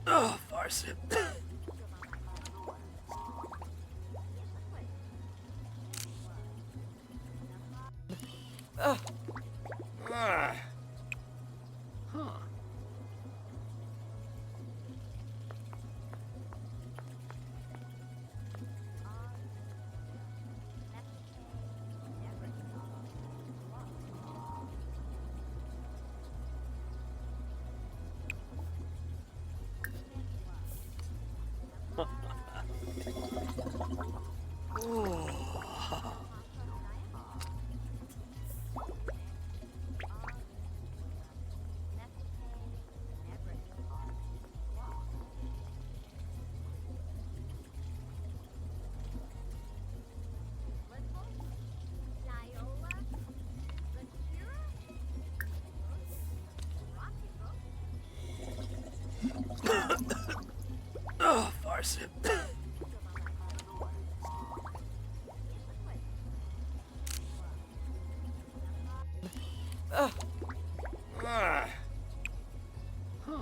Oh, farce. Ah. Huh. Oh, farce. Ah. Huh.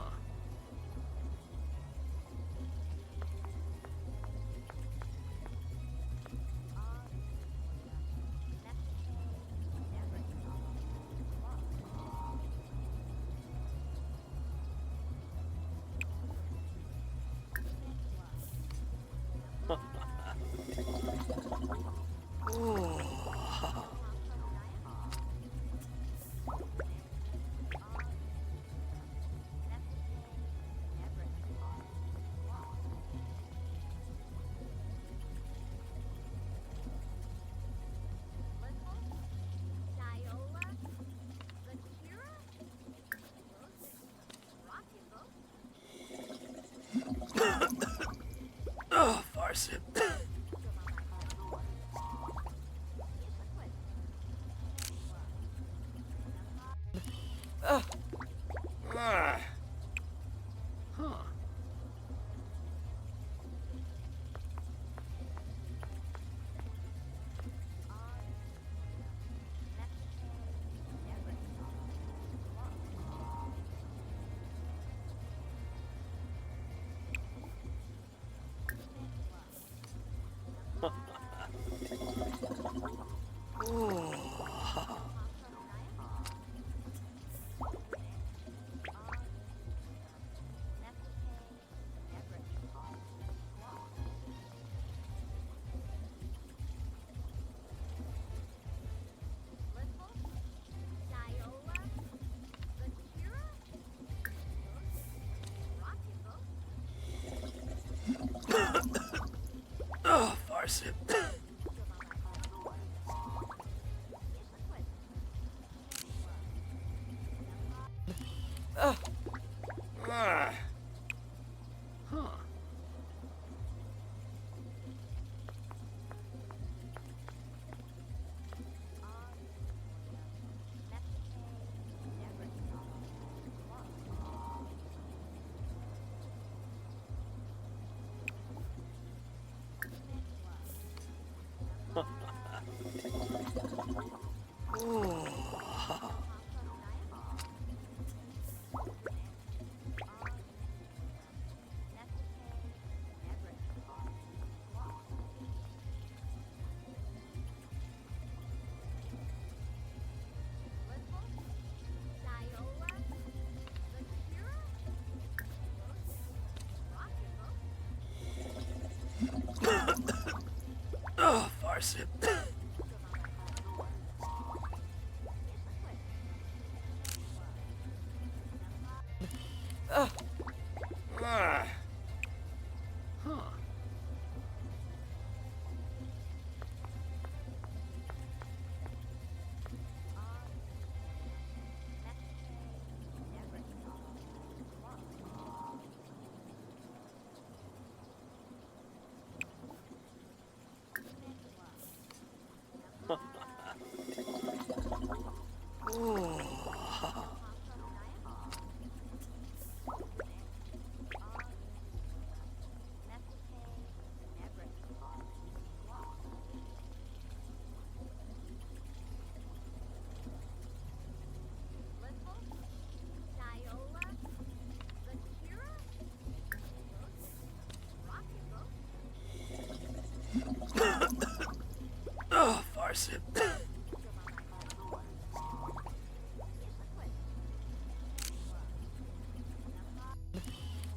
Oh, farce. Ah. Huh. Oh, farce. Ah. Huh.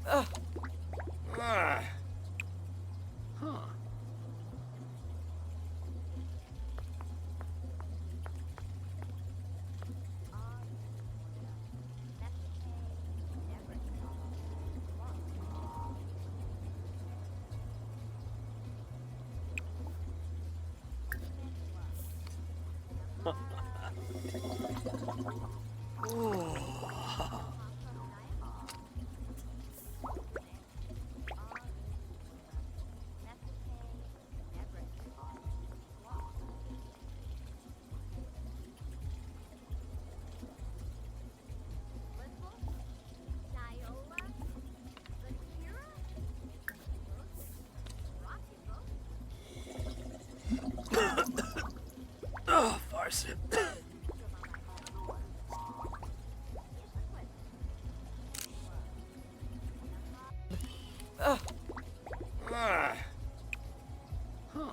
Ah. Huh. Oh, Farson. Ah. Huh.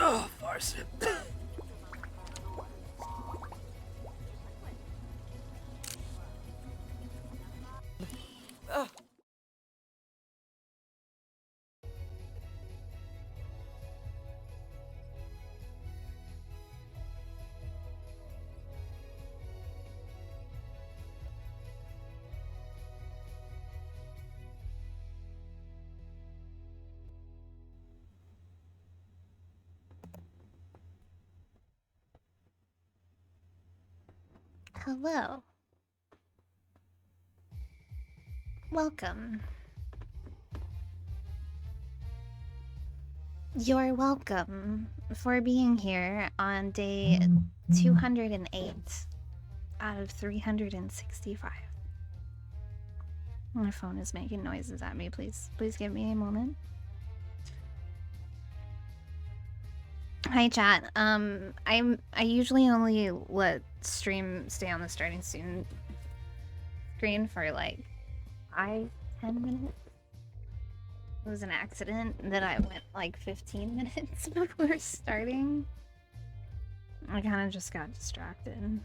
Oh, Farson. Hello. Welcome. You're welcome for being here on day 208 out of 365. My phone is making noises at me. Please give me a moment. Hi chat. I usually only let stream stay on the starting soon screen for like 5-10 minutes. It was an accident that I went like 15 minutes before starting. I kind of just got distracted.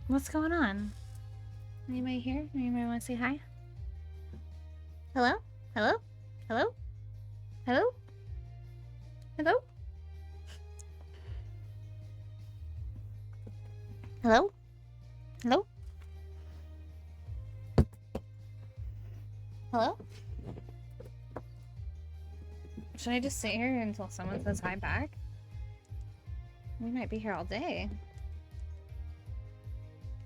What's going on? Anybody here? Anybody want to say hi? Hello? Hello? Hello? Hello? Hello? Hello? Hello? Hello? Should I just sit here until someone says hi back? We might be here all day.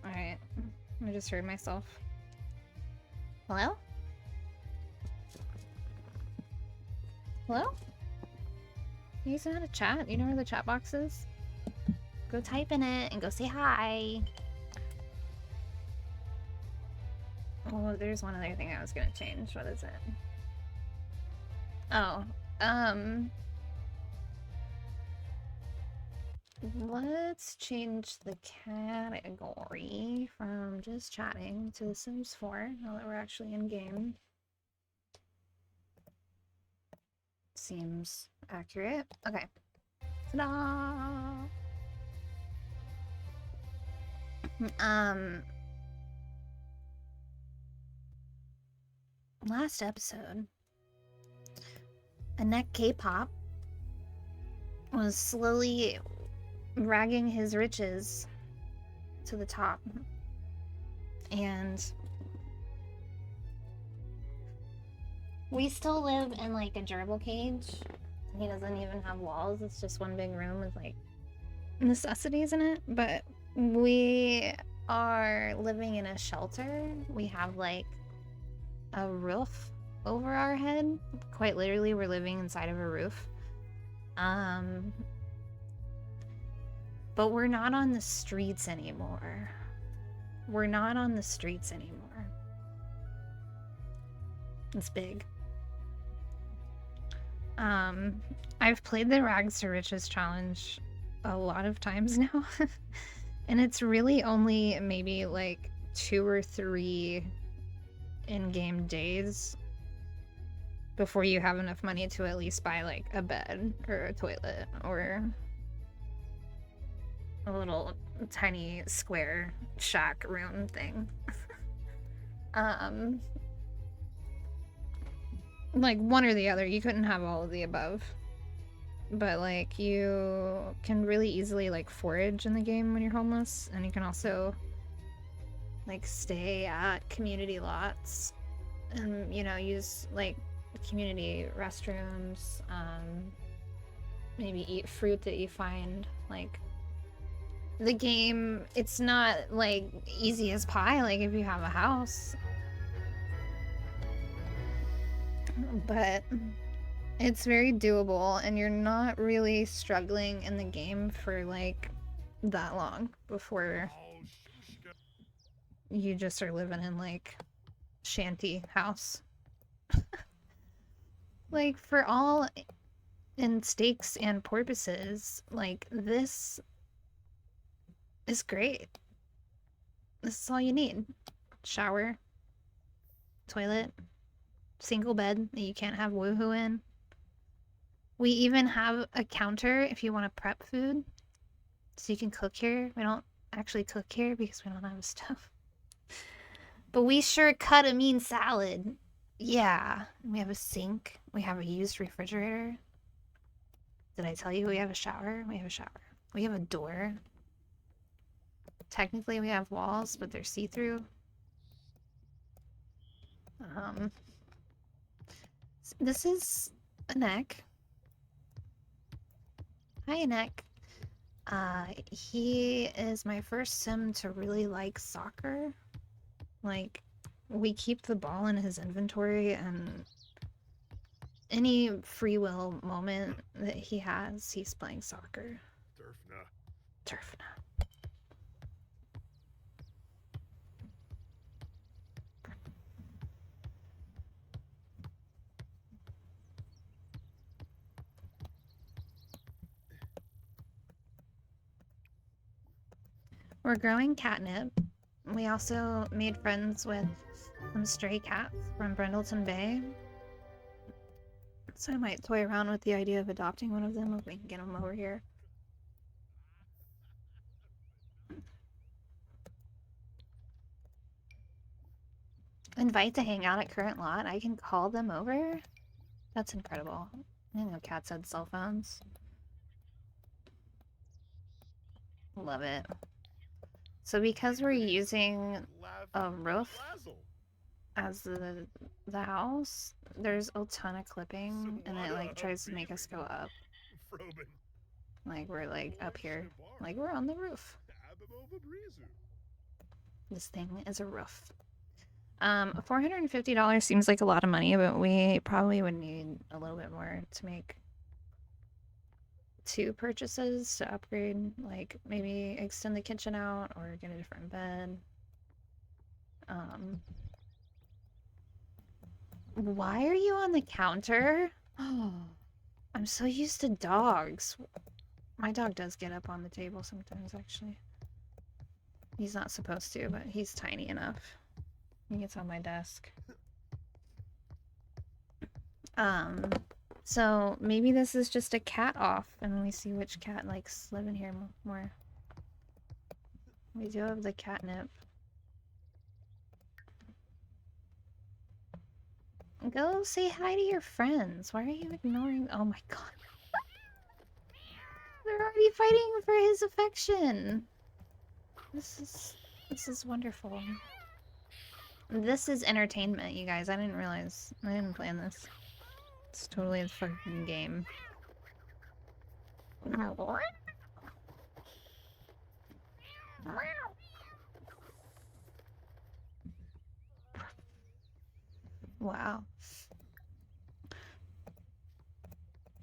Alright. I just heard myself. Hello? Hello? You guys know how to chat? You know where the chat box is? Go type in it and go say hi. Oh, there's one other thing I was gonna change. What is it? Oh, let's change the category from just chatting to The Sims 4 now that we're actually in game. Seems accurate. Okay. Ta-da! last episode, Anek K-pop was slowly ragging his riches to the top. And we still live in like a gerbil cage. He doesn't even have walls. It's just one big room with like necessities in it. But we are living in a shelter. We have like a roof over our head. Quite literally, we're living inside of a roof. But we're not on the streets anymore. We're not on the streets anymore. It's big. I've played the Rags to Riches challenge a lot of times now. And it's really only maybe like 2 or 3 in-game days before you have enough money to at least buy like a bed or a toilet or a little tiny square shack room thing. Like one or the other. You couldn't have all of the above. But like you can really easily like forage in the game when you're homeless, and you can also like stay at community lots and, you know, use like community restrooms, maybe eat fruit that you find. Like the game, it's not like easy as pie like if you have a house, but it's very doable, and you're not really struggling in the game for like that long before you just are living in like shanty house. Like for all in stakes and purposes, like this is great. This is all you need. Shower, toilet, single bed that you can't have woohoo in. We even have a counter if you want to prep food, so you can cook here. We don't actually cook here because we don't have stuff. But we sure cut a mean salad. Yeah. We have a sink. We have a used refrigerator. Did I tell you we have a shower? We have a shower. We have a door. Technically we have walls, but they're see-through. This is Anek. Hi, Anek. He is my first sim to really like soccer. Like, we keep the ball in his inventory, and any free will moment that he has, he's playing soccer. Turfna. We're growing catnip. We also made friends with some stray cats from Brindleton Bay. So I might toy around with the idea of adopting one of them if we can get them over here. Invite to hang out at current lot. I can call them over? That's incredible. I didn't know cats had cell phones. Love it. So because we're using a roof as the house, there's a ton of clipping, and it like tries to make us go up. Like we're like up here. Like we're on the roof. This thing is a roof. $450 seems like a lot of money, but we probably would need a little bit more to make 2 purchases to upgrade, like maybe extend the kitchen out or get a different bed. Why are you on the counter? Oh, I'm so used to dogs. My dog does get up on the table sometimes, actually. He's not supposed to, but he's tiny enough. He gets on my desk. So maybe this is just a cat off, and we see which cat likes living here more. We do have the catnip. Go say hi to your friends. Why are you ignoring? Oh my god. They're already fighting for his affection. This is wonderful. This is entertainment, you guys. I didn't realize. I didn't plan this. It's totally a fucking game. Wow.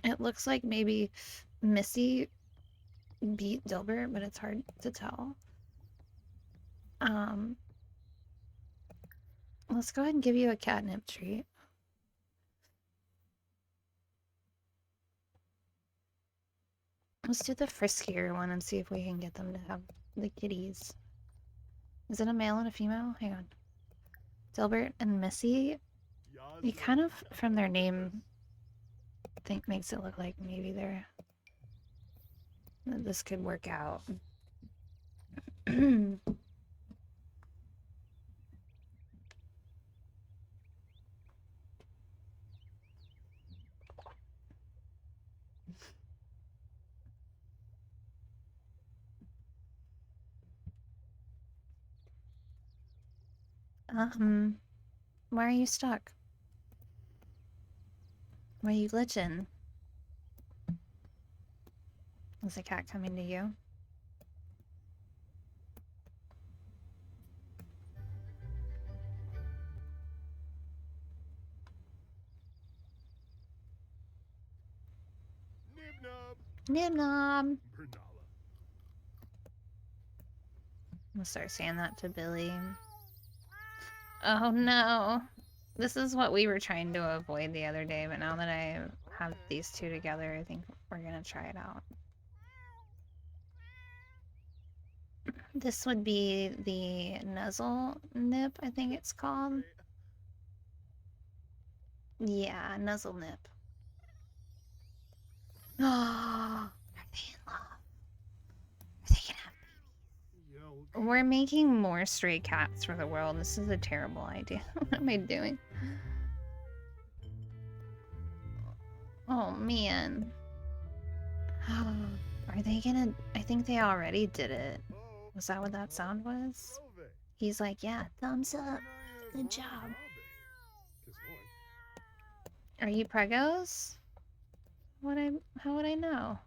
It looks like maybe Missy beat Dilbert, but it's hard to tell. Let's go ahead and give you a catnip treat. Let's do the friskier one and see if we can get them to have the kitties. Is it a male and a female? Hang on. Dilbert and Missy. You kind of, from their name, think makes it look like maybe they're... This could work out. Why are you stuck? Why are you glitching? Is the cat coming to you? Nibnob! I'm gonna start saying that to Billy. Oh no! This is what we were trying to avoid the other day, but now that I have these two together, I think we're gonna try it out. This would be the nuzzle nip, I think it's called. Yeah, nuzzle nip. Oh, are they in love? Are they gonna have babies? We're making more stray cats for the world. This is a terrible idea. What am I doing? Oh man. Are they gonna... I think they already did it. Was that what that sound was? He's like, yeah, thumbs up. Good job. Are you pregos? How would I know?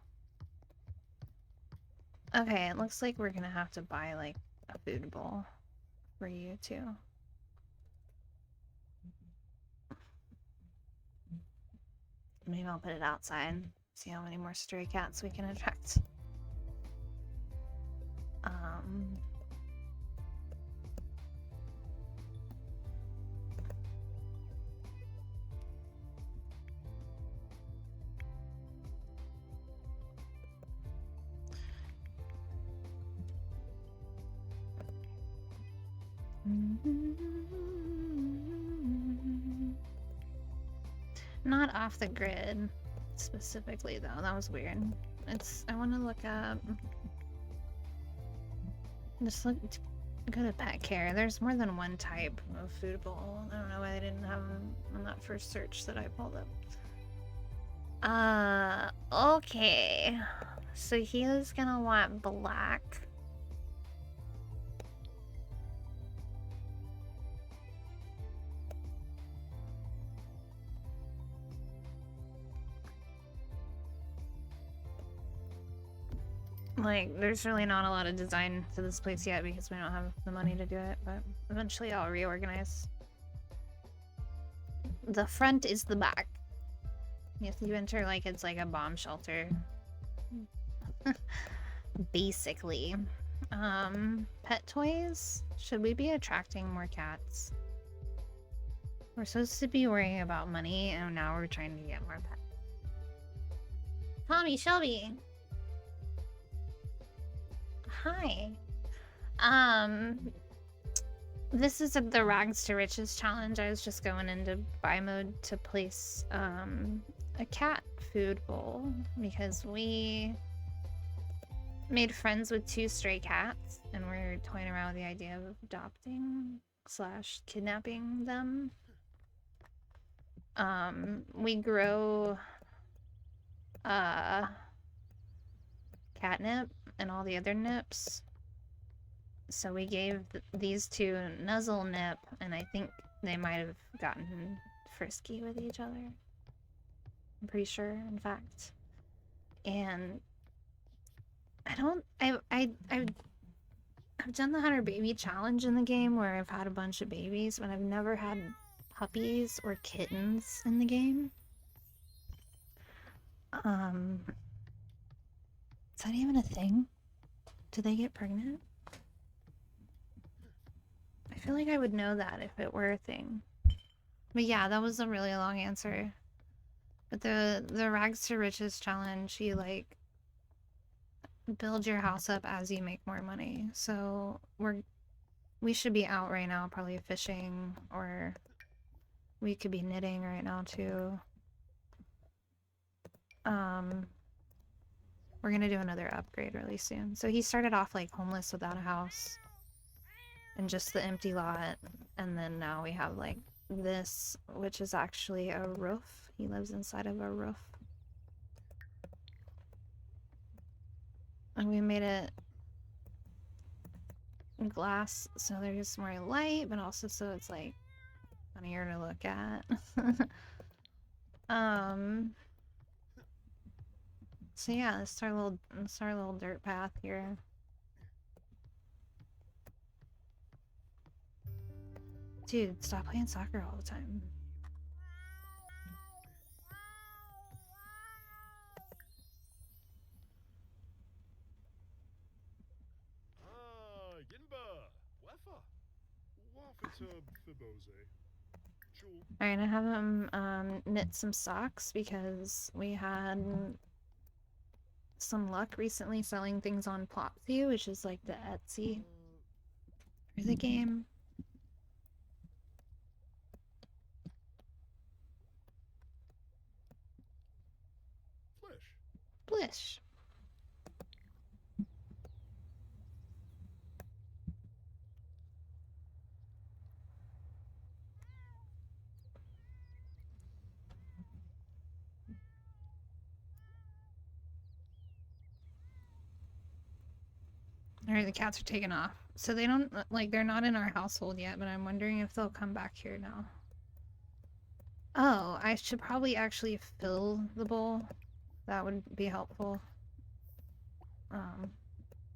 Okay, it looks like we're gonna have to buy like a food bowl for you too. Maybe I'll put it outside. See how many more stray cats we can attract. Not off the grid specifically though. That was weird. I want to look up. Just go to pet care. There's more than one type of food bowl. I don't know why they didn't have them on that first search that I pulled up. Okay. So he is gonna want black. Like, there's really not a lot of design to this place yet because we don't have the money to do it, but eventually I'll reorganize. The front is the back. If you enter like it's like a bomb shelter. Basically. Pet toys? Should we be attracting more cats? We're supposed to be worrying about money, and now we're trying to get more pets. Tommy, Shelby! Hi. This is the Rags to Riches challenge. I was just going into buy mode to place a cat food bowl because we made friends with 2 stray cats and we're toying around with the idea of adopting / kidnapping them. We grow catnip and all the other nips. So we gave these two Nuzzle Nip, and I think they might have gotten frisky with each other. I'm pretty sure, in fact. And I've done the 100 baby challenge in the game where I've had a bunch of babies, but I've never had puppies or kittens in the game. Is that even a thing? Do they get pregnant? I feel like I would know that if it were a thing. But yeah, that was a really long answer. But the Rags to Riches challenge, you like build your house up as you make more money. So we should be out right now, probably fishing, or we could be knitting right now too. We're gonna do another upgrade really soon. So he started off like homeless without a house and just the empty lot, and then now we have like this, which is actually a roof. He lives inside of a roof. And we made it glass so there's more light, but also so it's like funnier to look at. So yeah, this is our little dirt path here. Dude, stop playing soccer all the time. Alright, I have him knit some socks because we had some luck recently selling things on Plopsy, which is like the Etsy for the game. Blish. Alright, the cats are taken off. So they don't, like, they're not in our household yet, but I'm wondering if they'll come back here now. Oh, I should probably actually fill the bowl. That would be helpful.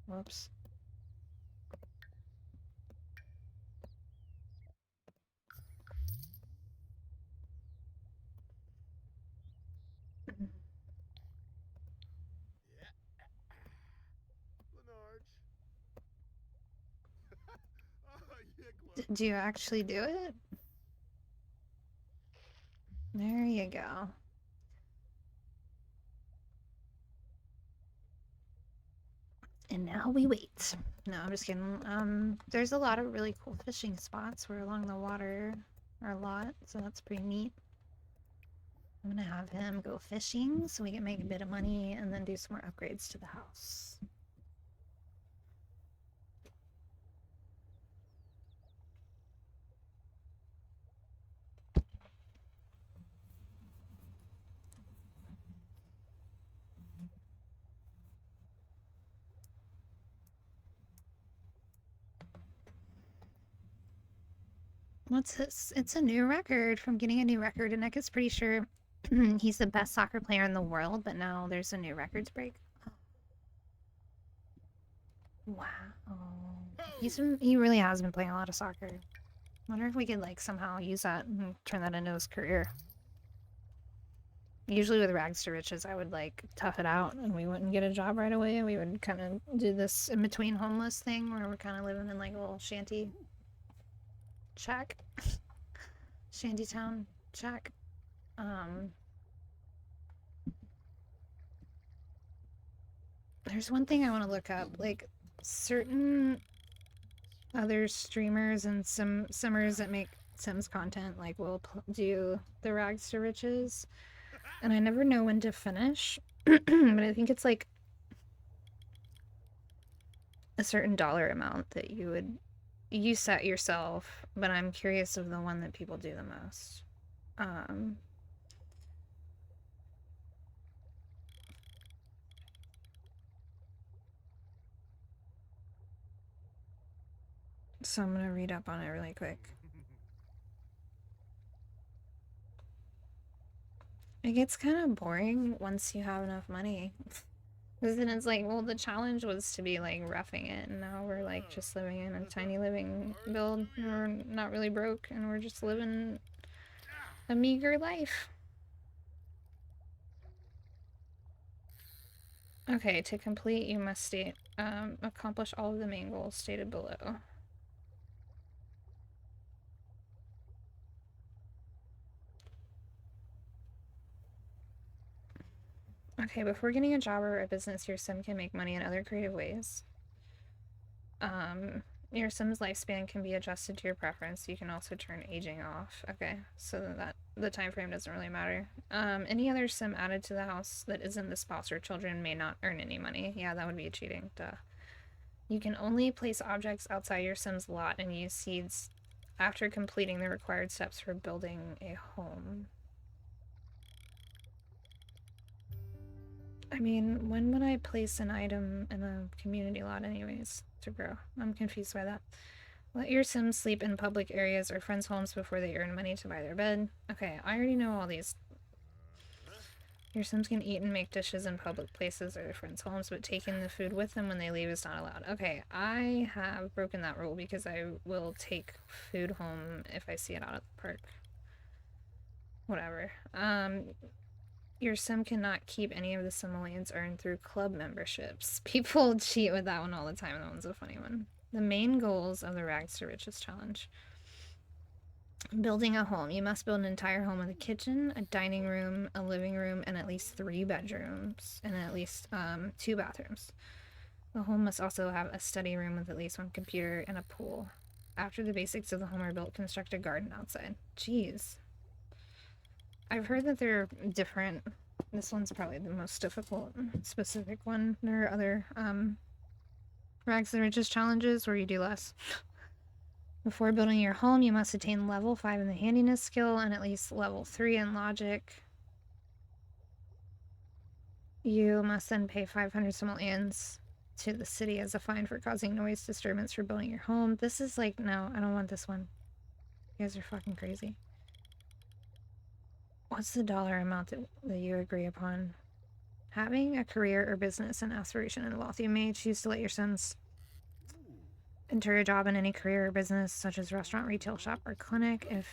Whoops. Do you actually do it? There you go. And now we wait. No, I'm just kidding. There's a lot of really cool fishing spots. We're along the water a lot, so that's pretty neat. I'm gonna have him go fishing so we can make a bit of money and then do some more upgrades to the house. What's this? It's a new record from getting a new record, and Nick is pretty sure he's the best soccer player in the world, but now there's a new records break. Wow. He really has been playing a lot of soccer. Wonder if we could like somehow use that and turn that into his career. Usually with Rags to Riches, I would like tough it out and we wouldn't get a job right away, and we would kind of do this in between homeless thing where we're kind of living in like a little shanty shack. Shantytown shack. There's one thing I want to look up, like certain other streamers and simmers that make Sims content, like will do the Rags to Riches, and I never know when to finish. But I think it's like a certain dollar amount that you set yourself, but I'm curious of the one that people do the most. So I'm gonna read up on it really quick. It gets kind of boring once you have enough money. Because then it's like, well, the challenge was to be like roughing it, and now we're like just living in a tiny living build. And we're not really broke, and we're just living a meager life. Okay, to complete, you must accomplish all of the main goals stated below. Okay, before getting a job or a business, your sim can make money in other creative ways. Your sim's lifespan can be adjusted to your preference. You can also turn aging off. Okay, so that the time frame doesn't really matter. Any other sim added to the house that isn't the spouse or children may not earn any money. Yeah, that would be cheating. Duh. You can only place objects outside your sim's lot and use seeds after completing the required steps for building a home. I mean, when would I place an item in a community lot anyways to grow? I'm confused by that. Let your sims sleep in public areas or friends' homes before they earn money to buy their bed. Okay, I already know all these. Your sims can eat and make dishes in public places or their friends' homes, but taking the food with them when they leave is not allowed. Okay, I have broken that rule because I will take food home if I see it out at the park. Whatever. Your sim cannot keep any of the simoleons earned through club memberships. People cheat with that one all the time. That one's a funny one. The main goals of the Rags to Riches challenge. Building a home. You must build an entire home with a kitchen, a dining room, a living room, and at least 3 bedrooms, and at least 2 bathrooms. The home must also have a study room with at least 1 computer and a pool. After the basics of the home are built, construct a garden outside. Jeez. I've heard that they're different. This one's probably the most difficult specific one. There are other Rags to Riches challenges where you do less. Before building your home, you must attain level 5 in the handiness skill and at least level 3 in logic. You must then pay 500 simoleons to the city as a fine for causing noise disturbance for building your home. This is like, no, I don't want this one. You guys are fucking crazy. What's the dollar amount that you agree upon? Having a career or business and aspiration and wealth. You may choose to let your sons enter a job in any career or business, such as restaurant, retail shop, or clinic. If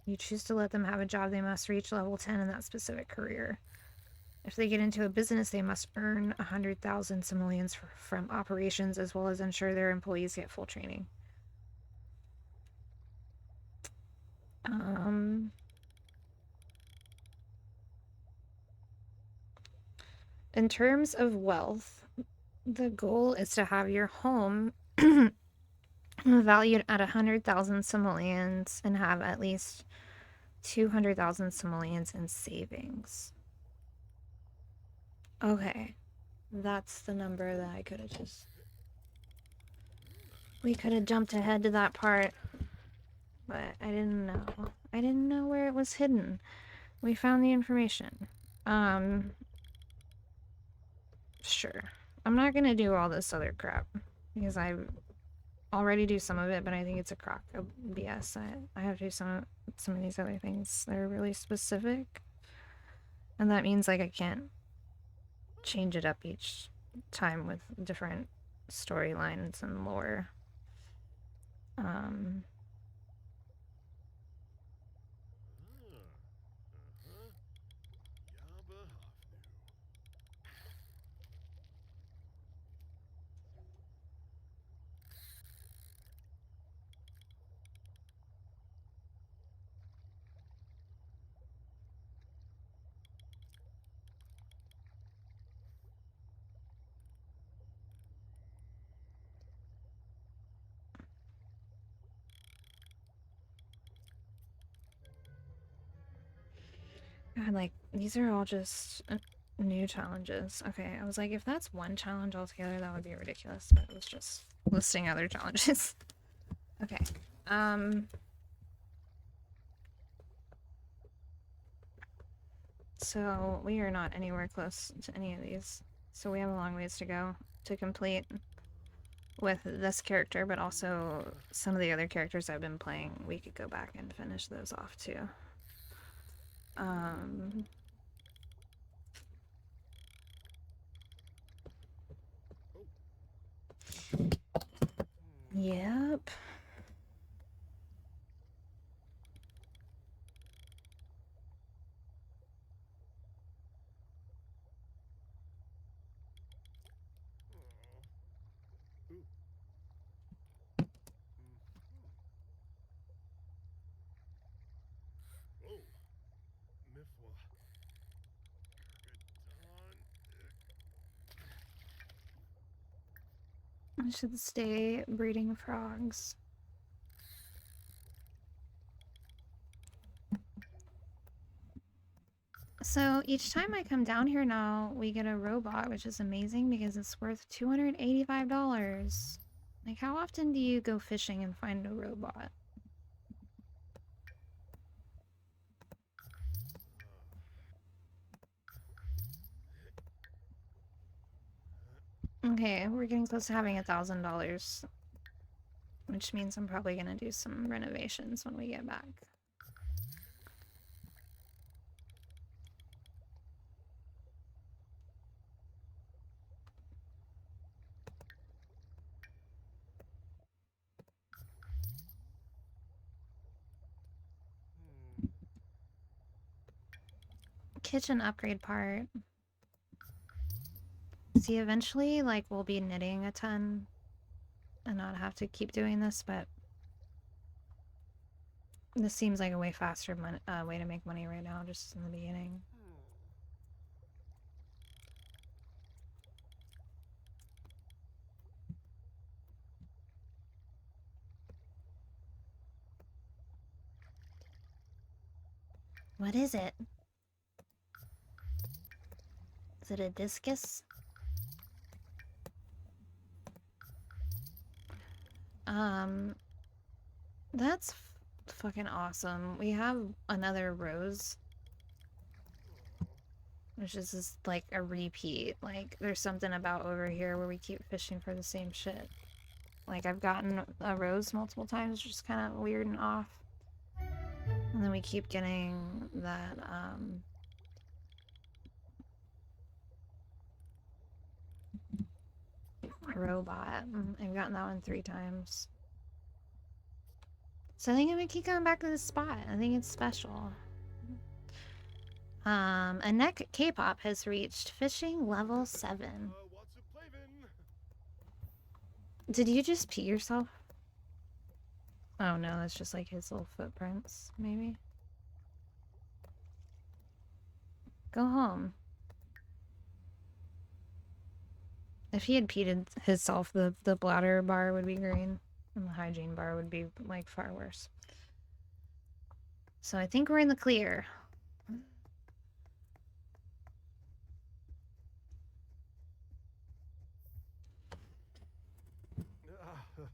you choose to let them have a job, they must reach level 10 in that specific career. If they get into a business, they must earn 100,000 simoleons from operations, as well as ensure their employees get full training. In terms of wealth, the goal is to have your home valued at 100,000 simoleons and have at least 200,000 simoleons in savings. Okay, that's the number that I could have just... We could have jumped ahead to that part, but I didn't know. I didn't know where it was hidden. We found the information. Sure. I'm not gonna do all this other crap because I already do some of it, but I think it's a crock of BS. I have to do some of these other things that are really specific, and that means like I can't change it up each time with different storylines and lore. God, like, these are all just new challenges. Okay, I was like, if that's one challenge altogether, that would be ridiculous, but it was just listing other challenges. Okay, so we are not anywhere close to any of these, so we have a long ways to go to complete. with this character, but also some of the other characters I've been playing. We could go back and finish those off too. Yep. I should stay breeding frogs. So each time I come down here now, we get a robot, which is amazing because it's worth $285. Like, how often do you go fishing and find a robot? Okay, we're getting close to having $1,000, which means I'm probably gonna do some renovations when we get back. Kitchen upgrade part. See, eventually, like, we'll be knitting a ton and not have to keep doing this, but this seems like a way faster way to make money right now, just in the beginning. What is it? Is it a discus? That's fucking awesome. We have another rose, which is just like a repeat. Like, there's something about over here where we keep fishing for the same shit. Like, I've gotten a rose multiple times, which is kind of weird and off. And then we keep getting that, robot. I've gotten that one 3 times. So I think I'm gonna keep going back to this spot. I think it's special. Anek K-pop has reached fishing level 7. Did you just pee yourself? Oh no, that's just like his little footprints, maybe. Go home. If he had peed himself, the bladder bar would be green, and the hygiene bar would be, like, far worse. So I think we're in the clear.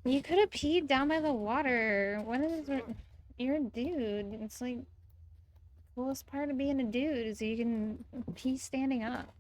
You could have peed down by the water. What is it? You're a dude. It's like, the coolest part of being a dude is you can pee standing up.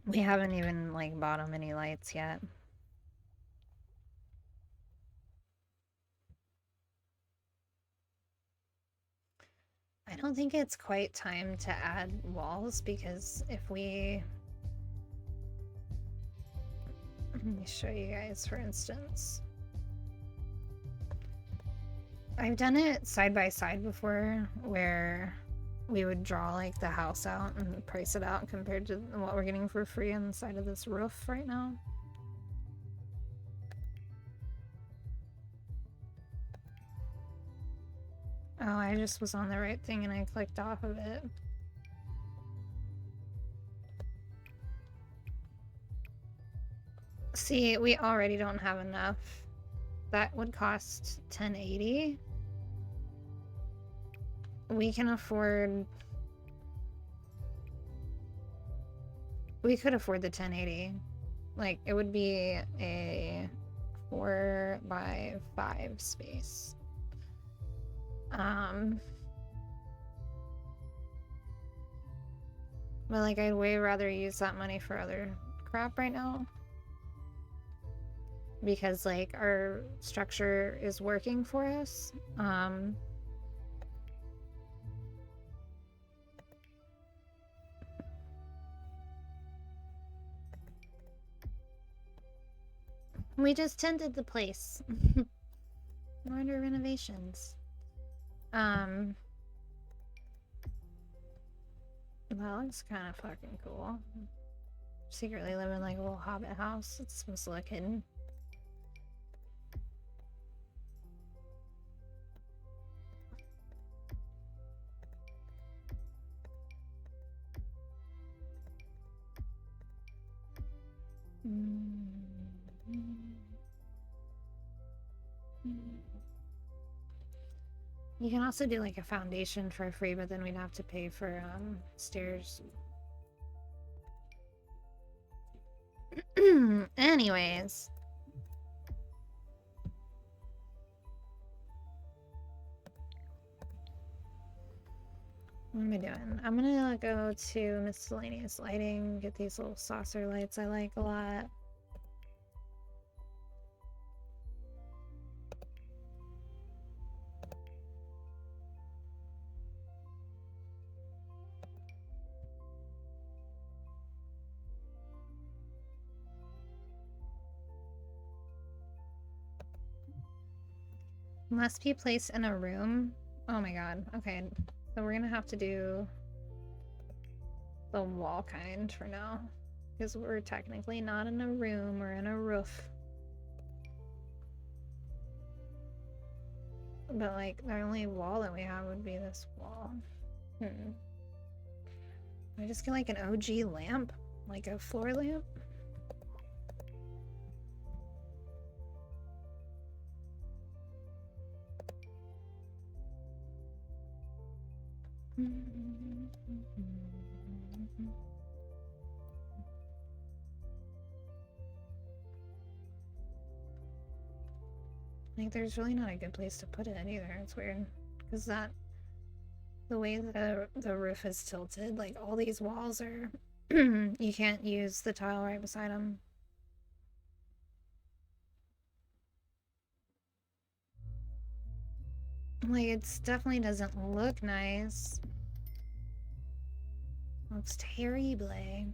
We haven't even, like, bought him any lights yet. I don't think it's quite time to add walls, because if we... Let me show you guys, for instance. I've done it side by side before, where we would draw, like, the house out and price it out compared to what we're getting for free on the side of this roof right now. Oh, I just was on the right thing and I clicked off of it. See, we already don't have enough. That would cost 1080. We can afford... We could afford the 1080. Like, it would be a 4x5 space. But like, I'd way rather use that money for other crap right now. Because like, our structure is working for us. We just tinted the place. Minor renovations. That looks kind of fucking cool. Secretly live in like a little hobbit house. It's supposed to look hidden. You can also do like a foundation for free, but then we'd have to pay for stairs. Anyways. What am I doing? I'm gonna go to miscellaneous lighting, get these little saucer lights I like a lot. Must be placed in a room. Oh my god. Okay. So we're gonna have to do the wall kind for now. Because we're technically not in a room, we're in a roof. But like, the only wall that we have would be this wall. I just get like an OG lamp? Like a floor lamp? Like, there's really not a good place to put it either. It's weird. Because the way the roof is tilted, like, all these walls are... you can't use the tile right beside them. Like, it definitely doesn't look nice. Looks terrible.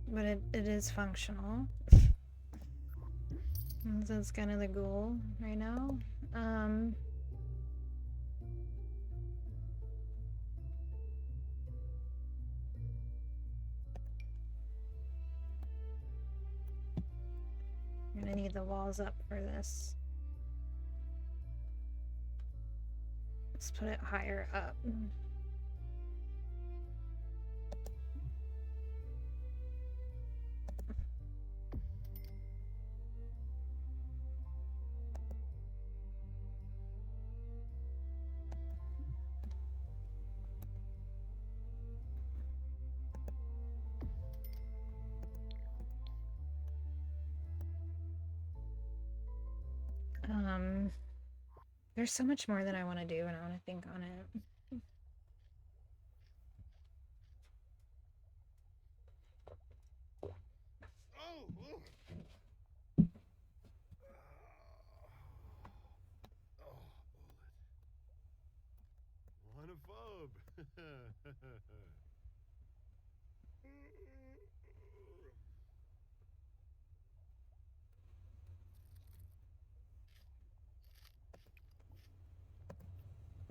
But it is functional. That's kind of the goal right now. I'm gonna need the walls up for this. Let's put it higher up. There's so much more that I want to do and I want to think on it. What a phobe.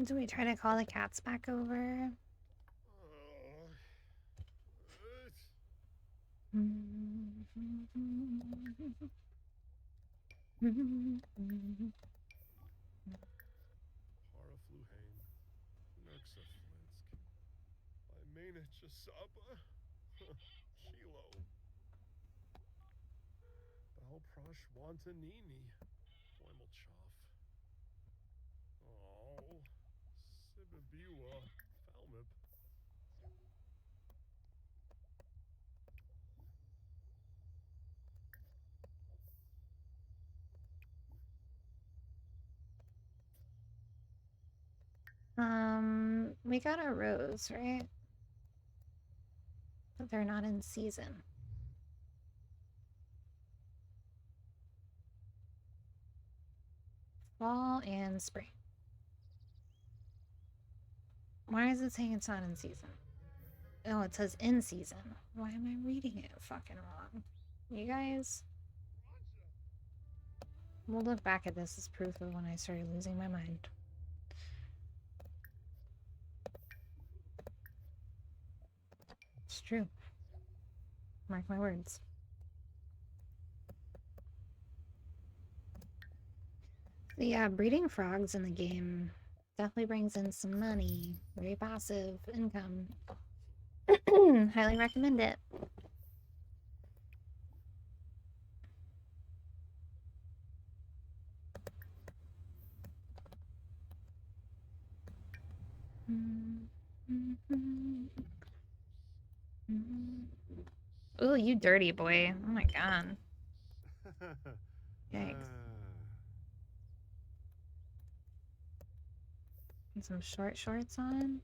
Do we try to call the cats back over? Parafluhane, Nuxaflinsk, Imena Chisapa, Kilo, Balprosh Wantanini, Wemmelchoff. Oh, Sibibiwa, Falmip. We got a rose, right? But they're not in season. Fall and spring. Why is it saying it's not in season? Oh, it says in season. Why am I reading it fucking wrong? You guys? We'll look back at this as proof of when I started losing my mind. It's true. Mark my words. Yeah, breeding frogs in the game definitely brings in some money. Very passive income. Highly recommend it. Ooh, you dirty boy. Oh my god. Yikes. And some short shorts on.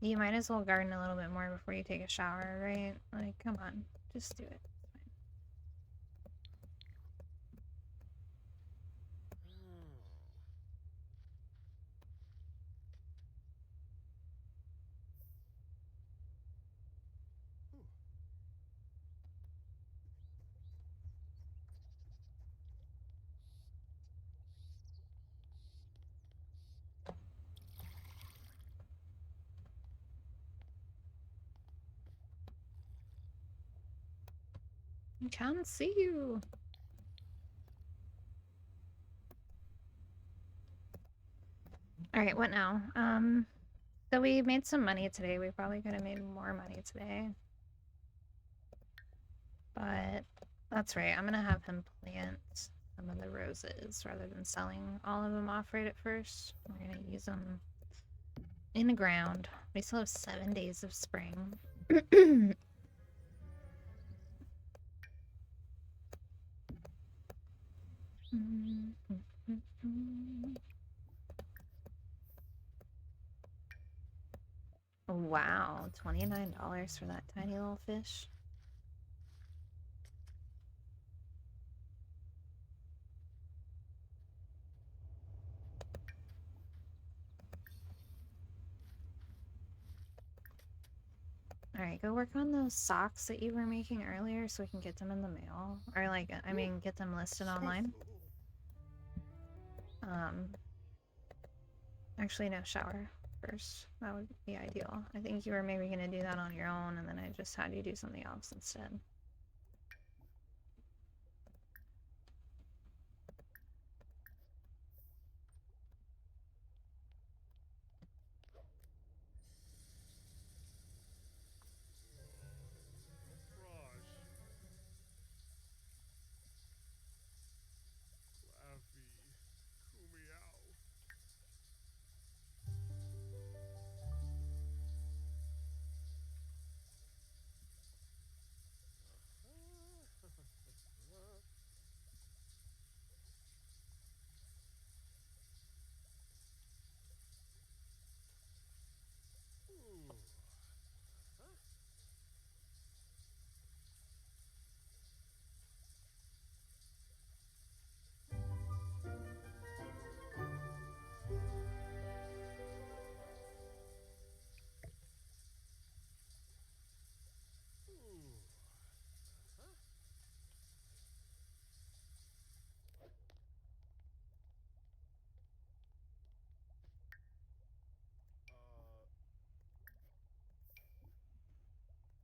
You might as well garden a little bit more before you take a shower, right? Like, come on. Just do it. I can't see you. Alright, what now? So we made some money today. We probably could have made more money today. But that's right. I'm gonna have him plant some of the roses rather than selling all of them off right at first. We're gonna use them in the ground. We still have 7 days of spring. Wow, $29 for that tiny little fish. Alright, go work on those socks that you were making earlier so we can get them in the mail. Or like, I mean, get them listed online. Actually, no, shower first. That would be ideal. I think you were maybe going to do that on your own, and then I just had you do something else instead.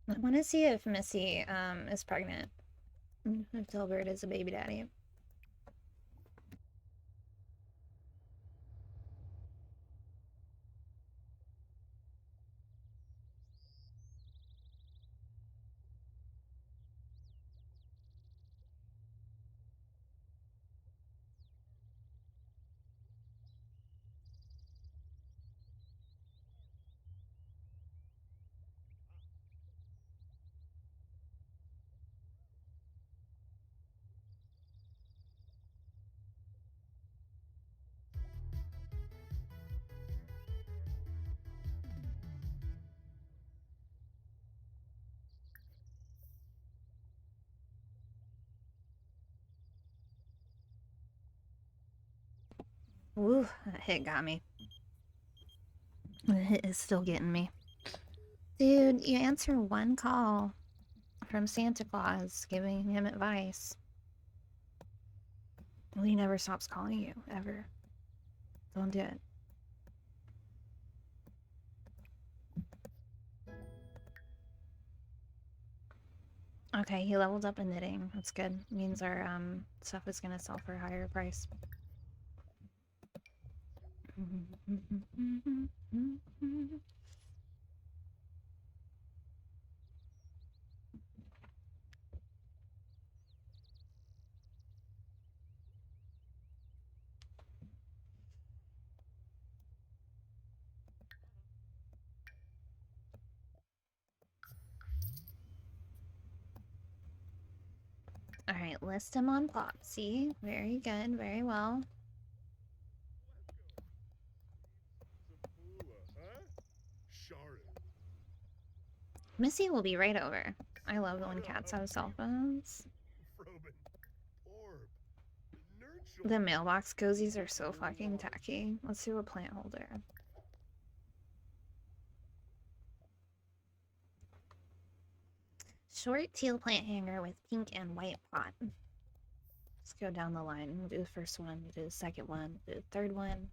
I want to see if Missy is pregnant. If Dilbert is a baby daddy. Ooh, that hit got me. The hit is still getting me. Dude, you answer one call from Santa Claus giving him advice. Well, he never stops calling you, ever. Don't do it. Okay, he leveled up in knitting. That's good. Means our stuff is gonna sell for a higher price. Alright, list him on Plopsy. Very good, very well. Zabula, huh? Sharu. Missy will be right over. I love when cats have cell phones. Froben. Orb. Nurture. The mailbox cozies are so fucking tacky. Let's do a plant holder. Short teal plant hanger with pink and white pot. Let's go down the line. We'll do the first one, we'll do the second one, we'll do the third one.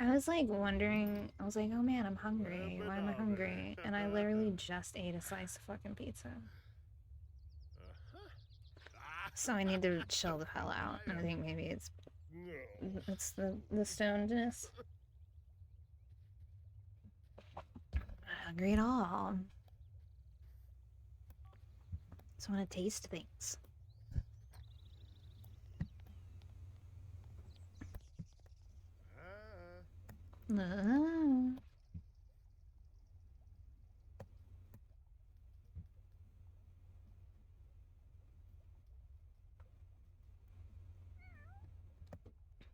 I was like wondering, I was like, oh man, I'm hungry. Why am I hungry? And I literally just ate a slice of fucking pizza. So I need to chill the hell out. And I think maybe it's the stonedness. Hungry at all. Just want to taste things.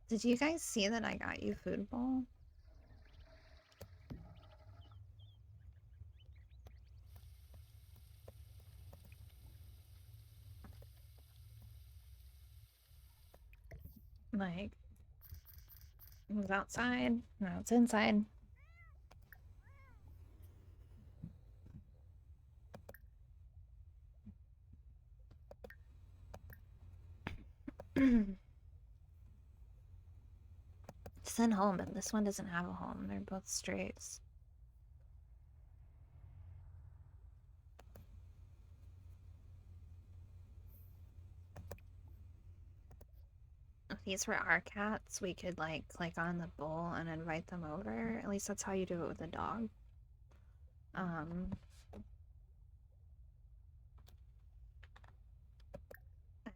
Did you guys see that I got you food bowl? Like, it was outside, now it's inside. Send home, but this one doesn't have a home. They're both straights. If these were our cats, we could like click on the bowl and invite them over. At least that's how you do it with a dog.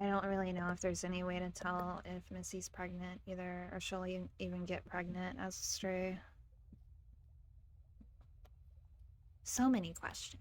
I don't really know if there's any way to tell if Missy's pregnant either, or she'll even get pregnant as a stray. So many questions.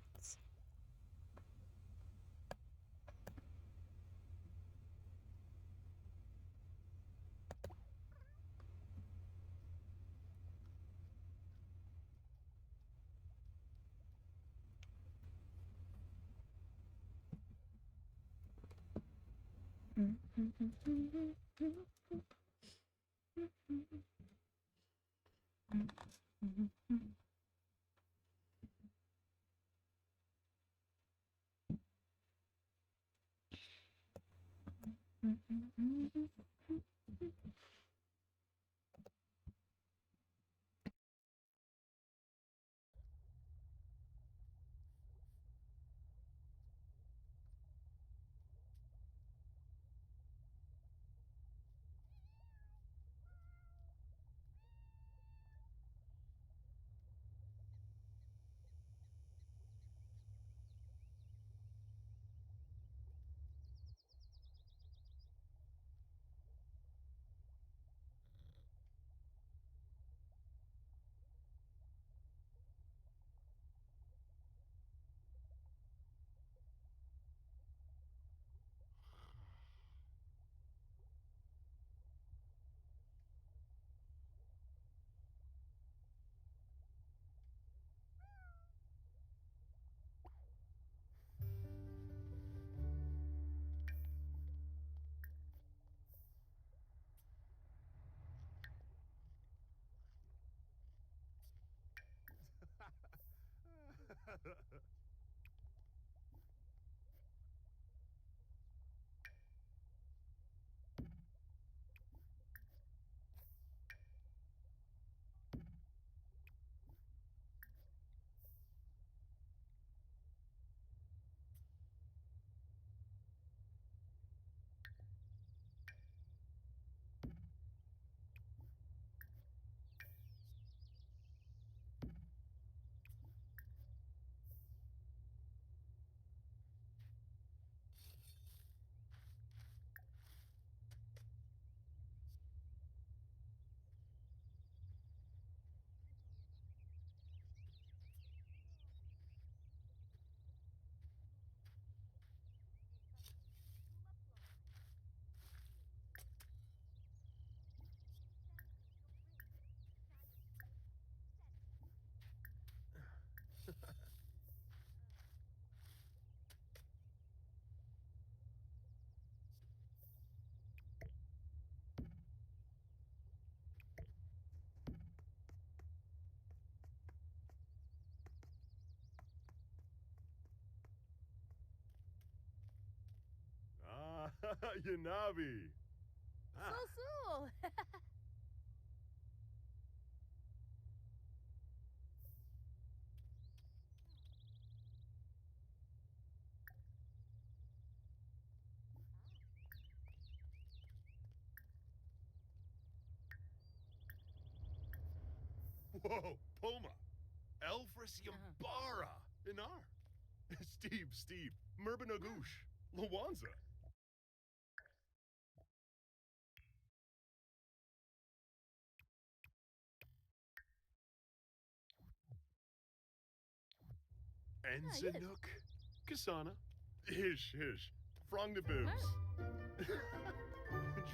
Ah, Yanabi. Ah, So. whoa, Poma. Elfris Yambara. Inar. Steve. Merbanagoosh. Lawanza. Enzanook. Kasana. Hish. Frong the bibs.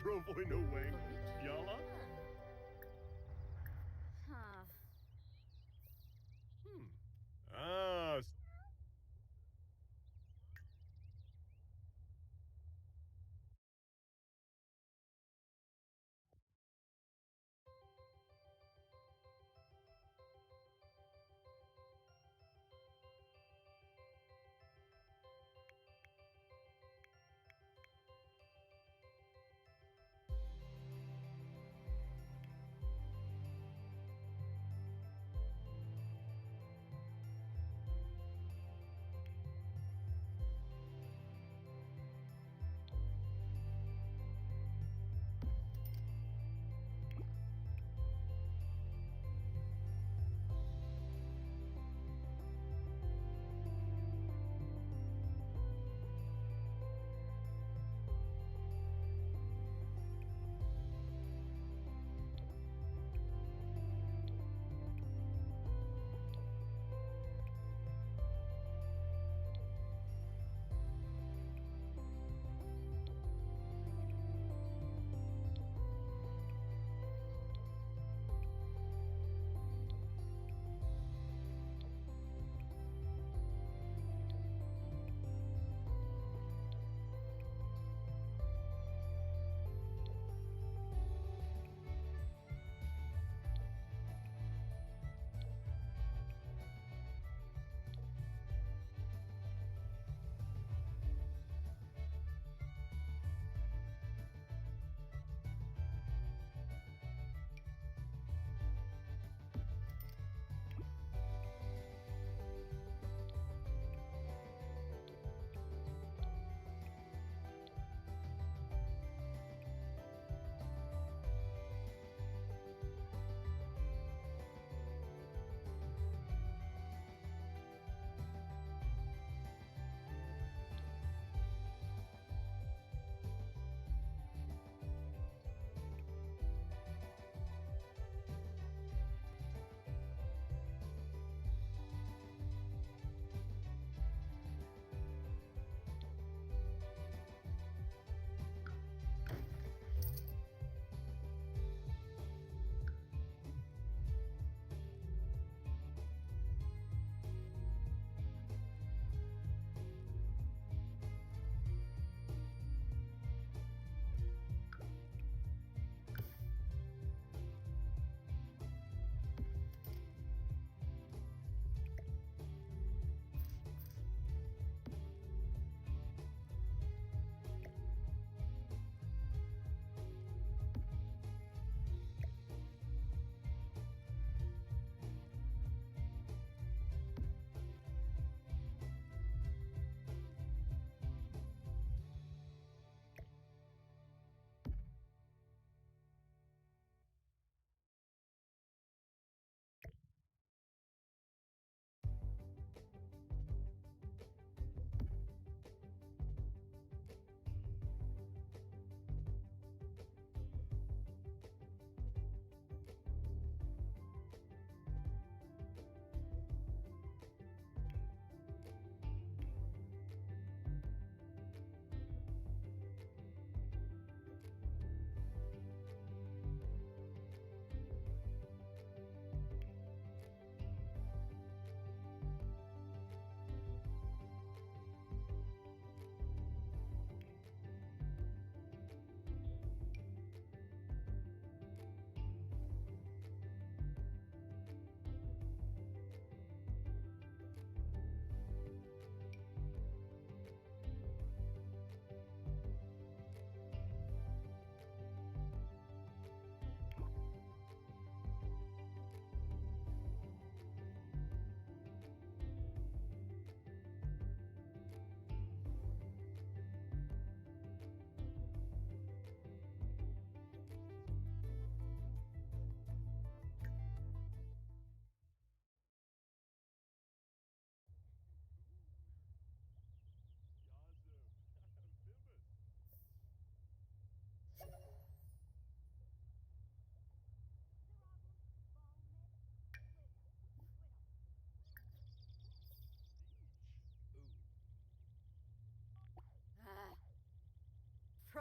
Drovoy no wang. Yala? Huh. Ah,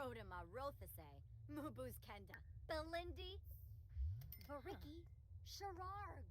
Rodema Rothase, Mubuz Kenda, Belindi, Variki, Shararg.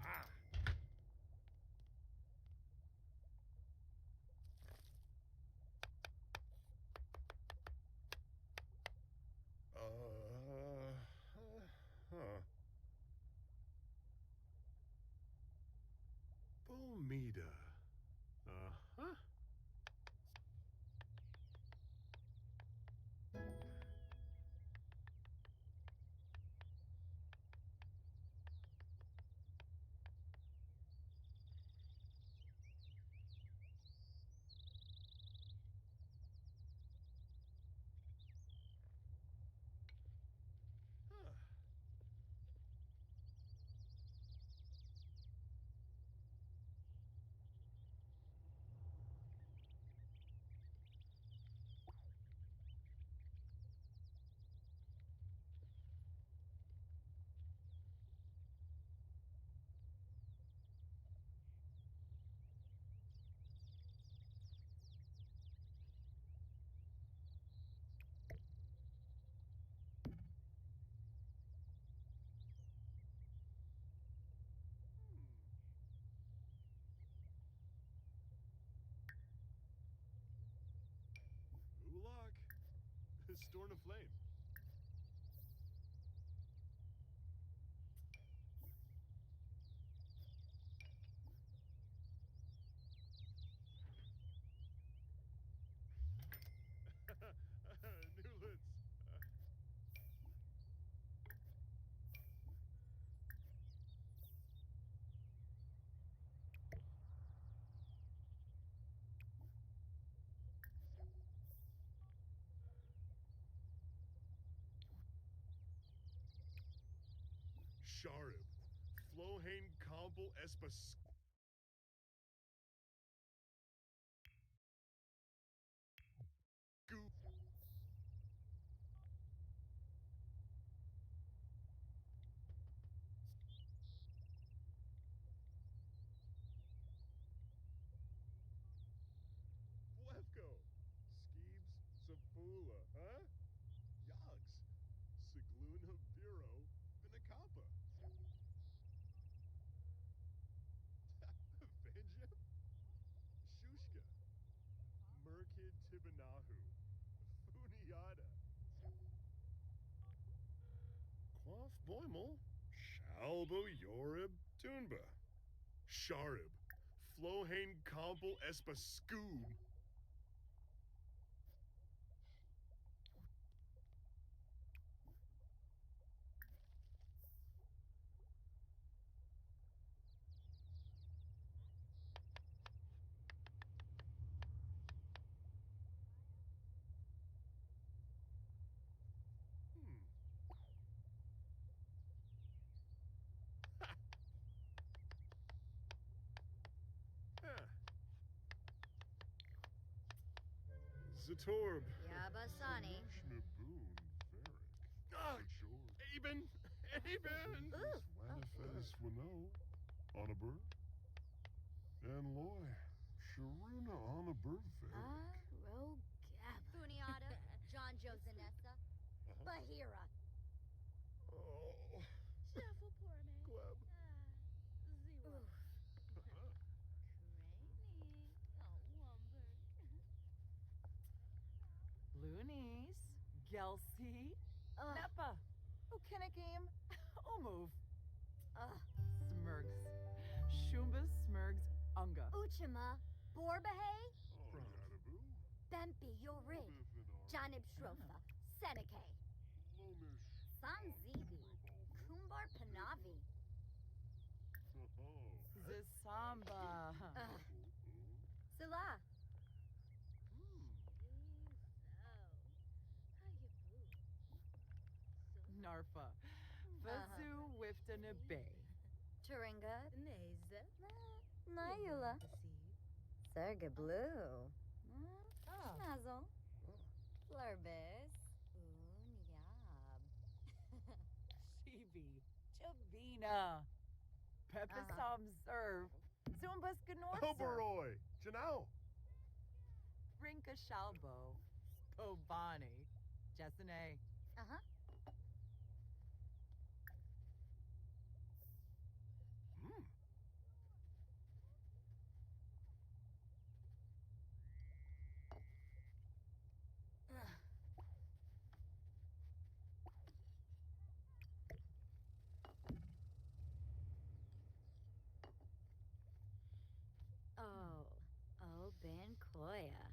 Ah! Huh. Bomida. Uh-huh. Huh. Ulak. Storn of Flame. Newlands. Sharib. Flohain Kompel Espas. Goop. Flevko. Skeebs Sapula, huh? Yogs. Sigluna Viro. Vinakampa. Vanjip. Shushka. Merkid Tibanahu. Funiata. Quaff Boimel. Shalbo Yorib Tunba. Sharib. Flohain Kompel Espa Scoob. Zatorb. Yabasani. Shnaboon Varric. Ah, Aben. Aben. Ooh. Wanifez Wano. Onabur. And Loy. Sharuna Onabur Varric. Rogab. Funiata. John Josanessa. Bahira. Oh. Gleb. Oof. Loonies, Gelsey, Ugh. Neppa, Okinakim, Omove, Ugh. Smurgs, Shumba Smurgs, Unga. Uchima. Borbahe. Oh, Nadabu. Bempi Yorig. Janib Shrofa. Seneca. Lomish. Sanzibi. Kumbar Panavi. Oh. Zisamba, Ugh. Sila. Narfa, Vasu Wiftana Bay, Turinga. Nayula. Serga Blue. Snazzle. Flurbis. Unyab. Shibi, Chavina, Pepasam Serve, Zumbas Gnorsa, Oberoi. Janelle. Rinka Shalbo, Pobani, Jessene, Uh-huh. Oh, Ben Koya.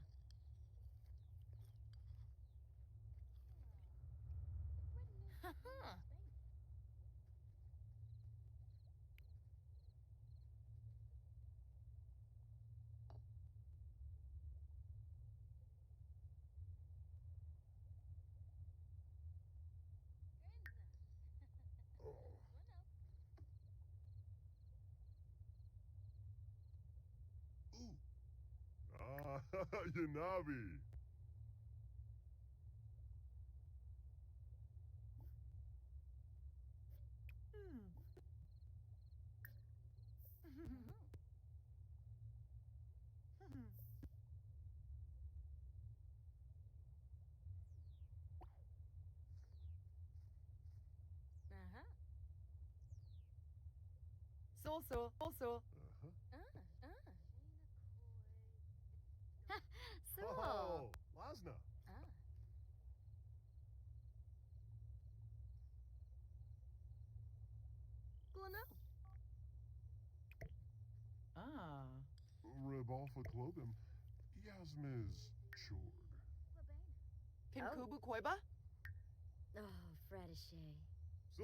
Ah, Yanabi. Also, So. Oh, Lasna. Glano. Ribalfa Clotham. Yasmiz Chord. Pinkubu Koiba, Oh, Fredishay.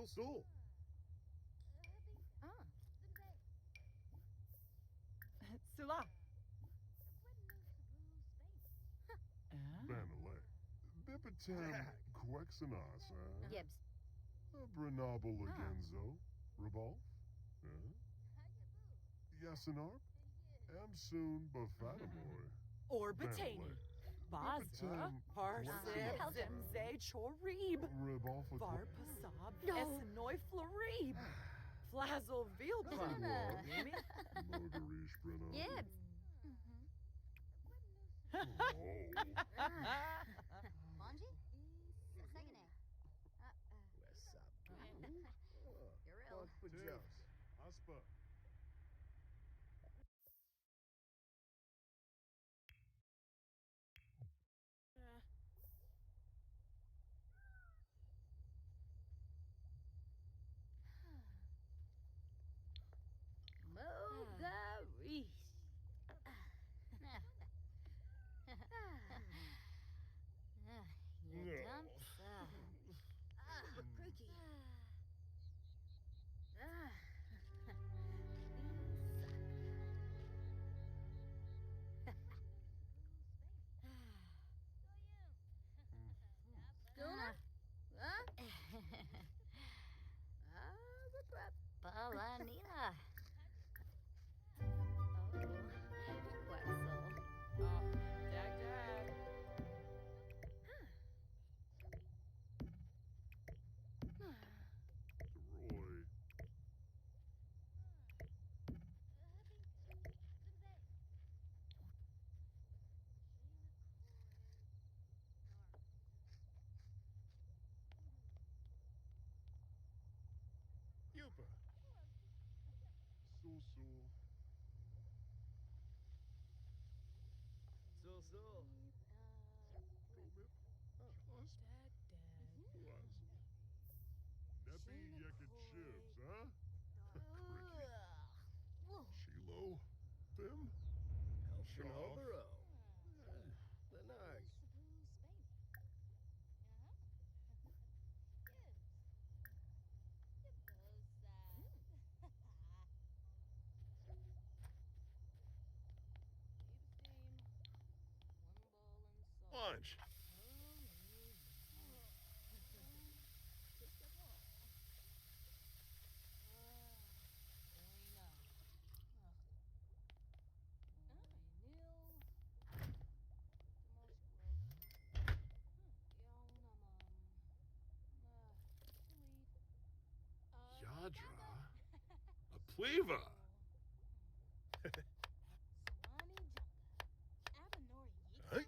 Sul. Sula, Banale. Bipitem Quexanas. Gibbs. Brenable Lagenzo. Revolve? Huh? Yasinarp? Am soon Bafatamoy. Orbatani. Bazda. Orbitan. Parsip. What's it? Zimze. Chorib. Revolfa. Varpasab. No. Essenoi Florib. Flazzle Vilpa. Mogarish Brenna. Gibbs. Oh. Bonji? Segane. What's up? You're real. Tips. Aspa. Mogarish. You dump creaky. Duna? Balanina. Oh, Wetzel. Dag dag. Roy. Yupa. Sul. So. Komip. Us. Dag dag. Was. Neppy Yeket Shivs, huh? Shiloh. Them? Elfin Hobaro. Lenarg. Lunch. Yadra. A pleva. Hey.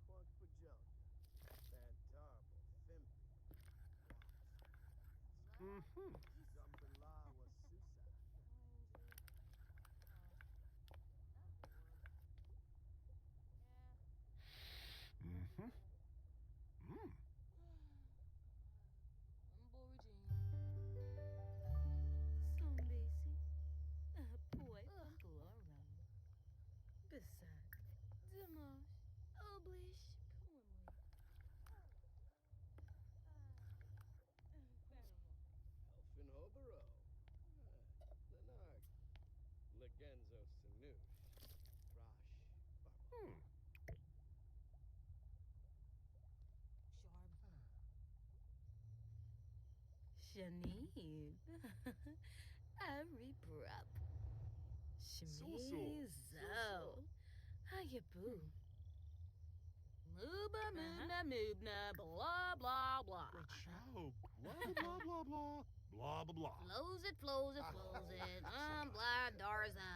Pork Pajoja. Fantarble. Fimpi. Mm-hmm. Zambalawa Susa. Mm-hmm. Mm. Sombesi. Poi Glora. Beside. Dimash. Oblish. Elfin Hobaro. Lenarg. Legenzo Sinush. Thrash. Baba. Hmm. Sharp. Shanib. Ari Brup. Shmizo. Hayaboo. Mooba moobna moobna blah blah blah. Ciao. Blah, blah, blah, blah. Blah, blah, blah. Flows it, flows it, flows it. Blah Darza.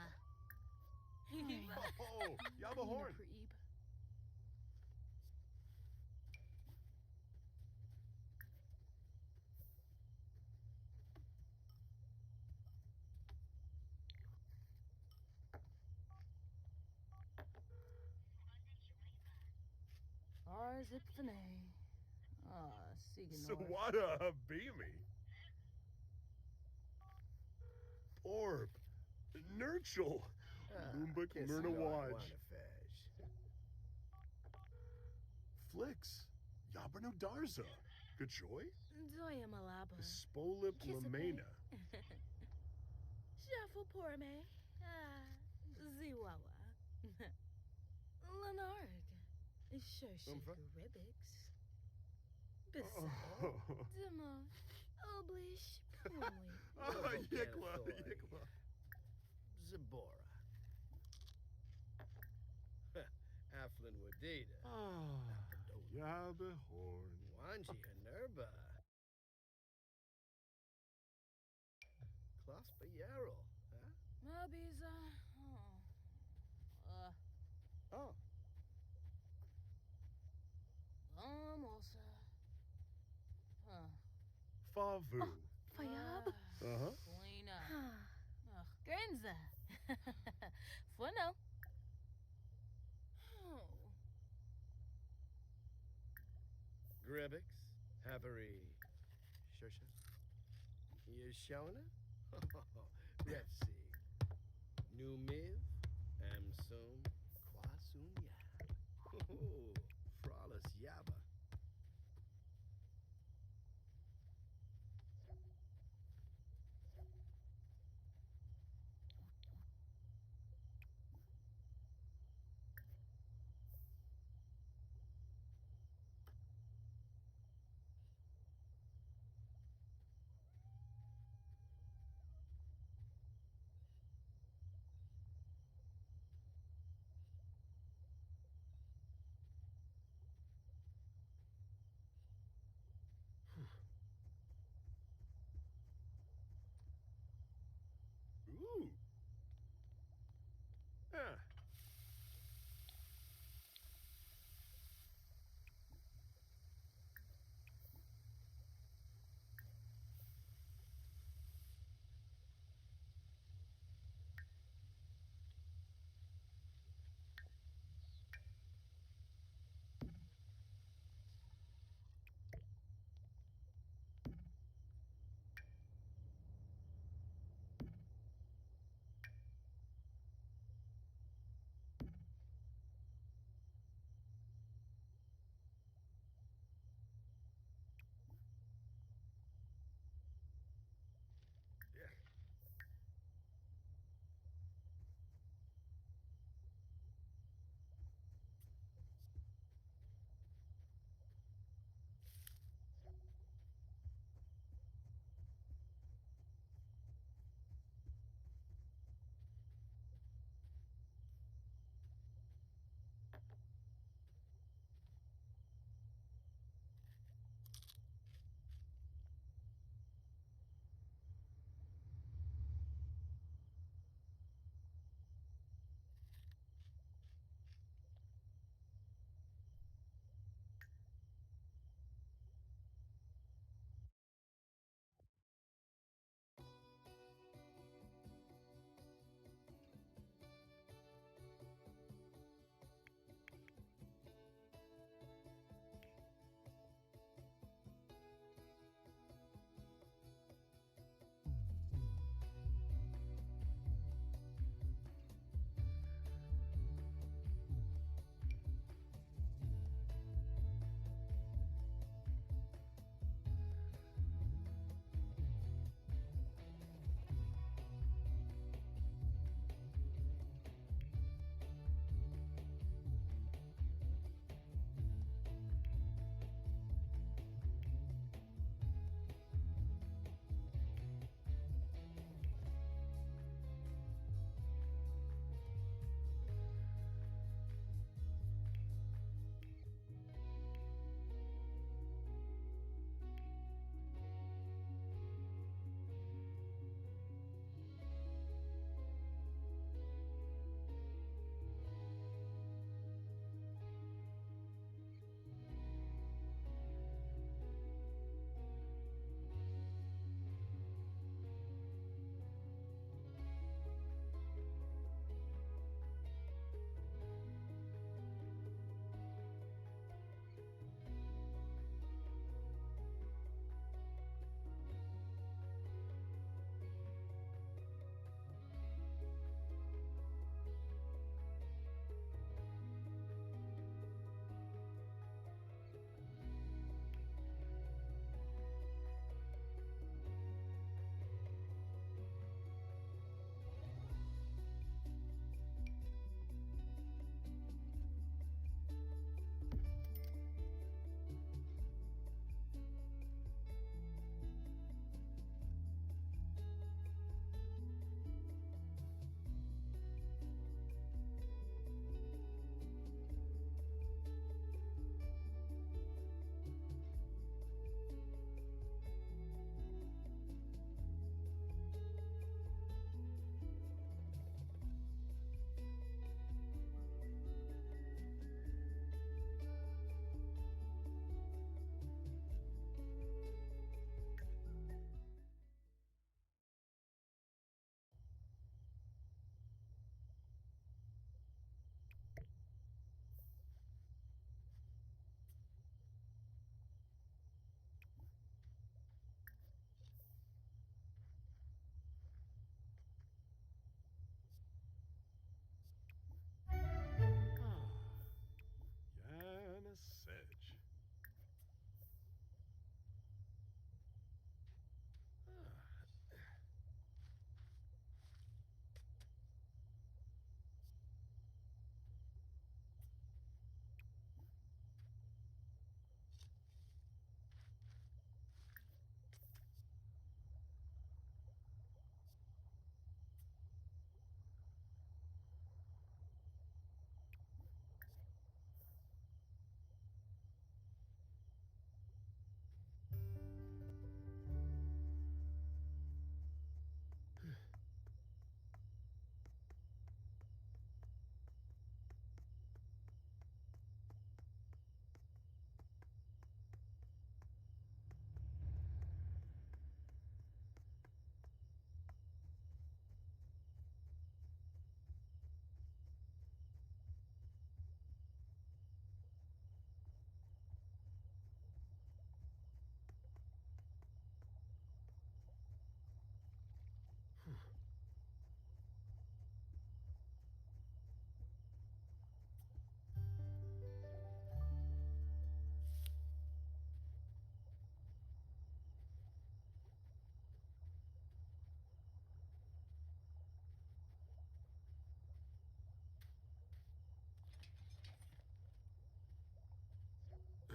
Oh, Yabba Horn. Preeb. Arzipthane. Siganor. Sawada Beamy. Orb. Nurchel. Lumbuk Myrna Waj. Flix. Yabrano Darza. Gachoy. Doya Malaba. Spolip Lamena. Shuffle Porme. Ziwawa. Lenarg. Umfa? Shoshiku Beside. Demo. Oblish. Pumwi. Yikla. Yikla. Zabora. Aflin Wadida. Yabe Horn. Wanji Hanerba. Claspa Yarrow. Huh? Mabiza. Oh. Almost. Favu. Fayab? Uh-huh. Lena. Grenza. Funo. Grebix. Havery. Shusha. Yeshona. Repsi. Numiv. Amsum. Kwasum Ya. Frollis Yaba. Ooh. Ah.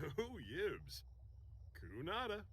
Ooh, yibs. Kunada.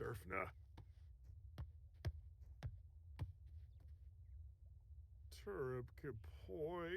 Durfna. Turb Kapoi.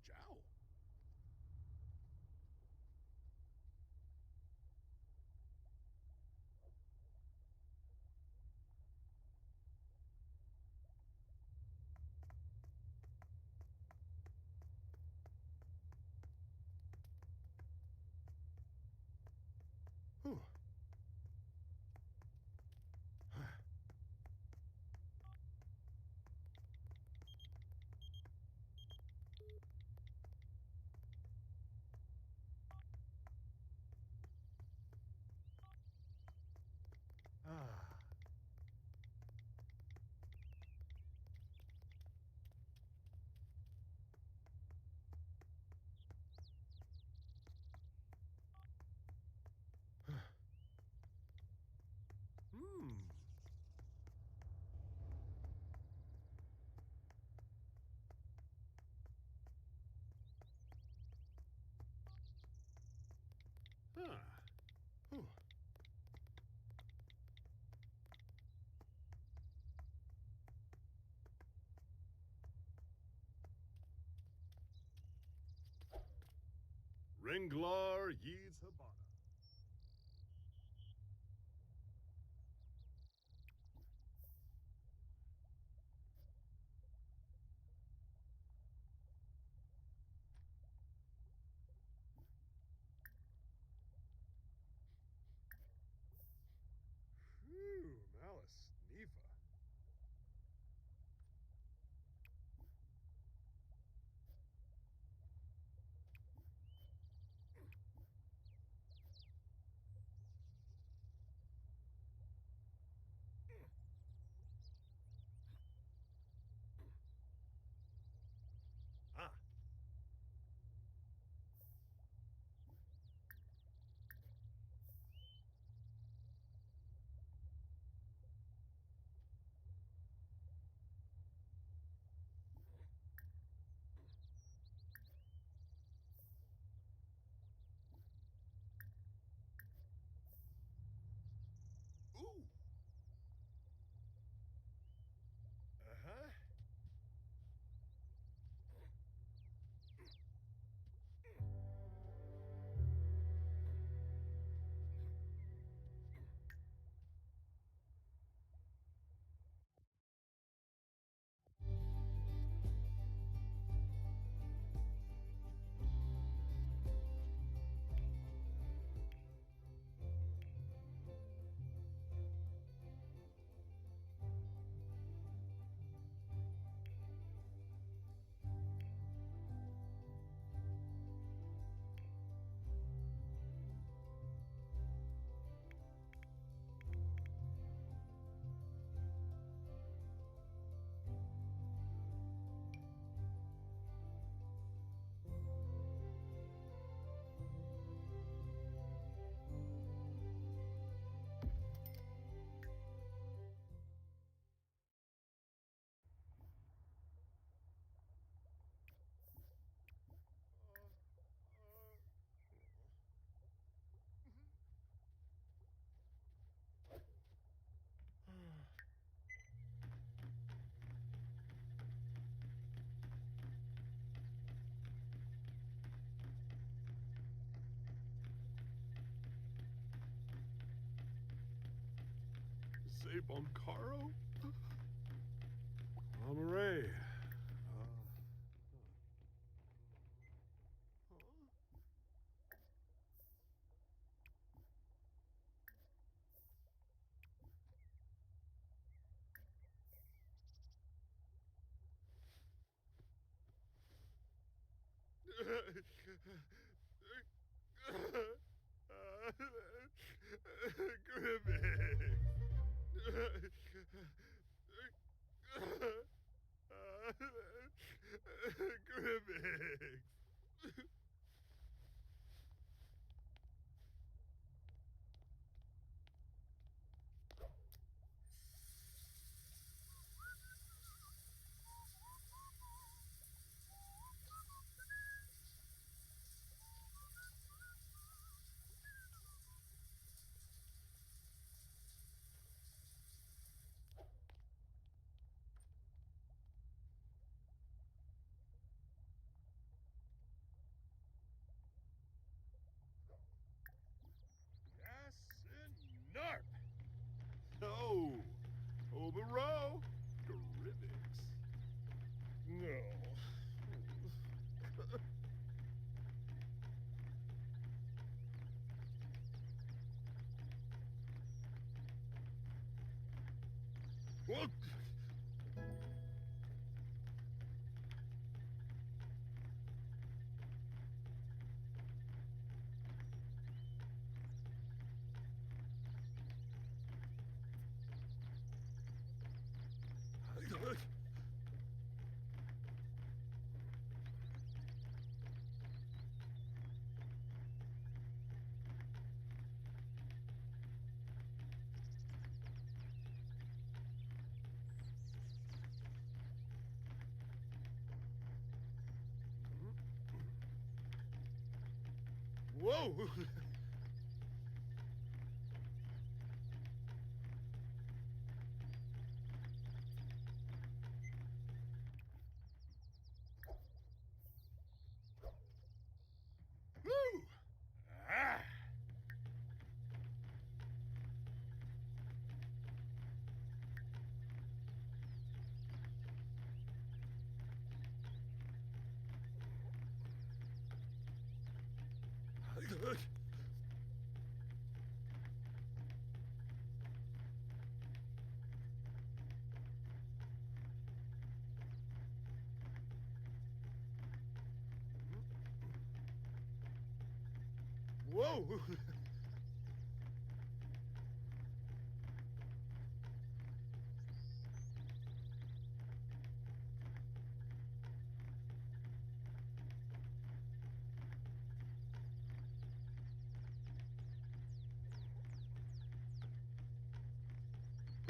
Jow. Whew. Ah. Hmm. Ah. Whew. Ringlar Yeeds Habana. Phew, Malice Nifa. say Boncaro? Amare. Grimmix. Narp. Oh, Obero. Grimmix. No. What? Whoa! Woo! Ah! Whoa!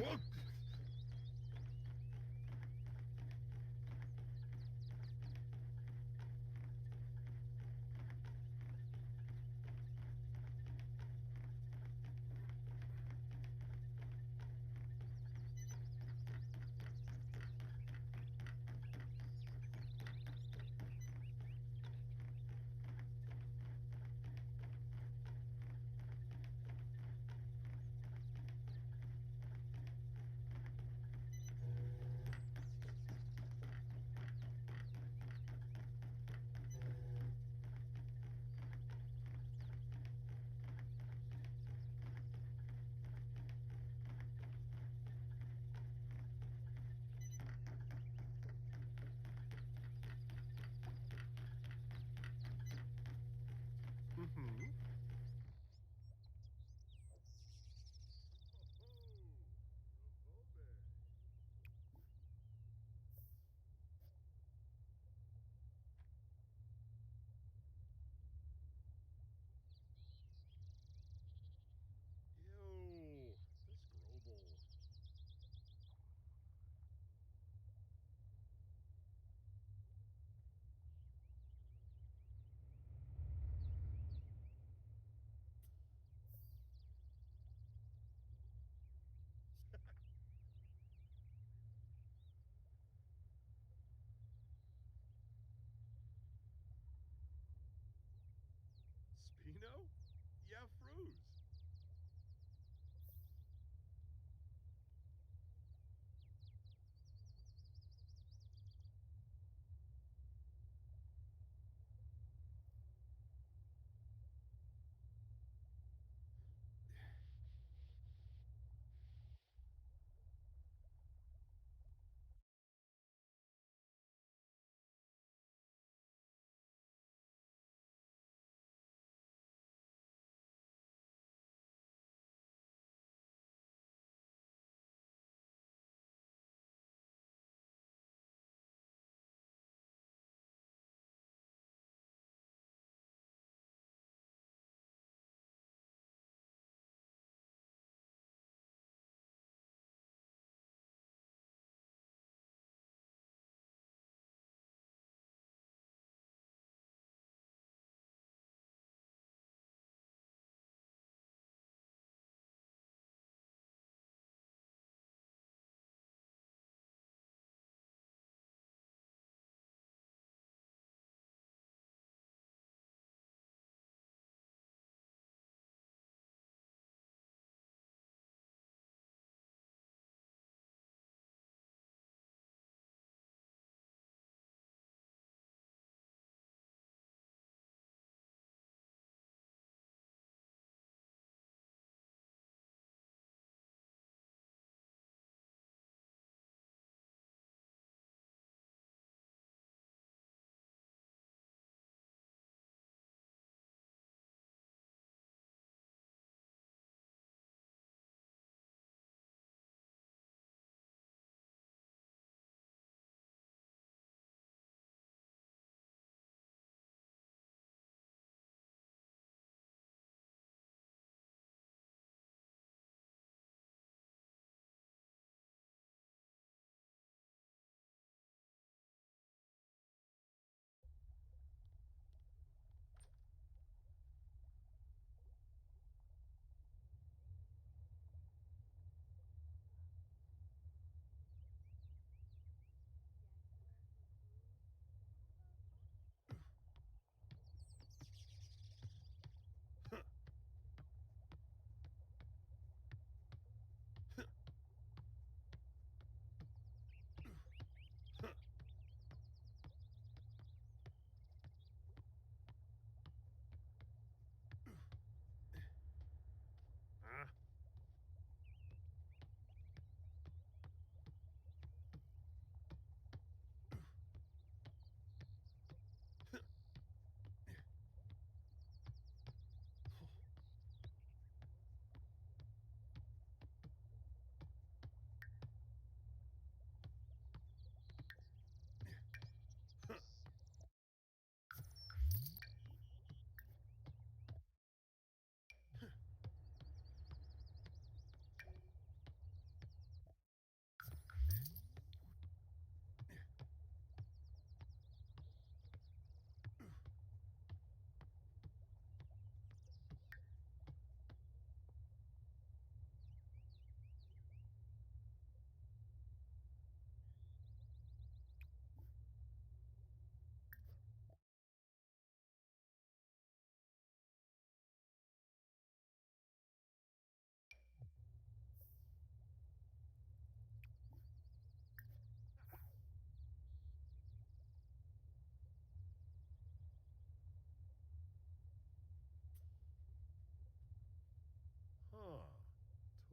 What?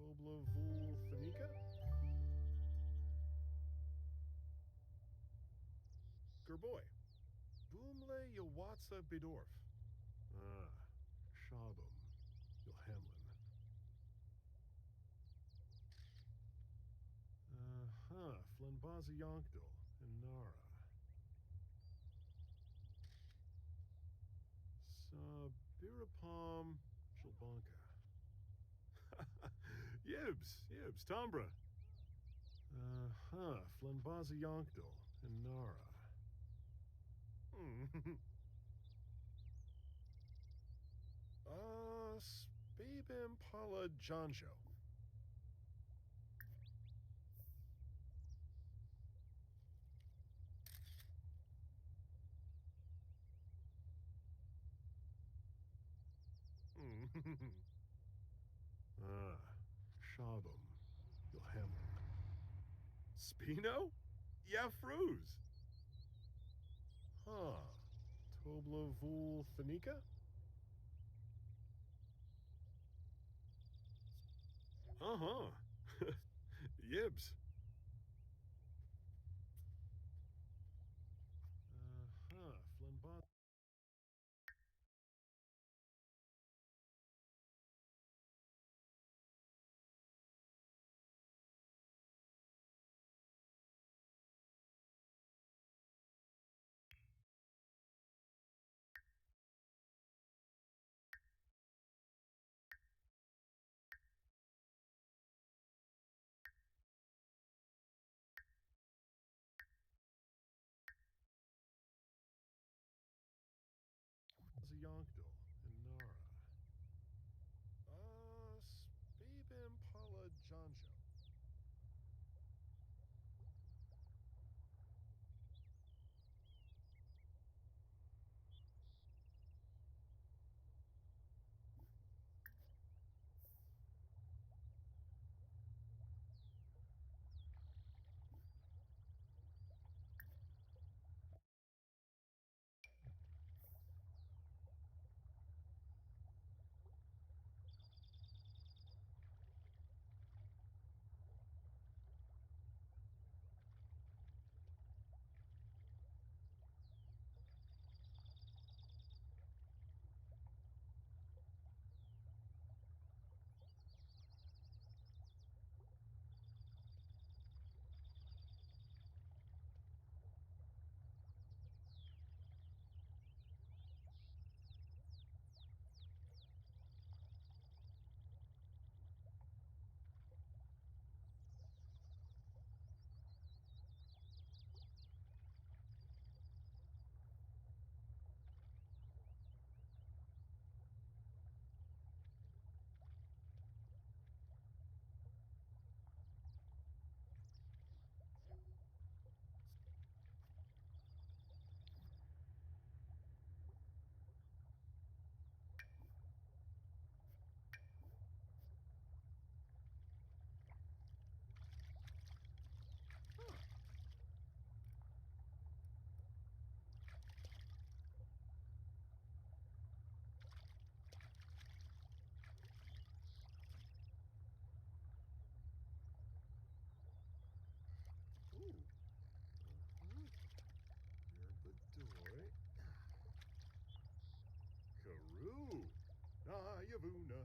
Toblavul Fanika? Gerboy. Boomle Yawatsa Bidorf. Ah, Shabam. Yohamlin. Flanbaza Yonkdal and Nara. Sabirapam Shilbanka. Yibs, Tombra. Flanbaza Yonkdal and Nara. Spabim Pala Janjo. Shabam. Yohamlin. Spino? Yafruz. Toblavul Fanika? Yibs. Flanbot. Yonkdal and Nara. Spabim Pala Janjo. Yerbadoy. Karoo. Yavuna.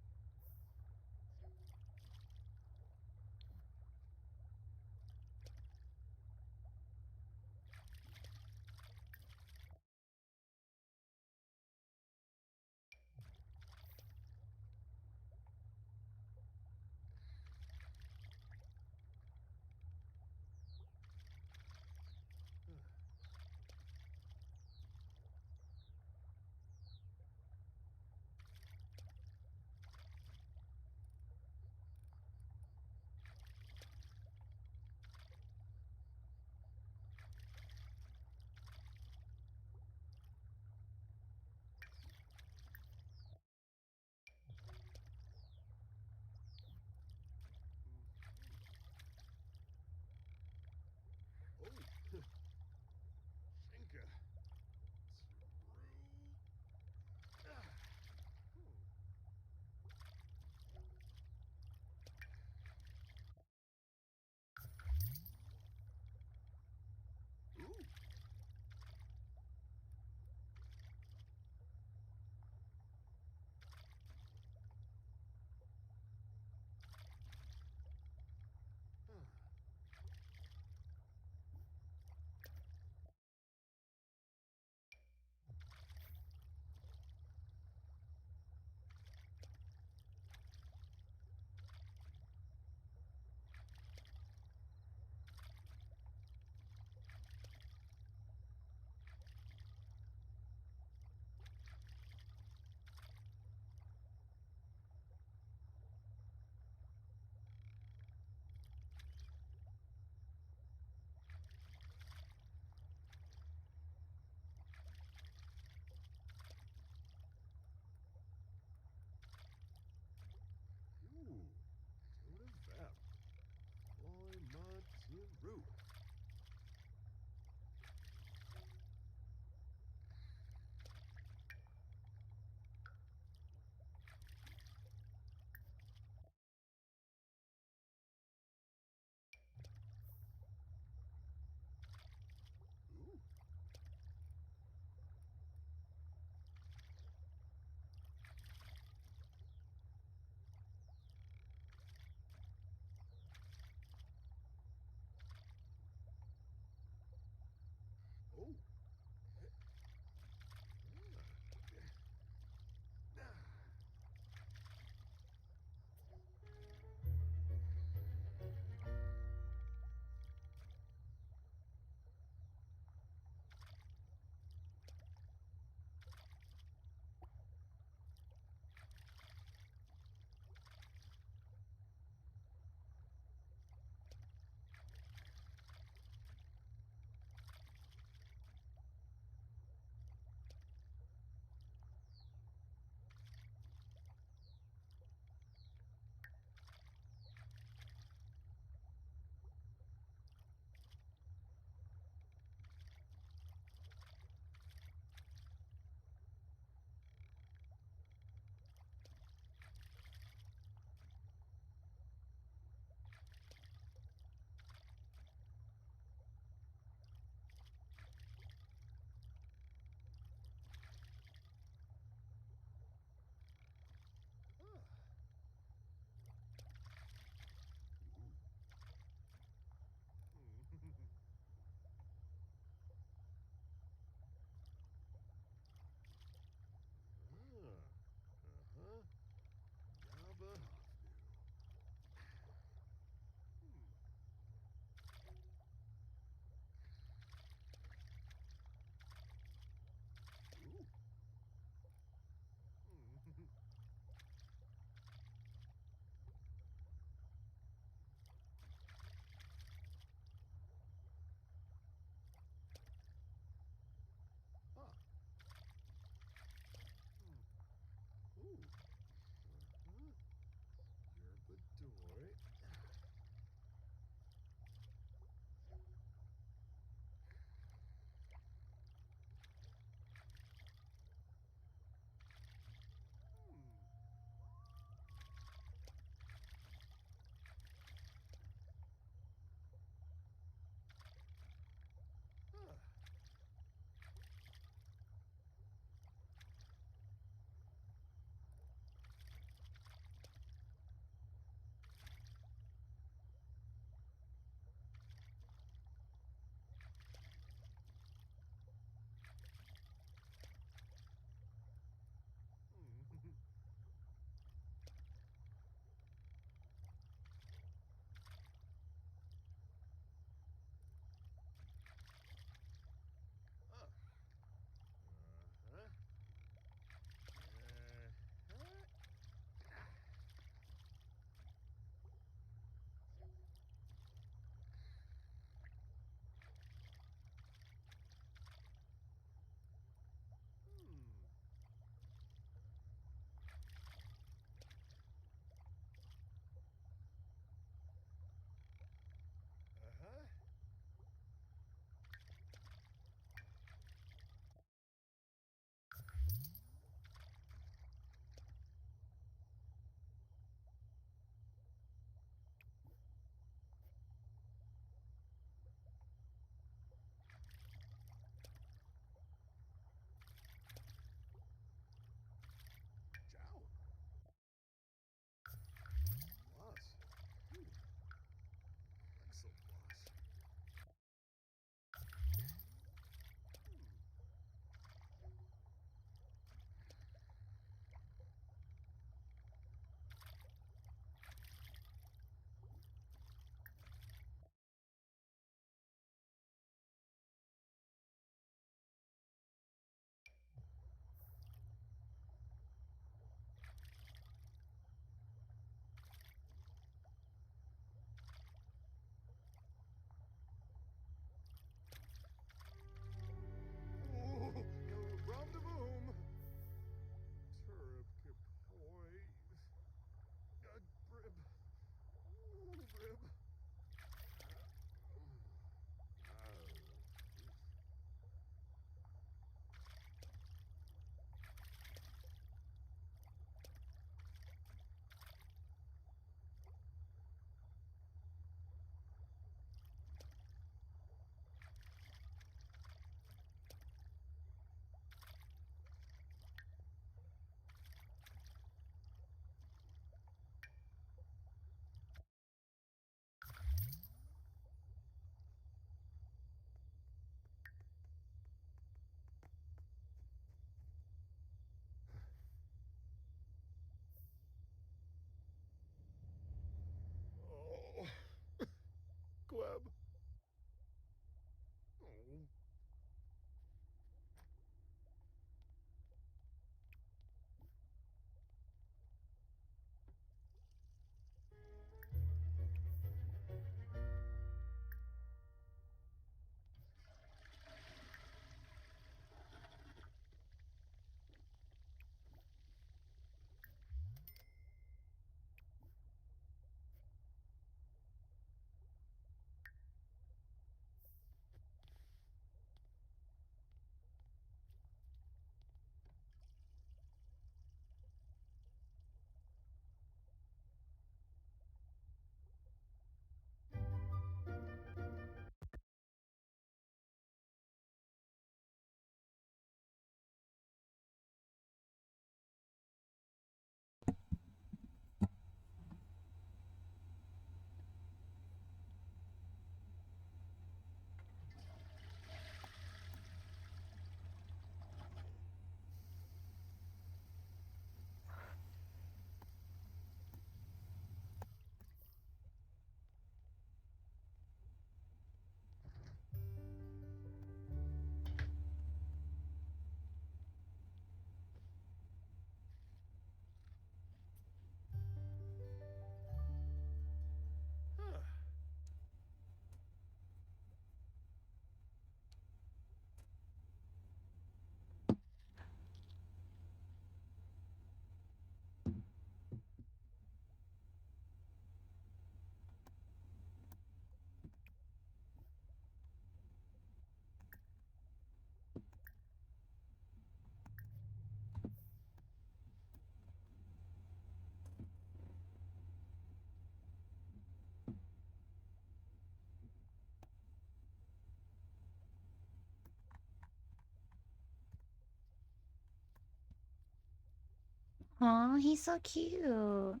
Aw, he's so cute.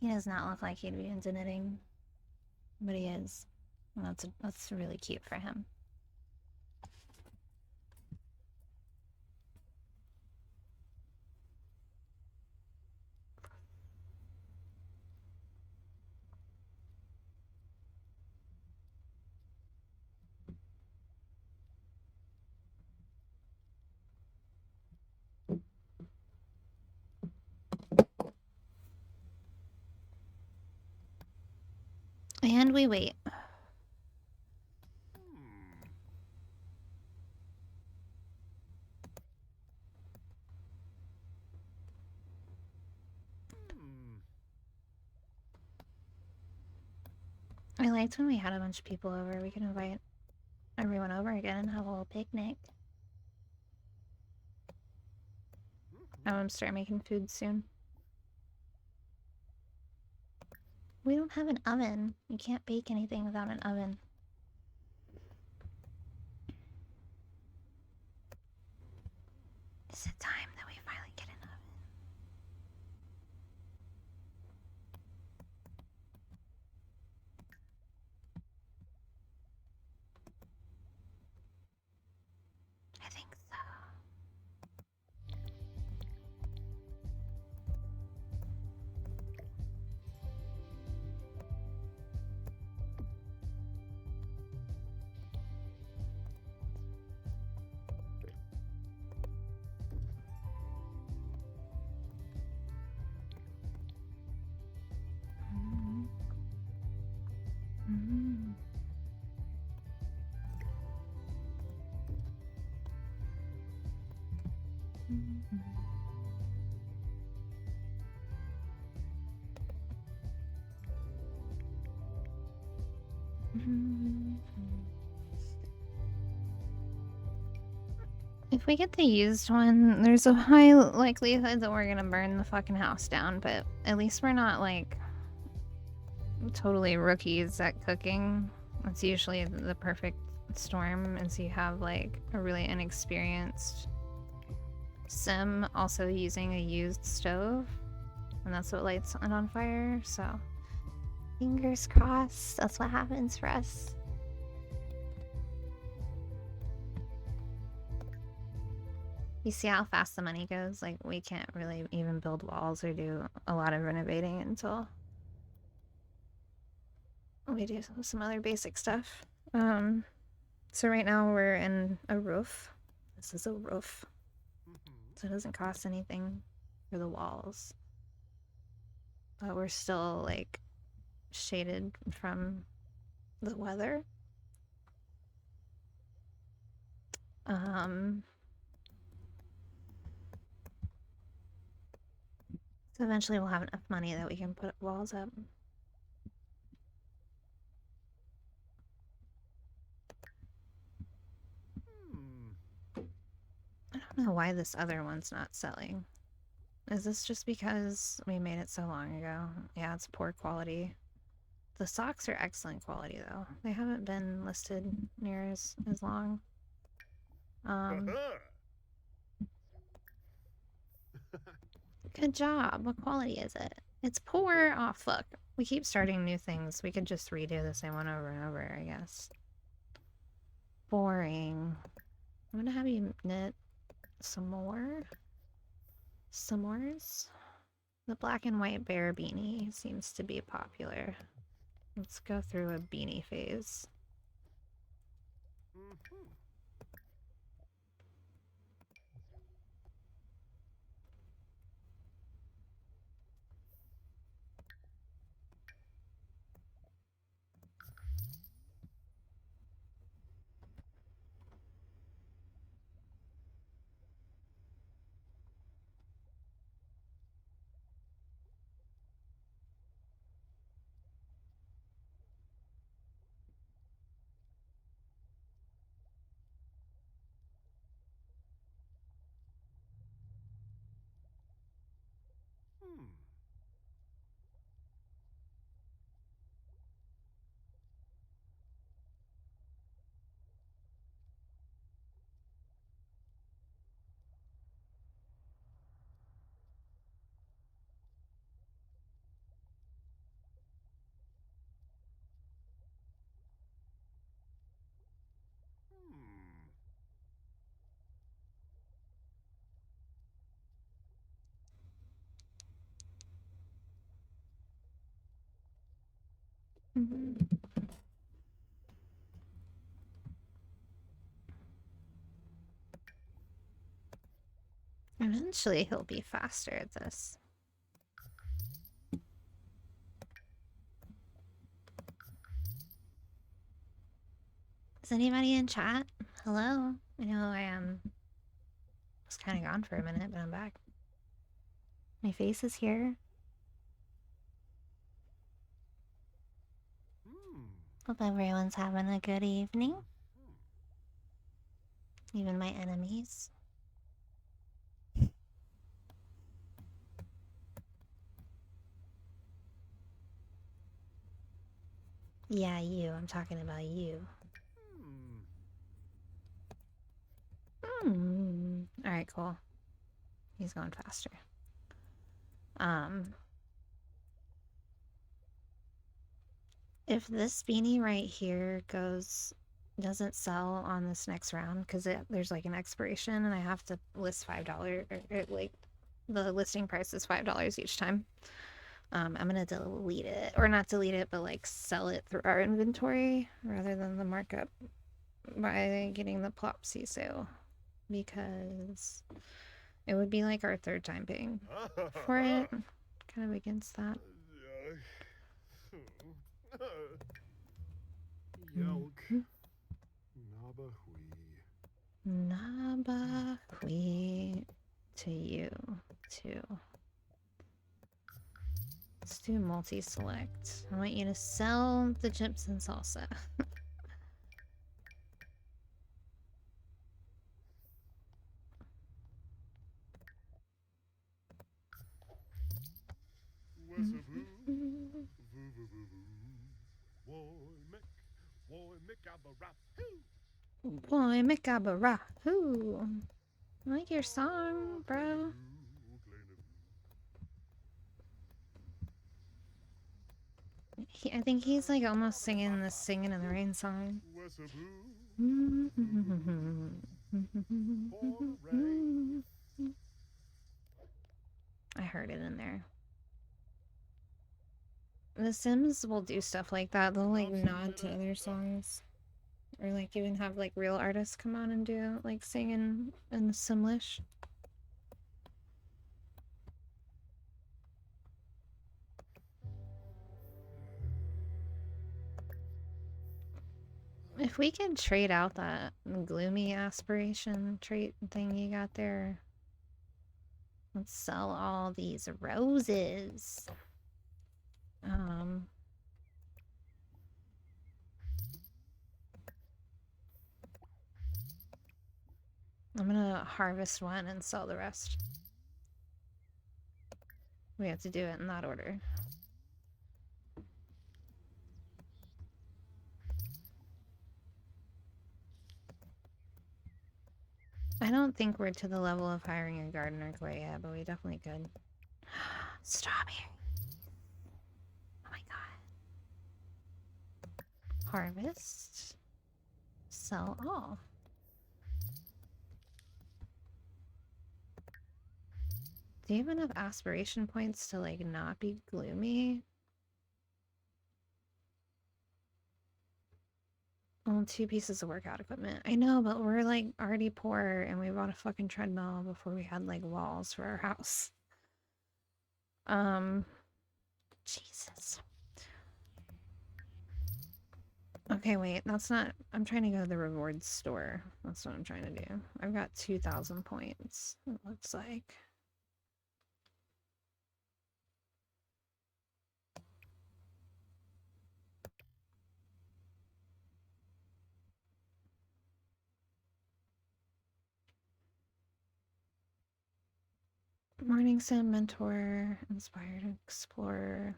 He does not look like he'd be into knitting, but he is. And that's really cute for him. And we wait. I liked when we had a bunch of people over. We can invite everyone over again and have a little picnic. I'm gonna start making food soon. We don't have an oven. You can't bake anything without an oven. Is it time that we finally get an oven? I think so. Mm. Mm. Mm. If we get the used one, there's a high likelihood that we're gonna burn the fucking house down, but at least we're not like totally rookies at cooking. That's usually the perfect storm, is you have like a really inexperienced sim also using a used stove, and that's what lights it on fire. So fingers crossed that's what happens for us. You see how fast the money goes? Like, we can't really even build walls or do a lot of renovating until we do some other basic stuff. So right now we're in a roof. This is a roof. So it doesn't cost anything for the walls. But we're still, like, shaded from the weather. So eventually we'll have enough money that we can put walls up. I don't know why this other one's not selling. Is this just because we made it so long ago? Yeah, it's poor quality. The socks are excellent quality, though. They haven't been listed near as long. Good job. What quality is it? It's poor. Oh, fuck. We keep starting new things. We could just redo the same one over and over, I guess. Boring. I'm gonna have you knit some more. S'mores. The black and white bear beanie seems to be popular. Let's go through a beanie phase. Eventually he'll be faster at this. Is anybody in chat? Hello? I know I was kind of gone for a minute, but I'm back. My face is here. Hope everyone's having a good evening. Even my enemies. Yeah, you. I'm talking about you. Alright, cool. He's going faster. If this beanie right here doesn't sell on this next round, because there's like an expiration and I have to list $5, like the listing price is $5 each time. I'm gonna delete it, or not delete it, but like sell it through our inventory rather than the markup by getting the Plopsy sale, because it would be like our third time paying for it. Kind of against that. Yelk. Nabahui to you too. Let's do multi-select. I want you to sell the chips and salsa. Boy, Mikabara. Who? I like your song, bro. I think he's like almost singing the Singing in the Rain song. I heard it in there. The Sims will do stuff like that. They'll like nod to other songs. Or like even have like real artists come on and do like sing in the Simlish. If we could trade out that gloomy aspiration trait thing you got there. Let's sell all these roses. I'm gonna harvest one and sell the rest. We have to do it in that order. I don't think we're to the level of hiring a gardener quite yet, but we definitely could. Strawberry. Oh my god. Harvest. Sell all. Do you have enough aspiration points to like not be gloomy? Well, 2 pieces of workout equipment. I know, but we're like already poor and we bought a fucking treadmill before we had like walls for our house. Jesus. Okay, wait, that's not... I'm trying to go to the rewards store. That's what I'm trying to do. I've got 2,000 points, it looks like. Morning Sim, Mentor, Inspired Explorer.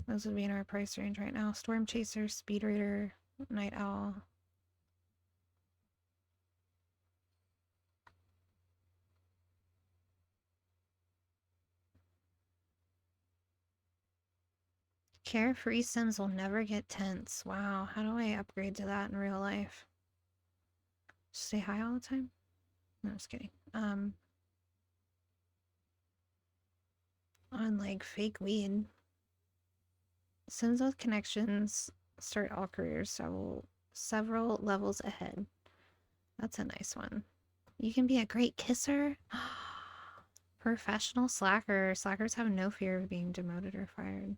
Those would be in our price range right now. Storm Chaser, Speed Raider, Night Owl. Carefree Sims will never get tense. Wow, how do I upgrade to that in real life? Stay high all the time? No, just kidding. On like fake weed. Sims with connections start all careers several levels ahead. That's a nice one. You can be a great kisser. Professional slacker. Slackers have no fear of being demoted or fired.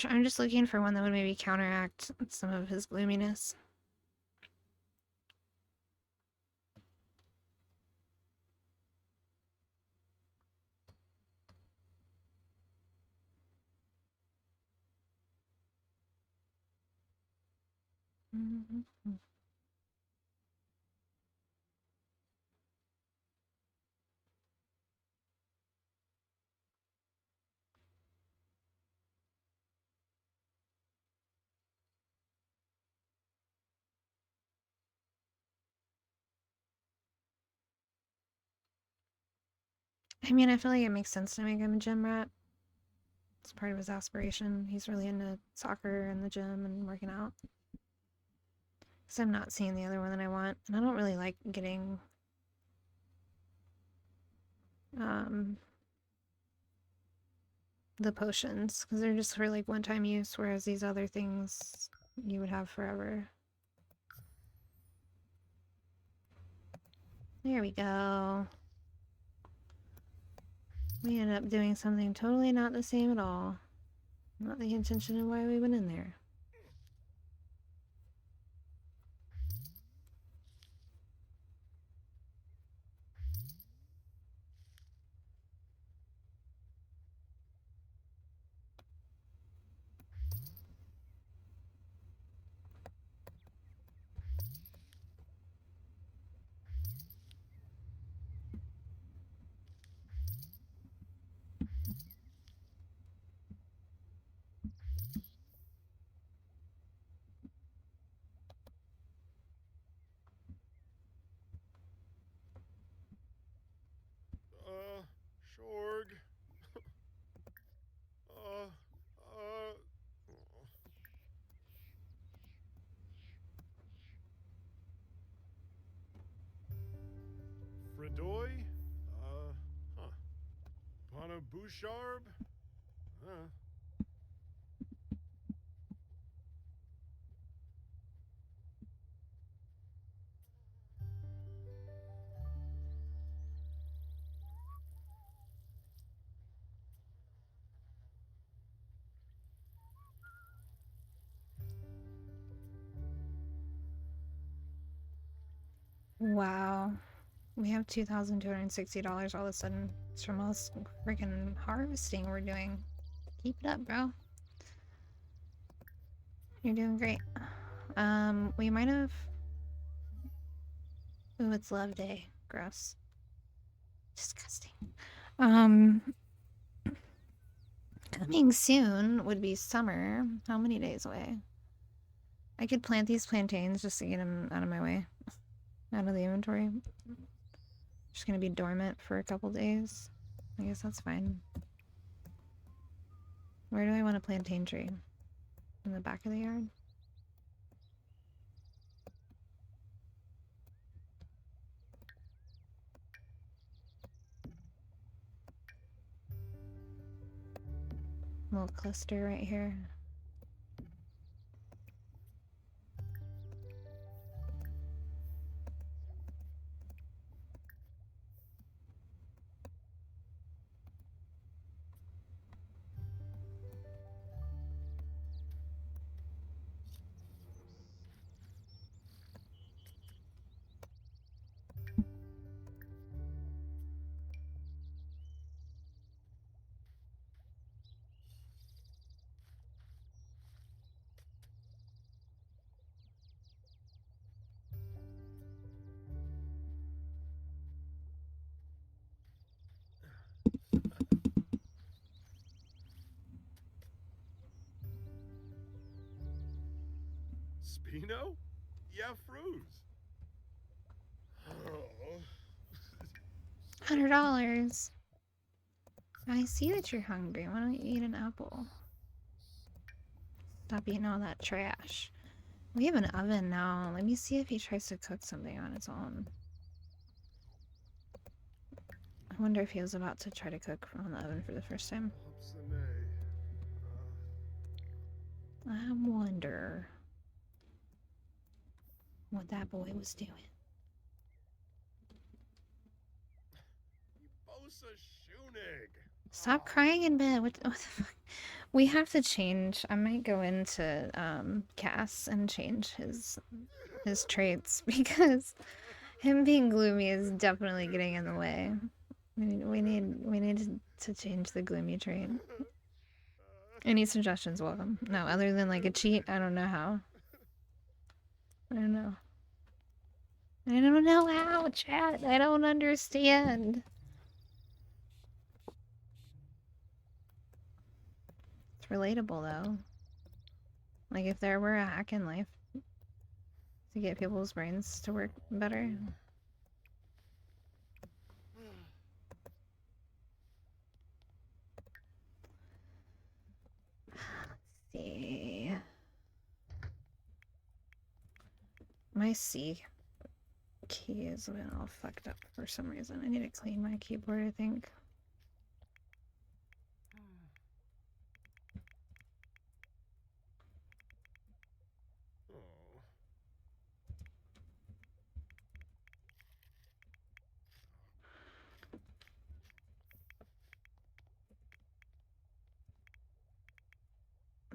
I'm just looking for one that would maybe counteract some of his gloominess. I mean, I feel like it makes sense to make him a gym rat. It's part of his aspiration. He's really into soccer and the gym and working out. Because I'm not seeing the other one that I want. And I don't really like getting the potions. Because they're just for like one-time use. Whereas these other things you would have forever. There we go. We ended up doing something totally not the same at all. Not the intention of why we went in there. Shorg. Fredoy? Huh. Pana Boucharb? Huh. Wow. We have $2,260 all of a sudden. It's from all this freaking harvesting we're doing. Keep it up, bro. You're doing great. We might have... Ooh, it's love day. Gross. Disgusting. Coming soon would be summer. How many days away? I could plant these plantains just to get them out of my way. Out of the inventory. Just gonna be dormant for a couple days. I guess that's fine. Where do I want a plantain tree? In the back of the yard? Little cluster right here. Spino? Yeah, Fruz. Oh. $100. I see that you're hungry. Why don't you eat an apple? Stop eating all that trash. We have an oven now. Let me see if he tries to cook something on its own. I wonder if he was about to try to cook on the oven for the first time. Hopes they may. I wonder what that boy was doing. Bosa Shunig. Stop crying in bed. What the fuck? We have to change. I might go into Cass and change his traits because him being gloomy is definitely getting in the way. We need to change the gloomy trait. Any suggestions welcome. No, other than like a cheat, I don't know how. I don't know. I don't know how, chat. I don't understand. It's relatable though. Like if there were a hack in life to get people's brains to work better. Let's see. My C key has been all fucked up for some reason. I need to clean my keyboard, I think.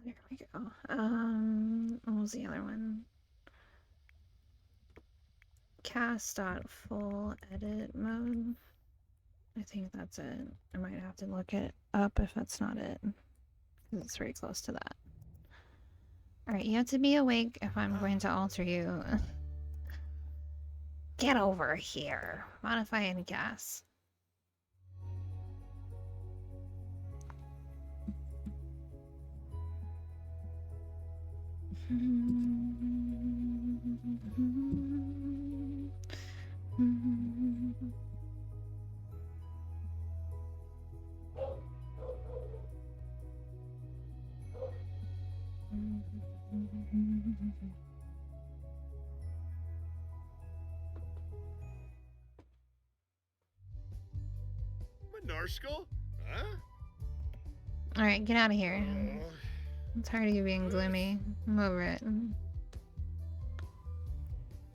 There we go. What was the other one? Cast.full edit mode. I think that's it. I might have to look it up if that's not it. Because it's very close to that. Alright, you have to be awake if I'm going to alter you. Get over here. Modify and gas. Narskal? Huh? Alright, get out of here. Oh. I'm tired of you being gloomy. I'm over it.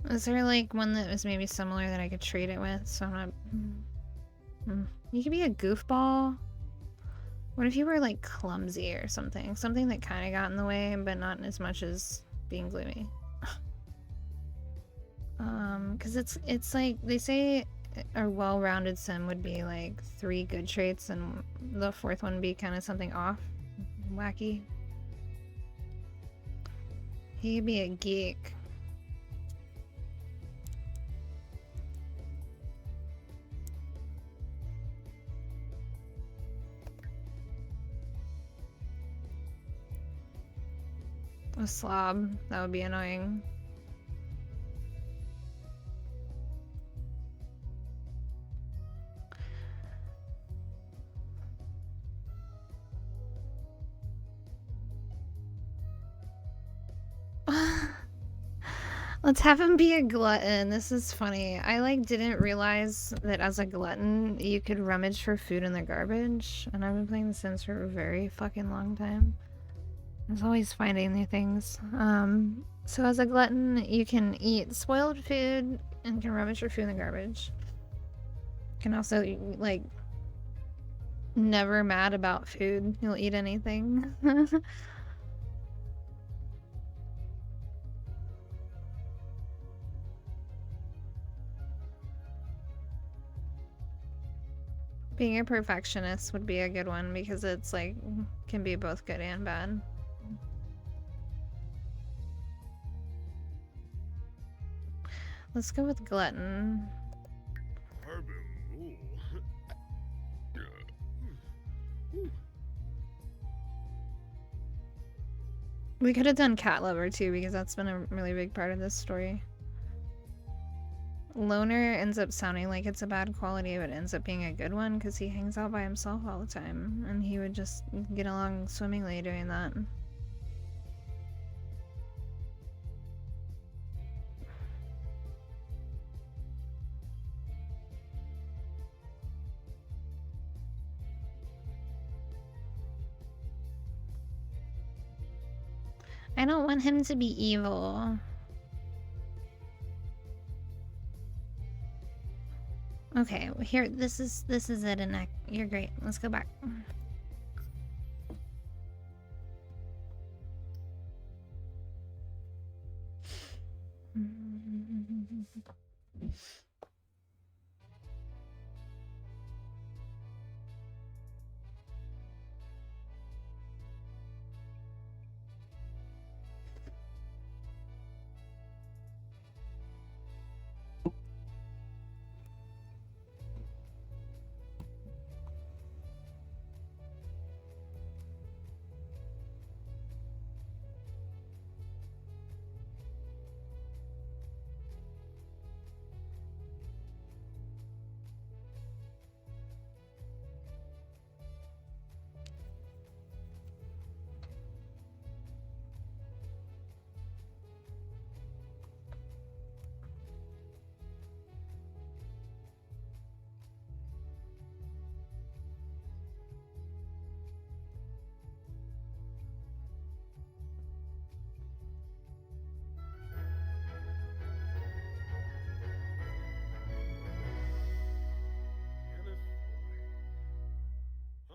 Is there like one that was maybe similar that I could trade it with so I'm not... You could be a goofball. What if you were like clumsy or something? Something that kind of got in the way but not as much as being gloomy. Because it's like they say a well-rounded sim would be like 3 good traits and the 4th one would be kind of something off, wacky. He could be a geek. A slob, that would be annoying. Let's have him be a glutton. This is funny. I like didn't realize that as a glutton you could rummage for food in the garbage, and I've been playing The Sims for a very fucking long time. I was always finding new things. So as a glutton you can eat spoiled food and can rummage for food in the garbage. You can also like never mad about food. You'll eat anything. Being a perfectionist would be a good one because it's like can be both good and bad. Let's go with glutton. We could have done cat lover too because that's been a really big part of this story. Loner ends up sounding like it's a bad quality, but it ends up being a good one because he hangs out by himself all the time, and he would just get along swimmingly doing that. I don't want him to be evil. Okay, here, this is it, and you're great. Let's go back.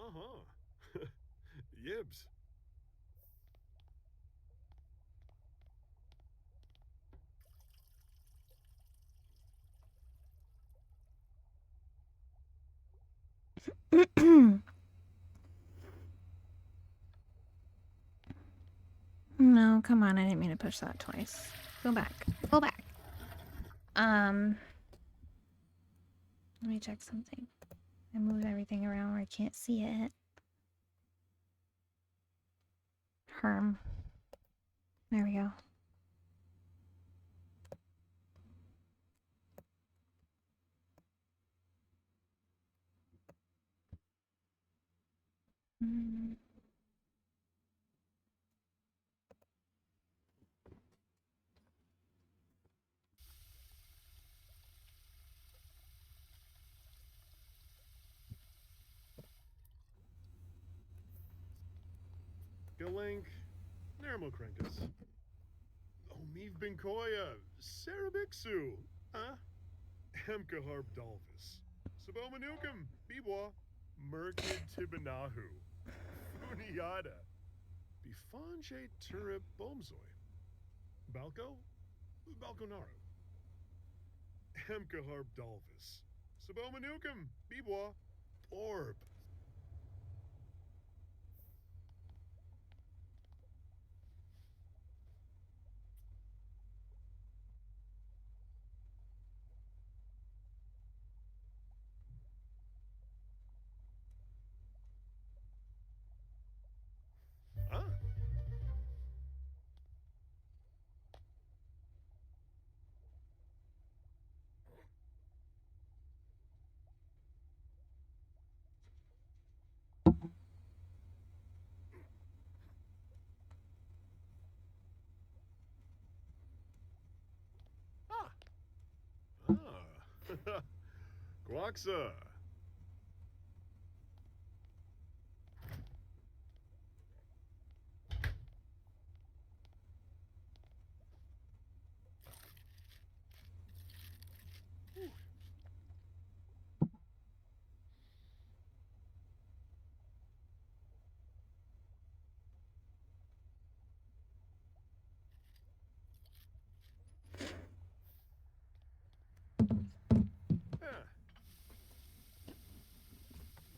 Uh-huh. Yibs. No, come on, I didn't mean to push that twice. Go back. Go back. Let me check something. I moved everything around where I can't see it. Herm. There we go. Mm. Galink. Nermokrenkus. Omiv Binkoya. Sarabixu. Huh? Emkaharb Dolphus. Sabomanukam. Bibwa. Merkid Tibanahu. Funiata. Bifanche Turip Bomzoy. Balco? Balconaru. Emkaharb Dolphus. Sabomanukam. Bibwa. Orb. Huh? Ah. Guaxa.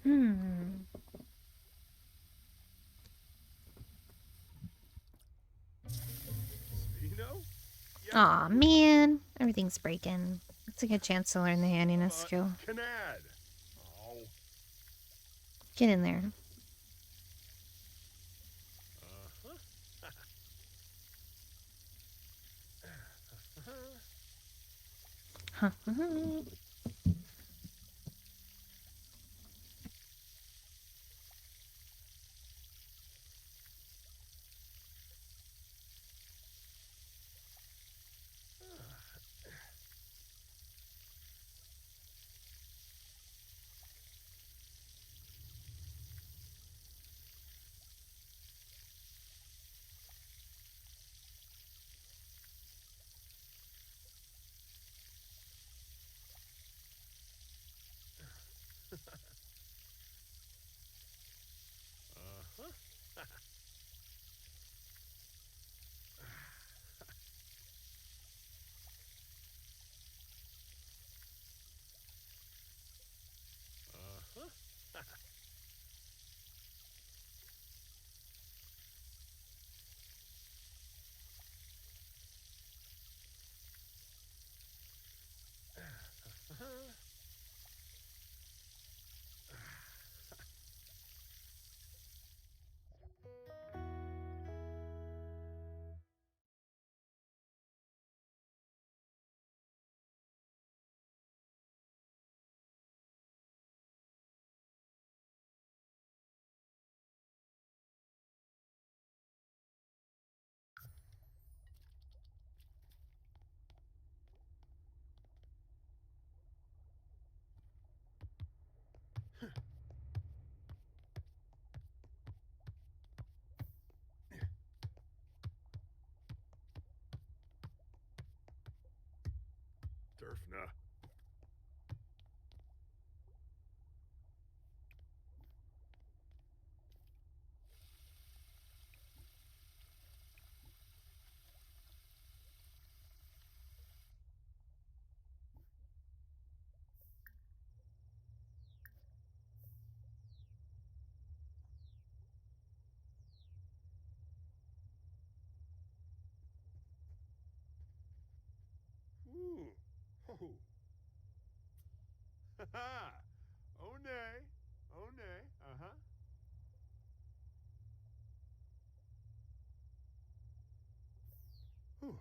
Hmm. Spino? Aw, man. Everything's breaking. It's a good chance to learn the handiness skill. Canad. Oh. Get in there. Uh-huh. Uh-huh. Turfna. Ooh. Oh. Ha-ha. Oh, nay. Oh, nay. Uh-huh. Whew.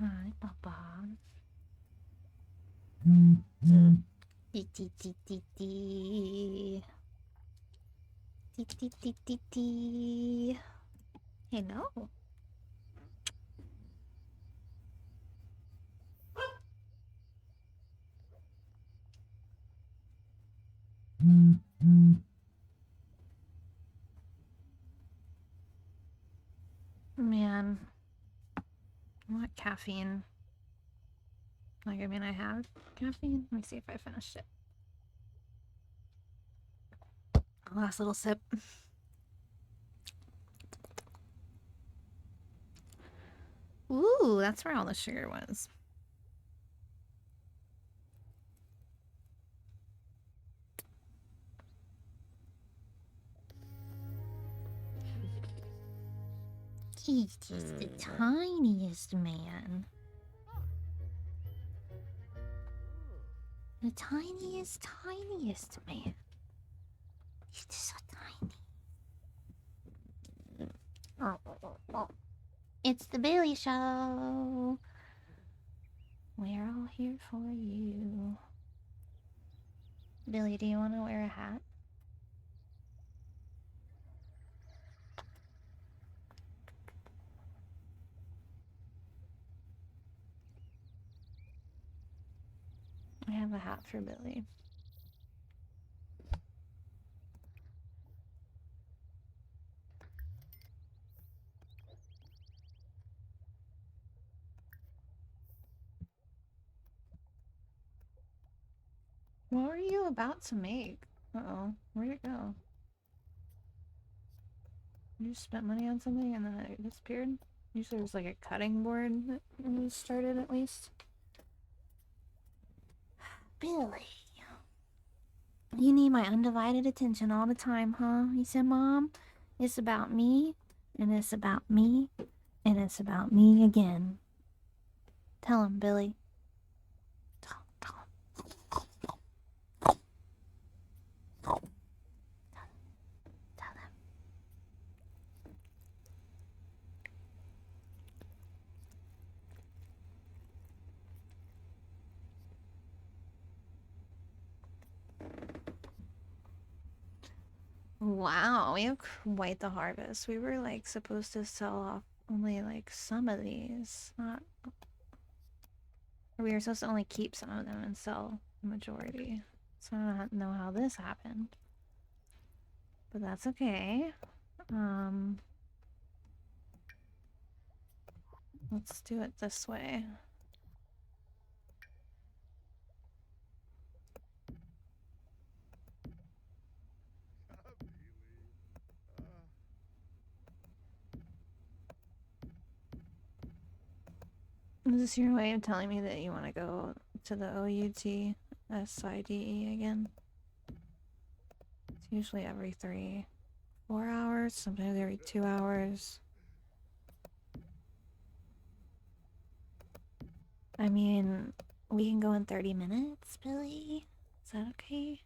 Hi, Papa. Dee dee dee dee dee. Dee dee dee dee dee. Hello. Man, I want caffeine. Like, I mean, I have caffeine. Let me see if I finished it. Last little sip. Ooh, that's where all the sugar was. He's just the tiniest man. The tiniest man. He's just so tiny. Oh. It's the Billy Show. We're all here for you. Billy, do you want to wear a hat? I have a hat for Billy. What were you about to make? Uh-oh, where'd it go? You just spent money on something and then it disappeared? Usually there's like a cutting board that was started at least. Billy. You need my undivided attention all the time, huh? You said, Mom, it's about me, and it's about me, and it's about me again. Tell him, Billy. Tell him. Wow, we have quite the harvest. We were like supposed to sell off only like some of these, not. Or we were supposed to only keep some of them and sell the majority. So I don't know how this happened. But that's okay. Let's do it this way. Is this your way of telling me that you want to go to the OUT SIDE again? It's usually every 3-4 hours, sometimes every 2 hours. I mean, we can go in 30 minutes, Billy. Is that okay?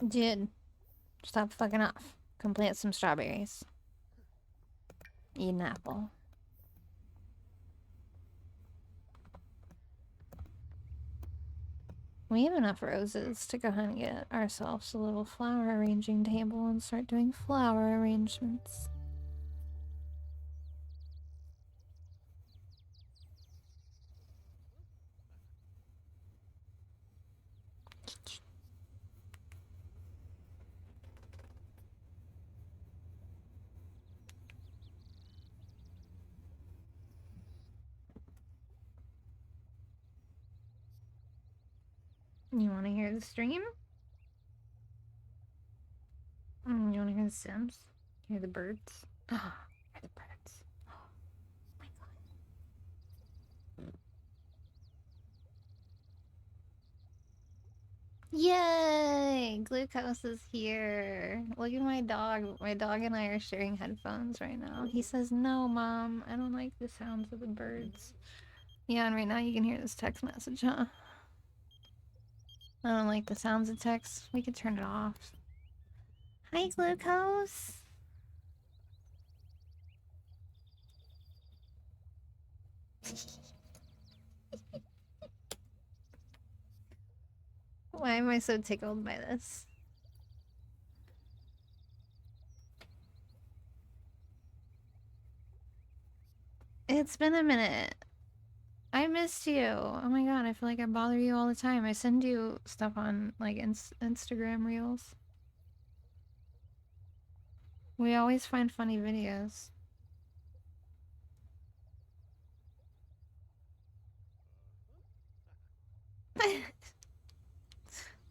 Dude, stop fucking off. Come plant some strawberries. Eat an apple. We have enough roses to go ahead and get ourselves a little flower arranging table and start doing flower arrangements. You want to hear the stream? You want to hear the Sims? Hear the birds? Hear the birds. Oh my god. Yay! Glucose is here. Look at my dog. My dog and I are sharing headphones right now. He says, no, Mom, I don't like the sounds of the birds. Yeah, and right now you can hear this text message, huh? I don't like the sounds of text. We could turn it off. Hi, Glucose. Why am I so tickled by this? It's been a minute. I missed you. Oh my god, I feel like I bother you all the time. I send you stuff on, like, Instagram Reels. We always find funny videos.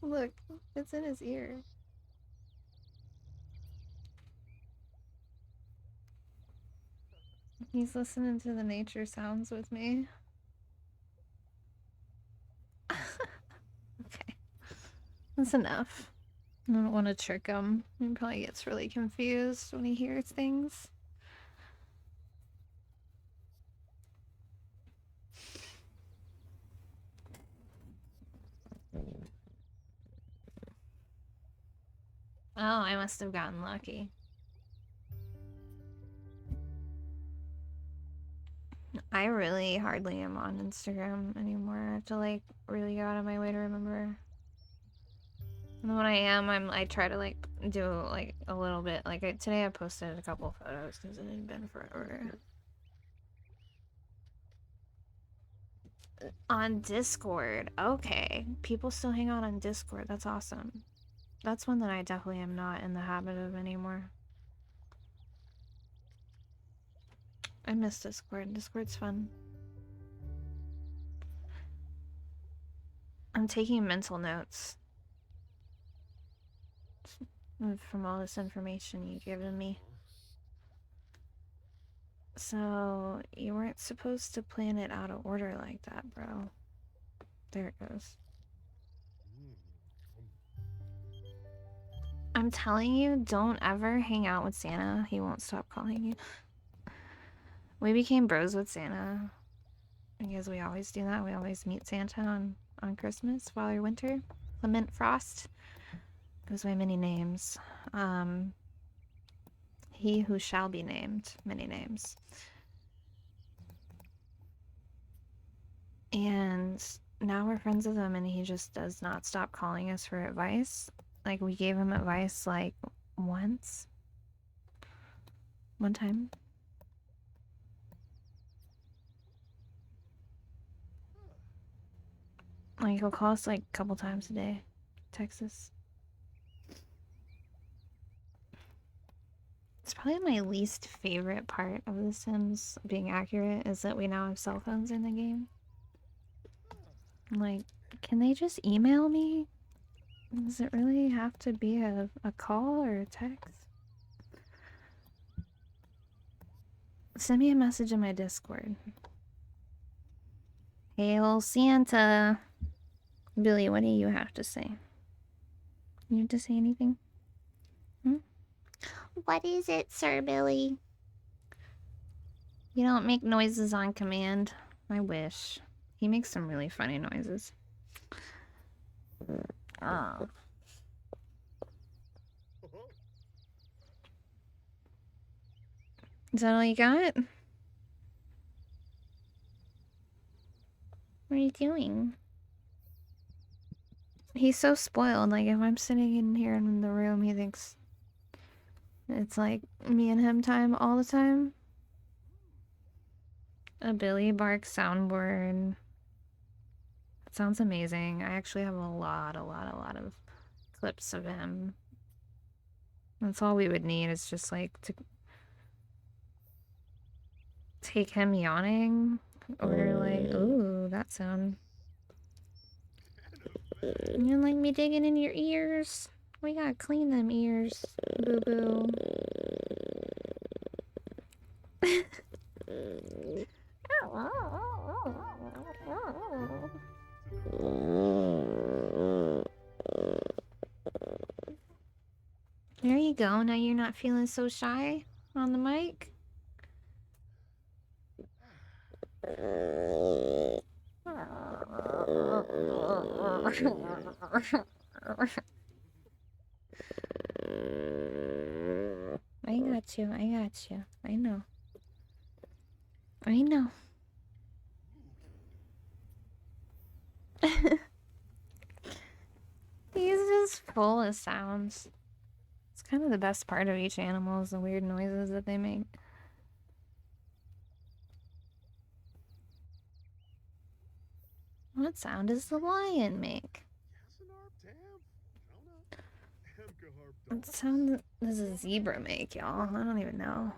Look, it's in his ear. He's listening to the nature sounds with me. Okay. That's enough. I don't want to trick him. He probably gets really confused when he hears things. Oh, I must have gotten lucky. I really hardly am on Instagram anymore. I have to, like, really go out of my way to remember. And when I am, I try to, like, do, like, a little bit. Like, today I posted a couple photos because it had been forever. On Discord. Okay. People still hang out on Discord. That's awesome. That's one that I definitely am not in the habit of anymore. I miss Discord. Discord's fun. I'm taking mental notes from all this information you've given me. So, you weren't supposed to plan it out of order like that, bro. There it goes. I'm telling you, don't ever hang out with Santa. He won't stop calling you. We became bros with Santa because we always do that. We always meet Santa on Christmas, Father Winter, Clement Frost. Goes by many names. He who shall be named, many names. And now we're friends with him, and he just does not stop calling us for advice. Like, we gave him advice, like, one time. Like, he'll call us, like, a couple times a day. Text us. It's probably my least favorite part of The Sims being accurate is that we now have cell phones in the game. Like, can they just email me? Does it really have to be a call or a text? Send me a message in my Discord. Hail Santa! Billy, what do you have to say? You have to say anything? What is it, Sir Billy? You don't make noises on command. I wish. He makes some really funny noises. Oh. Is that all you got? What are you doing? He's so spoiled. Like, if I'm sitting in here in the room, he thinks it's like me and him time all the time. A Billy Bark soundboard. It sounds amazing. I actually have a lot of clips of him. That's all we would need is just like to take him yawning or like, ooh, that sound. You like me digging in your ears? We gotta clean them ears, boo boo. There you go. Now you're not feeling so shy on the mic. I got you. I got you. I know. I know. He's just full of sounds. It's kind of the best part of each animal is the weird noises that they make. What sound does the lion make? What sound does a zebra make, y'all? I don't even know.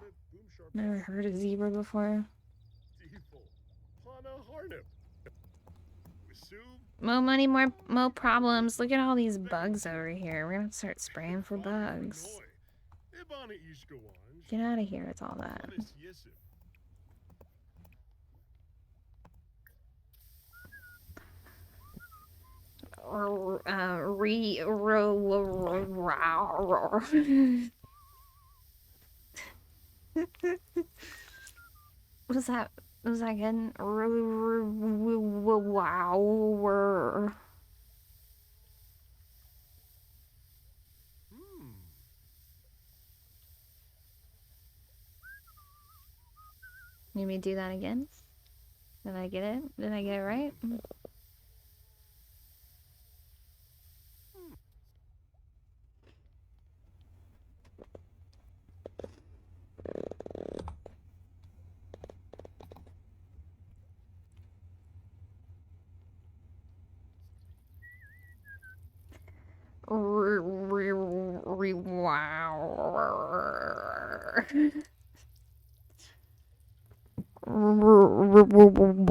Never heard a zebra before. More money, more problems. Look at all these bugs over here. We're gonna start spraying for bugs. Get out of here with all that. Was that good? Wow. Need me to do that again? Did I get it? Did I get it right?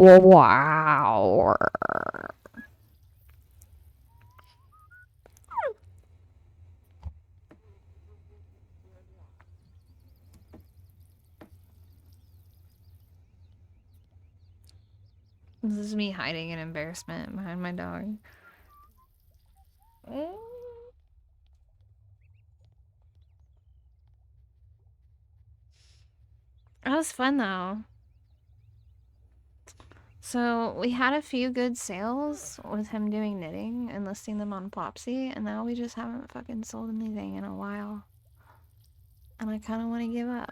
Wow. This is me hiding in embarrassment behind my dog. That was fun though. So we had a few good sales with him doing knitting and listing them on Plopsy, and now we just haven't fucking sold anything in a while. And I kind of want to give up.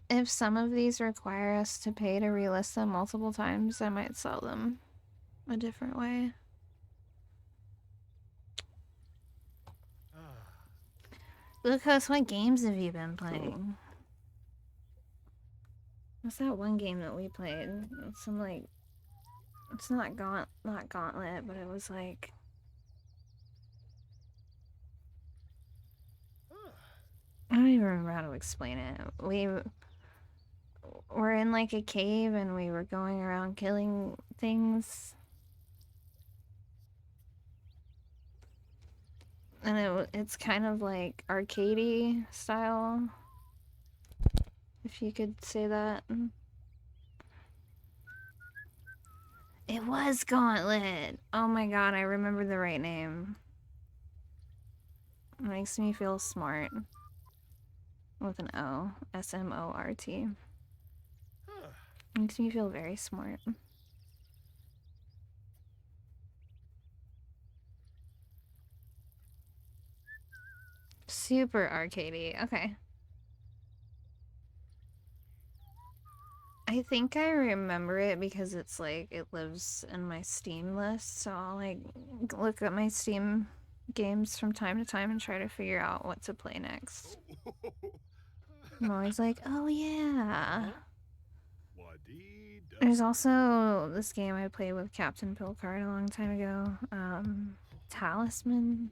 If some of these require us to pay to relist them multiple times, I might sell them a different way. Lucas, what games have you been playing? What's that one game that we played? It's some like, it's not Gauntlet, but it was like, I don't even remember how to explain it. We were in like a cave and we were going around killing things. And it's kind of like arcadey style, if you could say that. It was Gauntlet. Oh my god, I remember the right name. It makes me feel smart. With an O. S-M-O-R-T. Makes me feel very smart. Super arcadey. Okay. I think I remember it because it's like, it lives in my Steam list, so I'll like look at my Steam games from time to time and try to figure out what to play next. I'm always like, oh yeah. There's also this game I played with Captain Pilcard a long time ago. Talisman.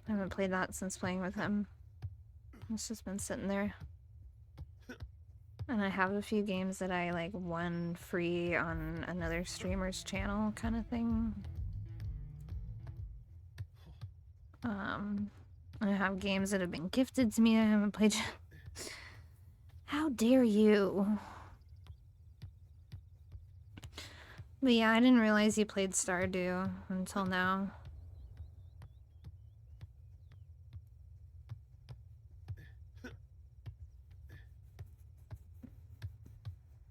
I haven't played that since playing with him. It's just been sitting there. And I have a few games that I like won free on another streamer's channel kind of thing. I have games that have been gifted to me I haven't played. How dare you? But yeah, I didn't realize you played Stardew until now.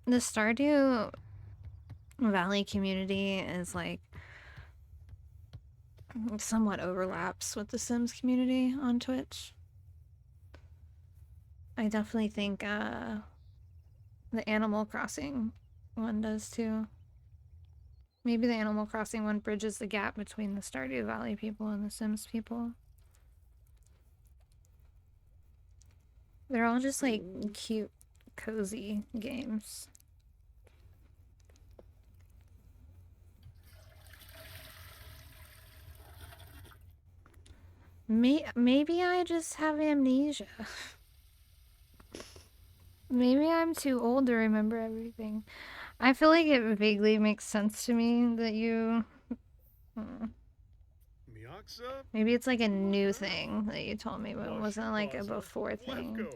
The Stardew Valley community is like somewhat overlaps with the Sims community on Twitch. I definitely think the Animal Crossing one does too. Maybe the Animal Crossing one bridges the gap between the Stardew Valley people and the Sims people. They're all just like cute, cozy games. Maybe I just have amnesia. Maybe I'm too old to remember everything. I feel like it vaguely makes sense to me that you... Miaksa? Maybe it's like a new thing that you told me, but it wasn't like a before thing. Lefko.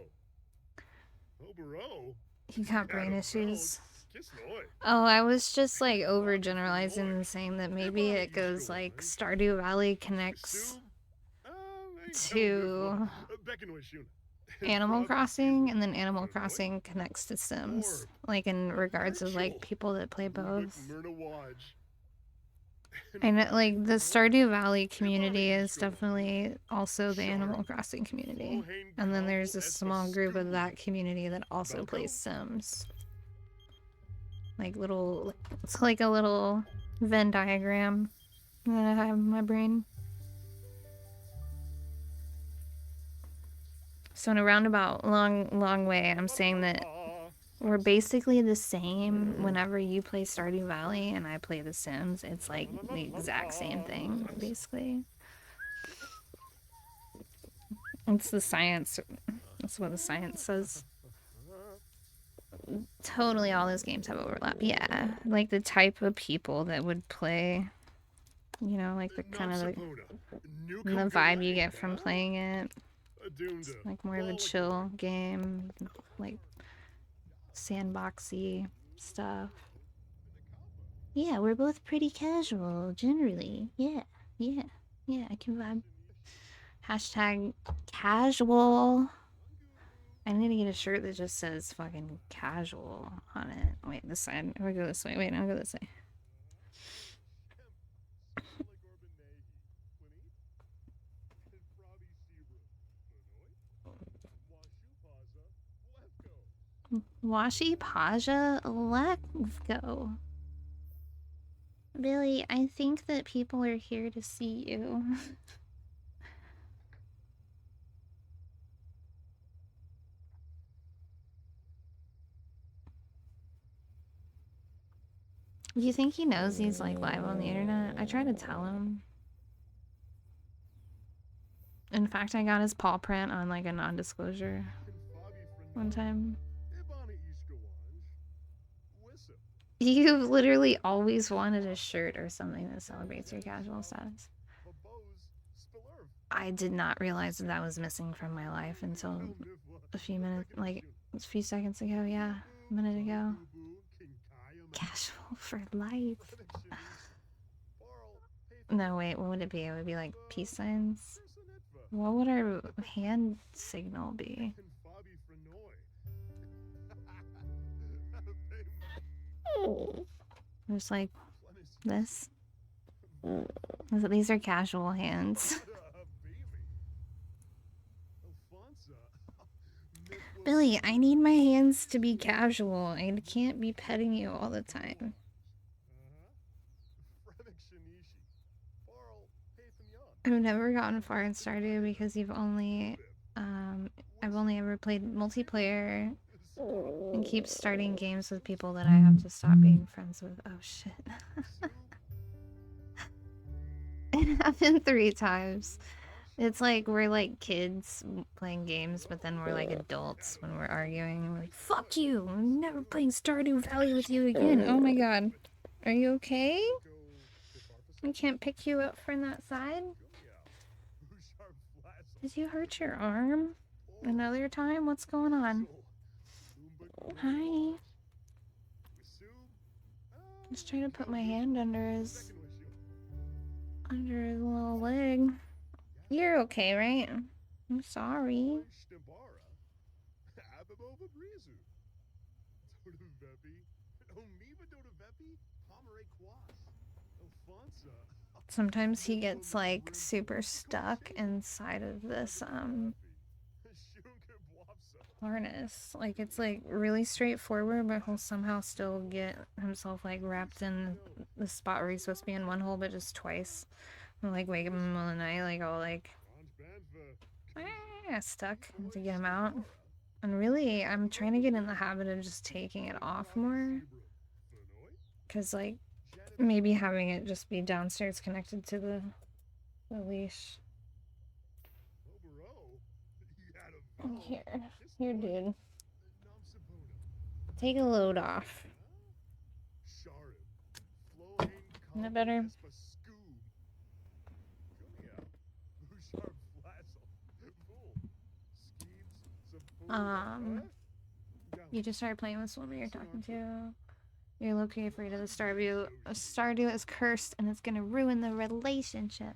Obero. You got brain issues. Kisnoy. Oh, I was just like overgeneralizing and saying that maybe it goes like Stardew Valley connects to Animal Crossing, and then Animal Crossing connects to Sims, like in regards of like people that play both. I know, like the Stardew Valley community is definitely also the Animal Crossing community, and then there's a small group of that community that also plays Sims. Like little, it's like a little Venn diagram that I have in my brain. So in a roundabout, long way, I'm saying that we're basically the same whenever you play Stardew Valley and I play The Sims. It's like the exact same thing, basically. It's the science. That's what the science says. Totally all those games have overlap. Yeah, like the type of people that would play, you know, like the kind of the vibe you get from playing it. It's like more of a chill game, like sandboxy stuff. Yeah, we're both pretty casual, generally. Yeah, I can vibe. Hashtag casual. I need to get a shirt that just says fucking casual on it. Wait, this side. I'll go this way. Wait, I'll go this way. Washi Paja, let's go. Billy, I think that people are here to see you. Do you think he knows he's like live on the internet? I tried to tell him. In fact, I got his paw print on like a non-disclosure one time. You've literally always wanted a shirt or something that celebrates your casual status. I did not realize that was missing from my life until a few minutes, like a few seconds ago. Yeah, a minute ago. Casual for life. No, wait, what would it be? It would be like peace signs. What would our hand signal be? Just like this. These are casual hands. Billy, I need my hands to be casual. I can't be petting you all the time. I've never gotten far in Stardew because I've only ever played multiplayer and keep starting games with people that I have to stop being friends with. Oh shit. It happened 3 times. It's like we're like kids playing games, but then we're like adults when we're arguing. We're like, fuck you! I'm never playing Stardew Valley with you again. Oh my god. Are you okay? I can't pick you up from that side? Did you hurt your arm? Another time? What's going on? Hi. Just trying to put my hand under his little leg. You're okay, right? I'm sorry. Sometimes he gets like super stuck inside of this harness. Like it's like really straightforward, but he'll somehow still get himself like wrapped in the spot where he's supposed to be in one hole, but just twice. I'll like wake up in the middle of the night, like all like stuck to get him out. And really, I'm trying to get in the habit of just taking it off more. Cause like maybe having it just be downstairs connected to the leash. Here, dude. Take a load off. Isn't that better? You just started playing with this woman you're talking to. You're low-key afraid of the Stardew. Stardew is cursed and it's gonna ruin the relationship.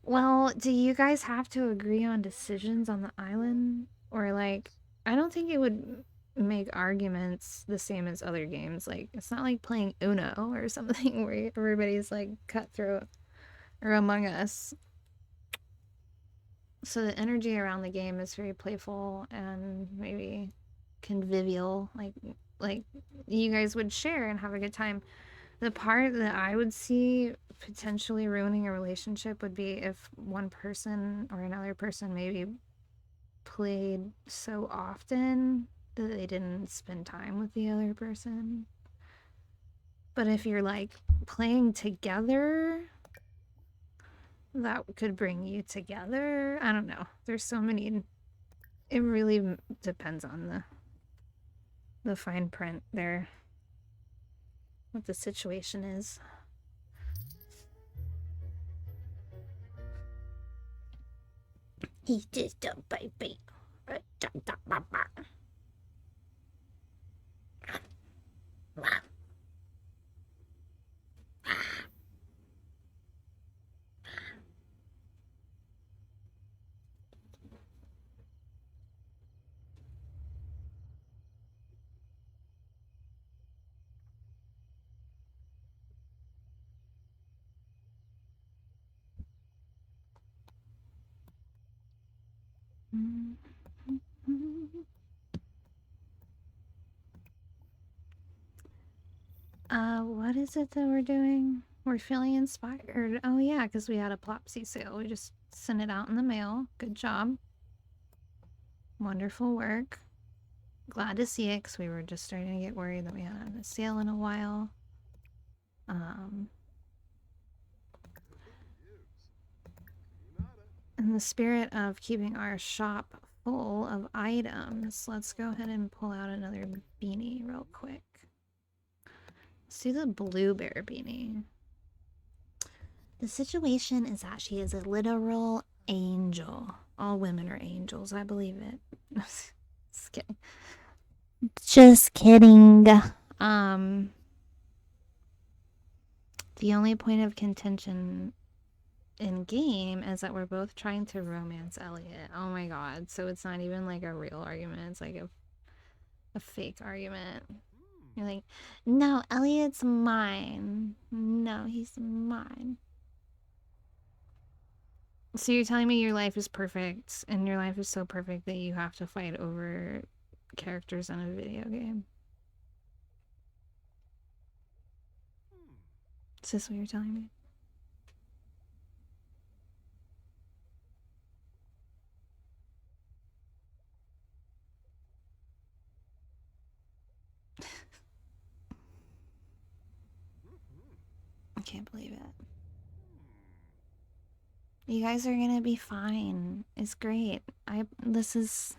Well, do you guys have to agree on decisions on the island? Or like, I don't think it would make arguments the same as other games. Like, it's not like playing Uno or something where everybody's like cutthroat, or Among Us. So the energy around the game is very playful and maybe convivial. Like you guys would share and have a good time. The part that I would see potentially ruining a relationship would be if one person or another person maybe played so often that they didn't spend time with the other person. But if you're like playing together, that could bring you together. I don't know. There's so many. It really depends on the fine print there. What the situation is. He's just a baby. What is it that we're doing? We're feeling inspired. Oh yeah, because we had a Plopsy sale. We just sent it out in the mail. Good job. Wonderful work. Glad to see it, because we were just starting to get worried that we hadn't had a sale in a while. In the spirit of keeping our shop full of items, let's go ahead and pull out another beanie real quick. Let's do the blue bear beanie. The situation is that she is a literal angel. All women are angels, I believe it. Just kidding. Just kidding. The only point of contention in game is that we're both trying to romance Elliot. Oh my god. So it's not even like a real argument. It's like a fake argument. You're like, no, Elliot's mine. No, he's mine. So you're telling me your life is perfect, and your life is so perfect that you have to fight over characters in a video game? Is this what you're telling me? I can't believe it. You guys are gonna be fine. It's great. This is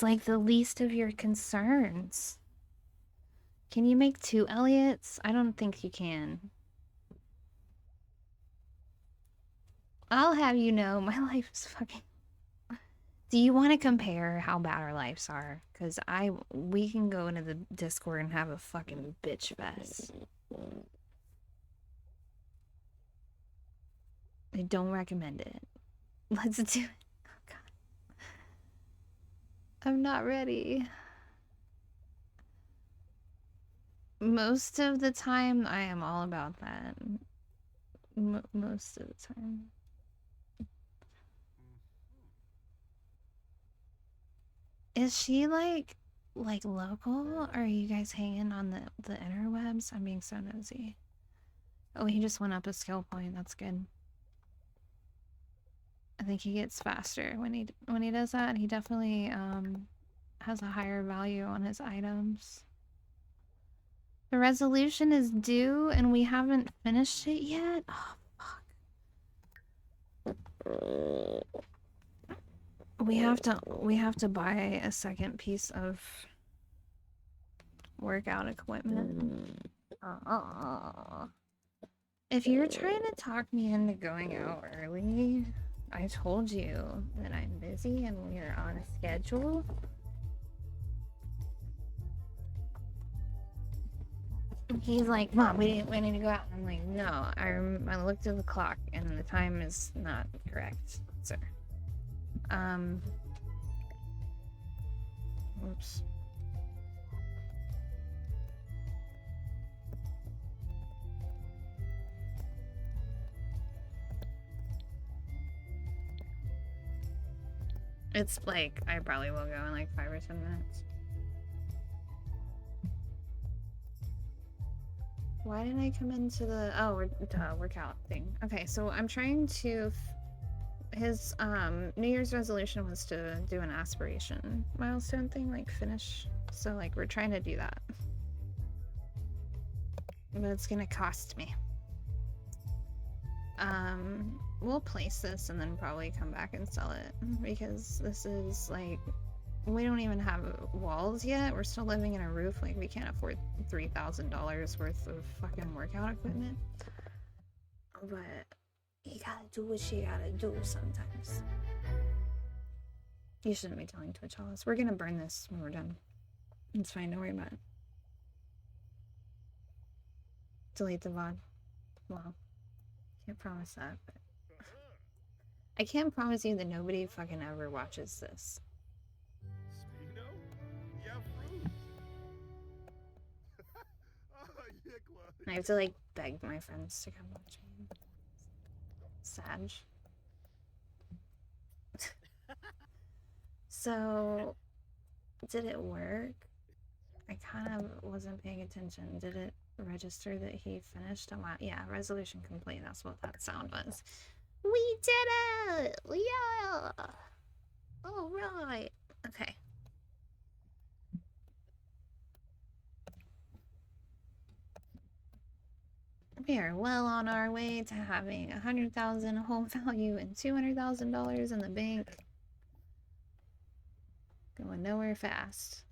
like the least of your concerns. Can you make 2 Elliots? I don't think you can. I'll have you know, my life is fucking... Do you want to compare how bad our lives are? Because we can go into the Discord and have a fucking bitch fest. I don't recommend it. Let's do it. Oh god. I'm not ready. most of the time, I am all about that. Most of the time. Is she like local? Or are you guys hanging on the interwebs? I'm being so nosy. Oh, he just went up a skill point. That's good. I think he gets faster when he does that. He definitely has a higher value on his items. The resolution is due and we haven't finished it yet. Oh fuck. We have to buy a second piece of workout equipment. If you're trying to talk me into going out early, I told you that I'm busy and we're on a schedule. He's like, Mom, we need to go out. I'm like, no, I looked at the clock and the time is not correct, sir. Oops. It's like, I probably will go in like 5 or 10 minutes. Why did I come into the, workout thing? Okay, so I'm trying to, his New Year's resolution was to do an aspiration milestone thing, like finish. So like we're trying to do that. But it's gonna cost me. We'll place this and then probably come back and sell it because this is like, we don't even have walls yet. We're still living in a roof. Like we can't afford $3,000 worth of fucking workout equipment. But you gotta do what you gotta do sometimes. You shouldn't be telling Twitch all this. We're gonna burn this when we're done. It's fine, don't worry about it. Delete the VOD. Well, can't promise that, but I can't promise you that nobody fucking ever watches this. Spino? Yeah, fruit. Oh, Yikla. I have to like beg my friends to come watch me. Sad. So, did it work? I kind of wasn't paying attention. Did it register that he finished a while? Yeah, resolution complete. That's what that sound was. We did it! Yeah! All right. Okay. We are well on our way to having 100,000 home value and $200,000 in the bank. Going nowhere fast.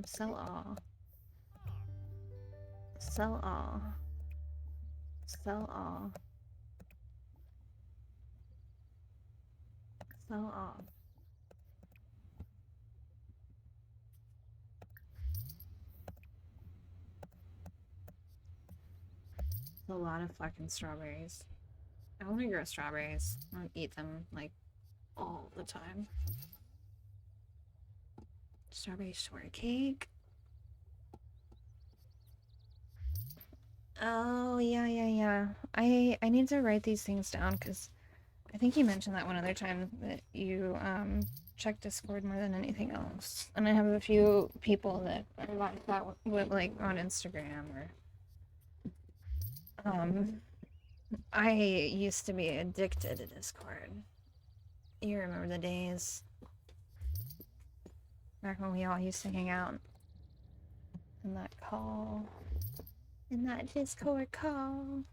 Sell all. Sell all. Sell all. Sell all. A lot of fucking strawberries. I want to grow strawberries. I don't eat them like all the time. Strawberry shortcake. Oh yeah. I need to write these things down because I think you mentioned that one other time that you check Discord more than anything else. And I have a few people that are like that with like on Instagram or I used to be addicted to Discord. You remember the days back when we all used to hang out in that call, in that Discord call.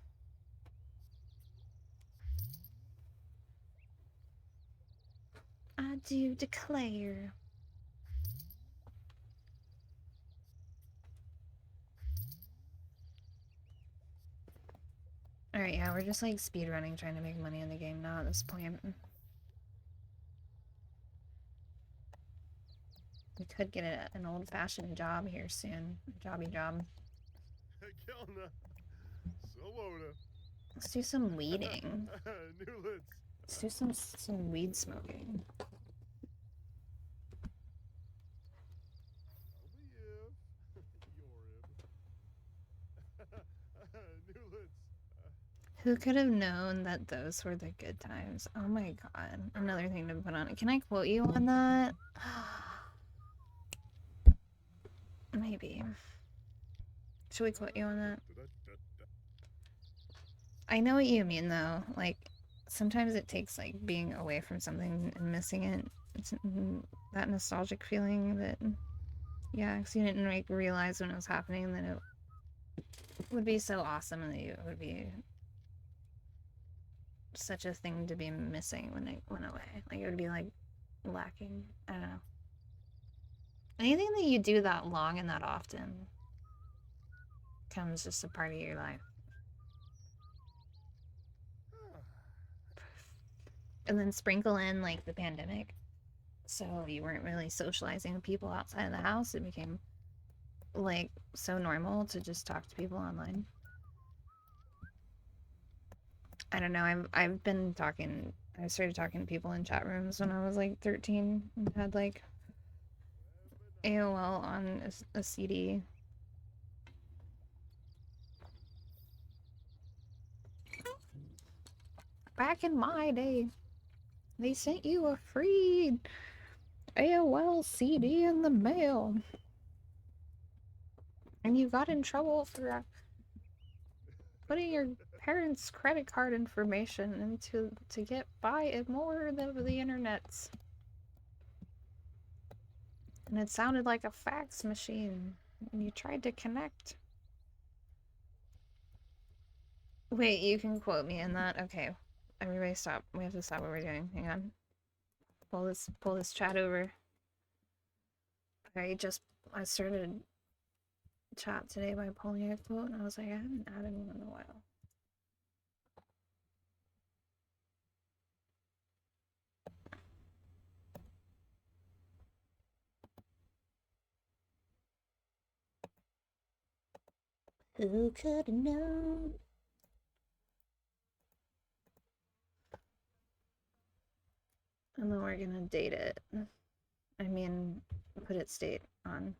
I do declare. Alright, yeah, we're just like speedrunning, trying to make money in the game now at this point. We could get an old-fashioned job here soon. Jobby job. Kelna. Soloda. Let's do some weeding. Newlitz. Let's do some weed smoking. Newlands. Who could have known that those were the good times? Oh my god. Another thing to put on. Can I quote you on that? Maybe. Should we quote you on that? I know what you mean though. Like, sometimes it takes like being away from something and missing it. It's that nostalgic feeling that, yeah, because you didn't like realize when it was happening that it would be so awesome and that it would be such a thing to be missing when it went away. Like, it would be like lacking. I don't know. Anything that you do that long and that often becomes just a part of your life. And then sprinkle in like the pandemic. So you weren't really socializing with people outside of the house. It became like so normal to just talk to people online. I don't know. I've been talking. I started talking to people in chat rooms when I was like 13 and had like AOL on a CD. Back in my day, they sent you a free AOL CD in the mail. And you got in trouble for putting your parents' credit card information into to get by more of the internets. And it sounded like a fax machine. And you tried to connect. Wait, you can quote me in that? Okay. Everybody stop. We have to stop what we're doing. Hang on. Pull this chat over. I started chat today by pulling a quote and I was like, I haven't added one in a while. Who could have known? And then we're gonna date it. I mean, put its date on.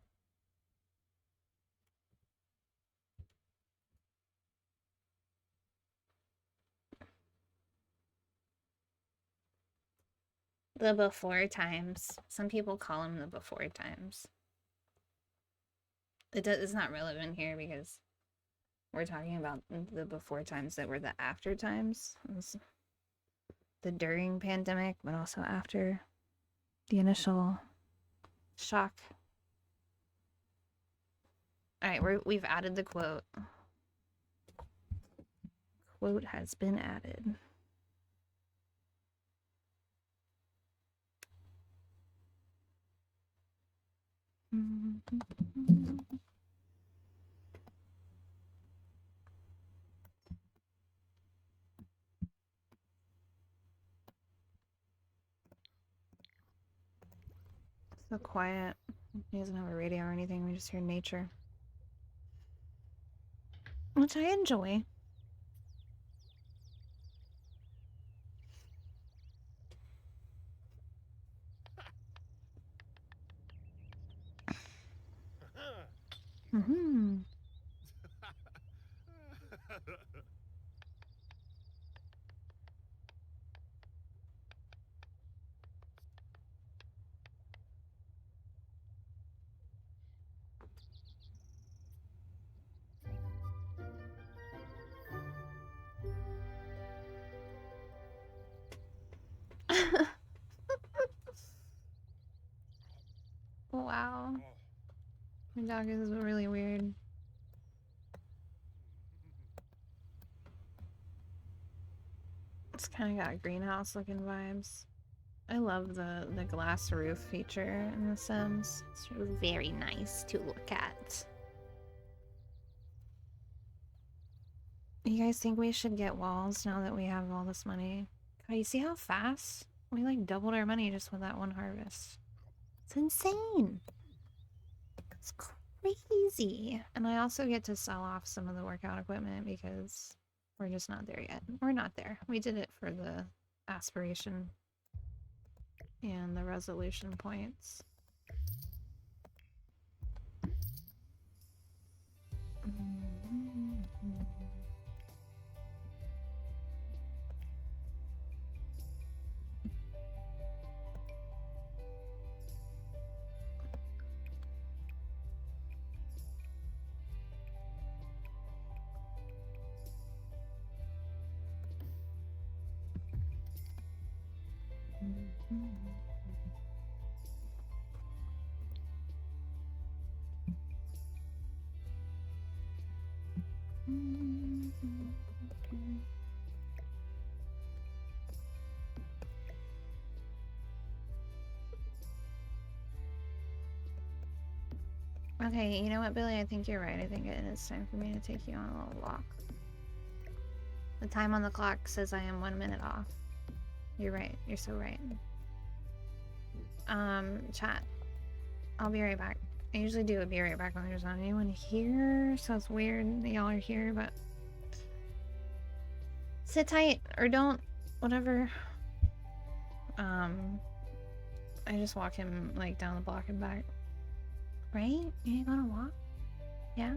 The before times. Some people call them the before times. It's not relevant here because we're talking about the before times that were the after times. The during pandemic, but also after the initial shock. All right, we've added the quote. Quote has been added. So quiet. He doesn't have a radio or anything. We just hear nature, which I enjoy. Mm-hmm. Wow. My dog is really weird. It's kind of got greenhouse looking vibes. I love the glass roof feature in The Sims. It's very nice to look at. You guys think we should get walls now that we have all this money? God, you see how fast? We like doubled our money just with that one harvest. It's insane. It's crazy. And I also get to sell off some of the workout equipment because we're just not there yet. We're not there. We did it for the aspiration and the resolution points. Okay, you know what, Billy? I think you're right. I think it is time for me to take you on a little walk. The time on the clock says I am 1 minute off. You're right. You're so right. Chat. I'll be right back. I usually do a be right back when there's not anyone here, so it's weird that y'all are here, but sit tight or don't, whatever. I just walk him like down the block and back. Right? You ain't gonna walk? Yeah?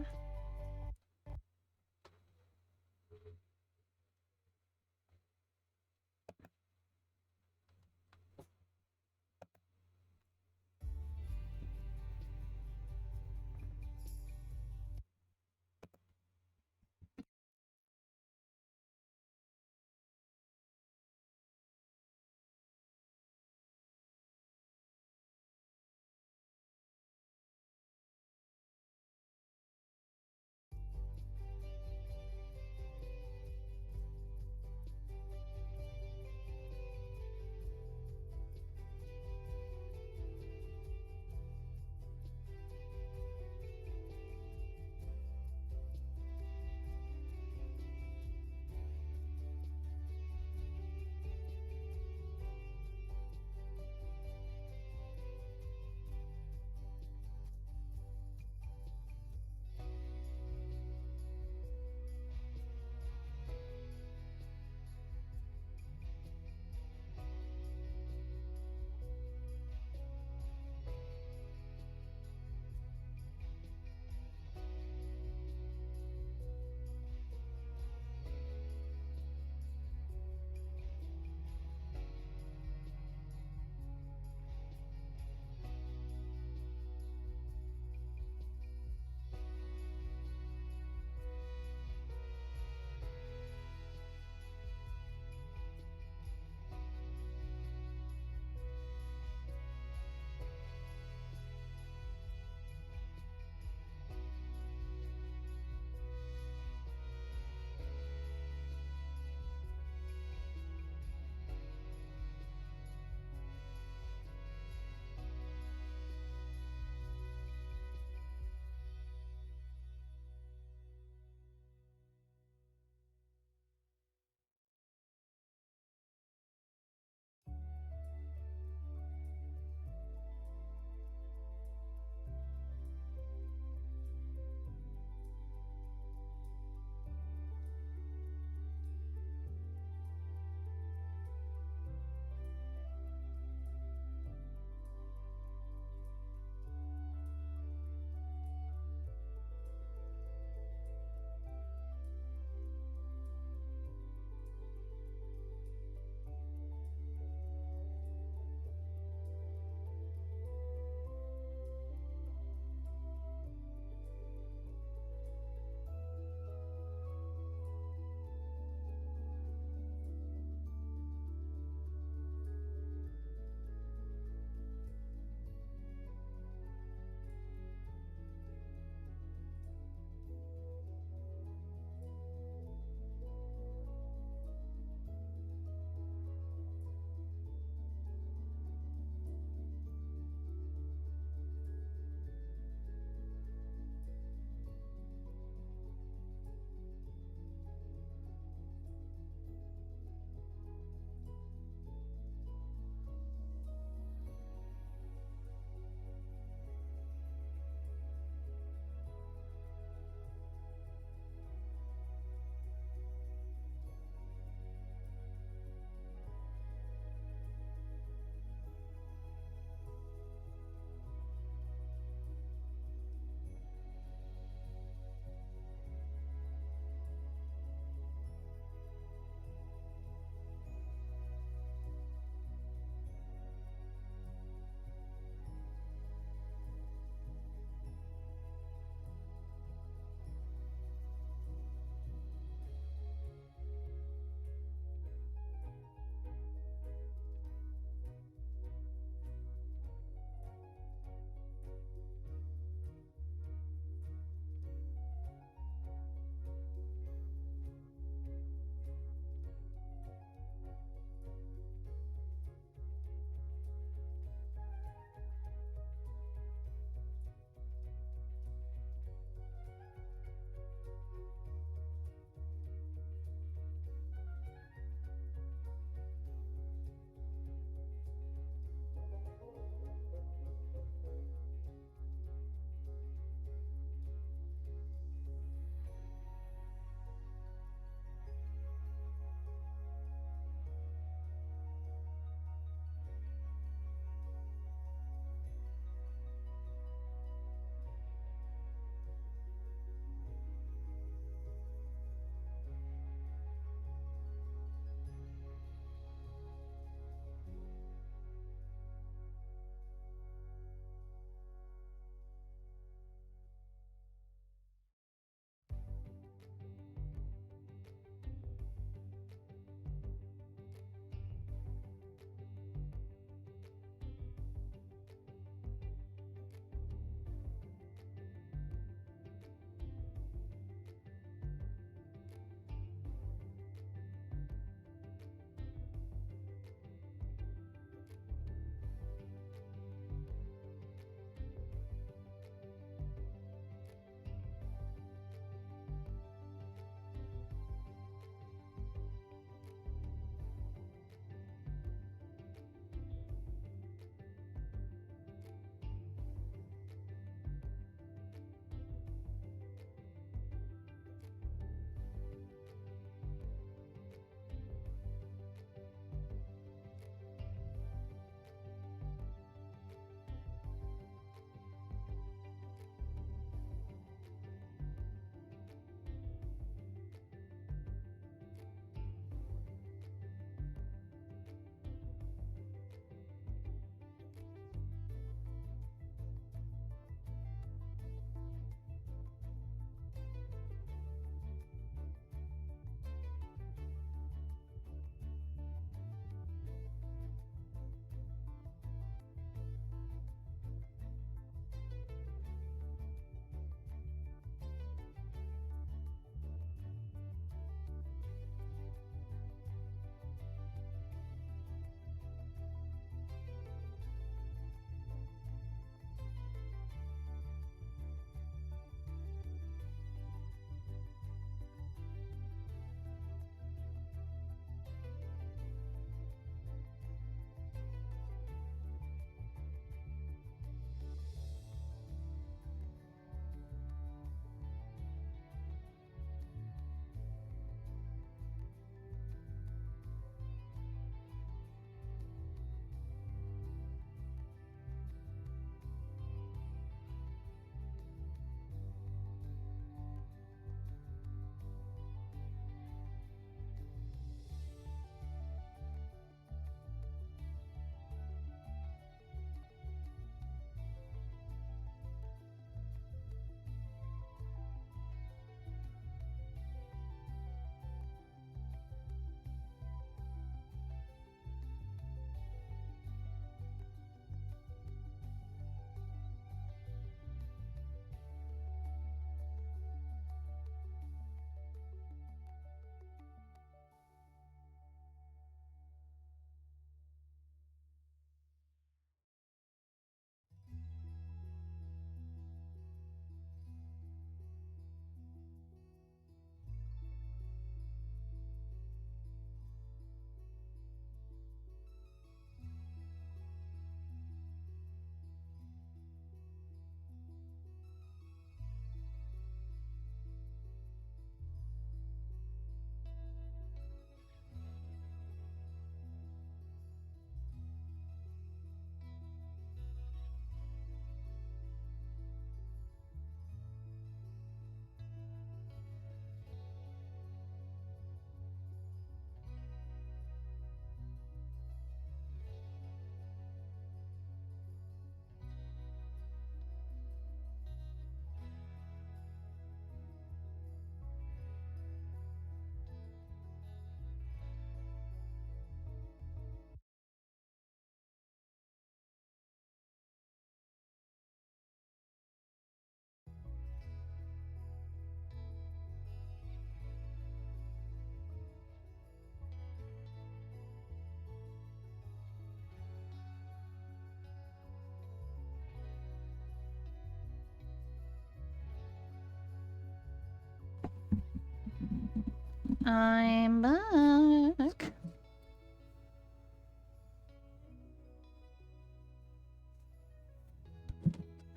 I'm back.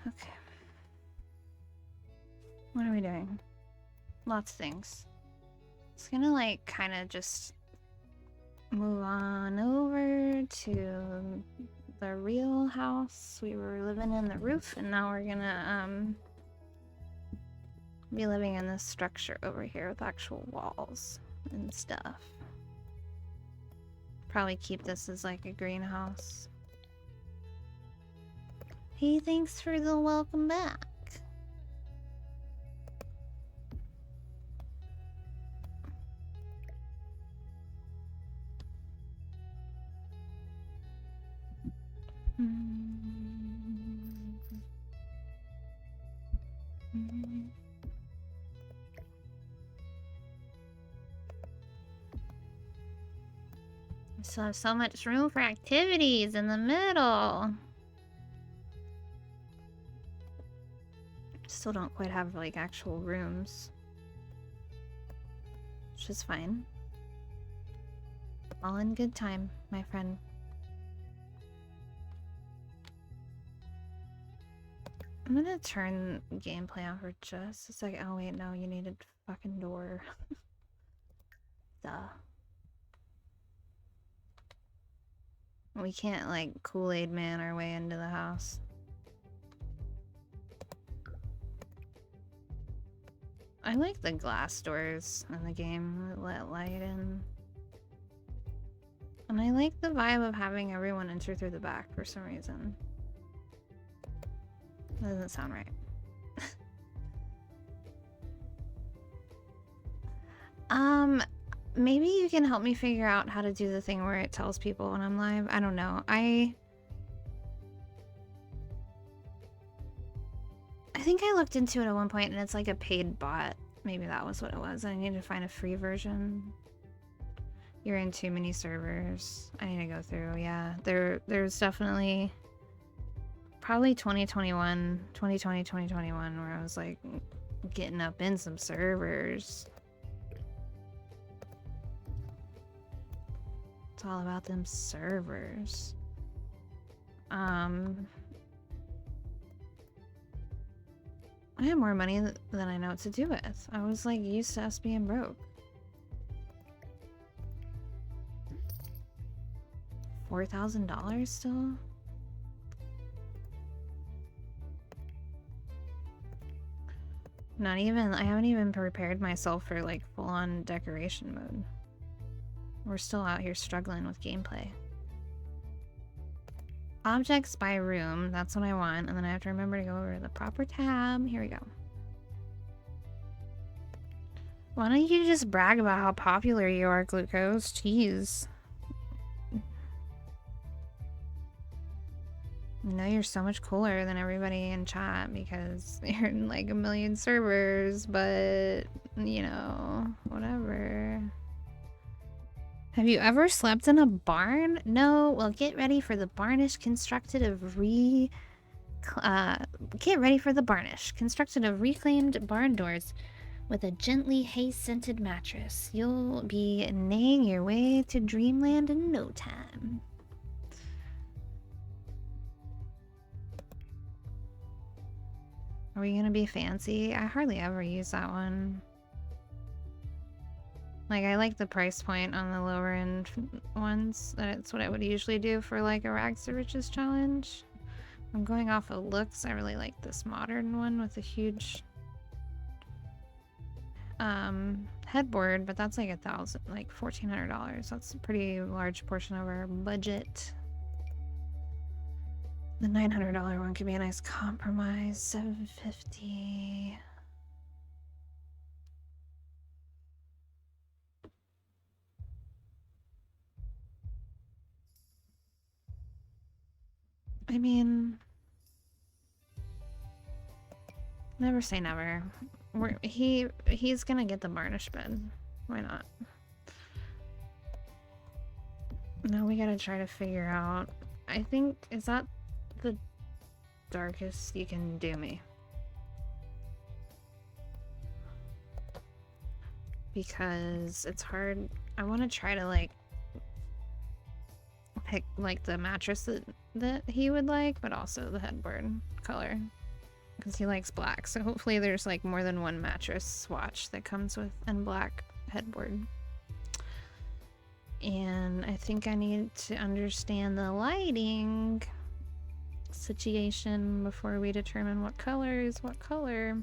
Okay. What are we doing? Lots of things. It's gonna like kind of just move on over to the real house. We were living in the roof, and now we're gonna be living in this structure over here with actual walls and stuff. Probably keep this as like a greenhouse. Hey, thanks for the welcome back. We still have so much room for activities in the middle. Still don't quite have like actual rooms, which is fine. All in good time, my friend. I'm gonna turn gameplay on for just a second. Oh wait, no, you needed fucking door. Duh. We can't like Kool-Aid man our way into the house. I like the glass doors in the game that let light in. And I like the vibe of having everyone enter through the back for some reason. That doesn't sound right. Maybe you can help me figure out how to do the thing where it tells people when I'm live. I don't know. I think I looked into it at one point and it's like a paid bot. Maybe that was what it was. I need to find a free version. You're in too many servers. I need to go through. Yeah, there's definitely probably 2020, 2021 where I was like getting up in some servers. It's all about them servers. I have more money than I know what to do with. I was like used to us being broke. $4,000 still? Not even, I haven't even prepared myself for like full-on decoration mode. We're still out here struggling with gameplay. Objects by room, that's what I want, and then I have to remember to go over to the proper tab. Here we go. Why don't you just brag about how popular you are, Glucose? Jeez. You know you're so much cooler than everybody in chat because you're in like 1 million servers, but you know, whatever. Have you ever slept in a barn? No? Well, get ready for the Barnish constructed of reclaimed barn doors with a gently hay-scented mattress. You'll be neighing your way to dreamland in no time. Are we gonna be fancy? I hardly ever use that one. Like, I like the price point on the lower end ones. That's what I would usually do for like a Rags to Riches challenge. I'm going off of looks. I really like this modern one with a huge headboard, but that's like $1,400. That's a pretty large portion of our budget. The $900 one could be a nice compromise. $750. I mean, never say never. He's gonna get the Barnish bed. Why not? Now we gotta try to figure out. I think, is that the darkest you can do me? because it's hard. I want to try to like pick like the mattress that he would like, but also the headboard color because he likes black. So hopefully there's like more than one mattress swatch that comes with and black headboard. And I think I need to understand the lighting situation before we determine what color is what color.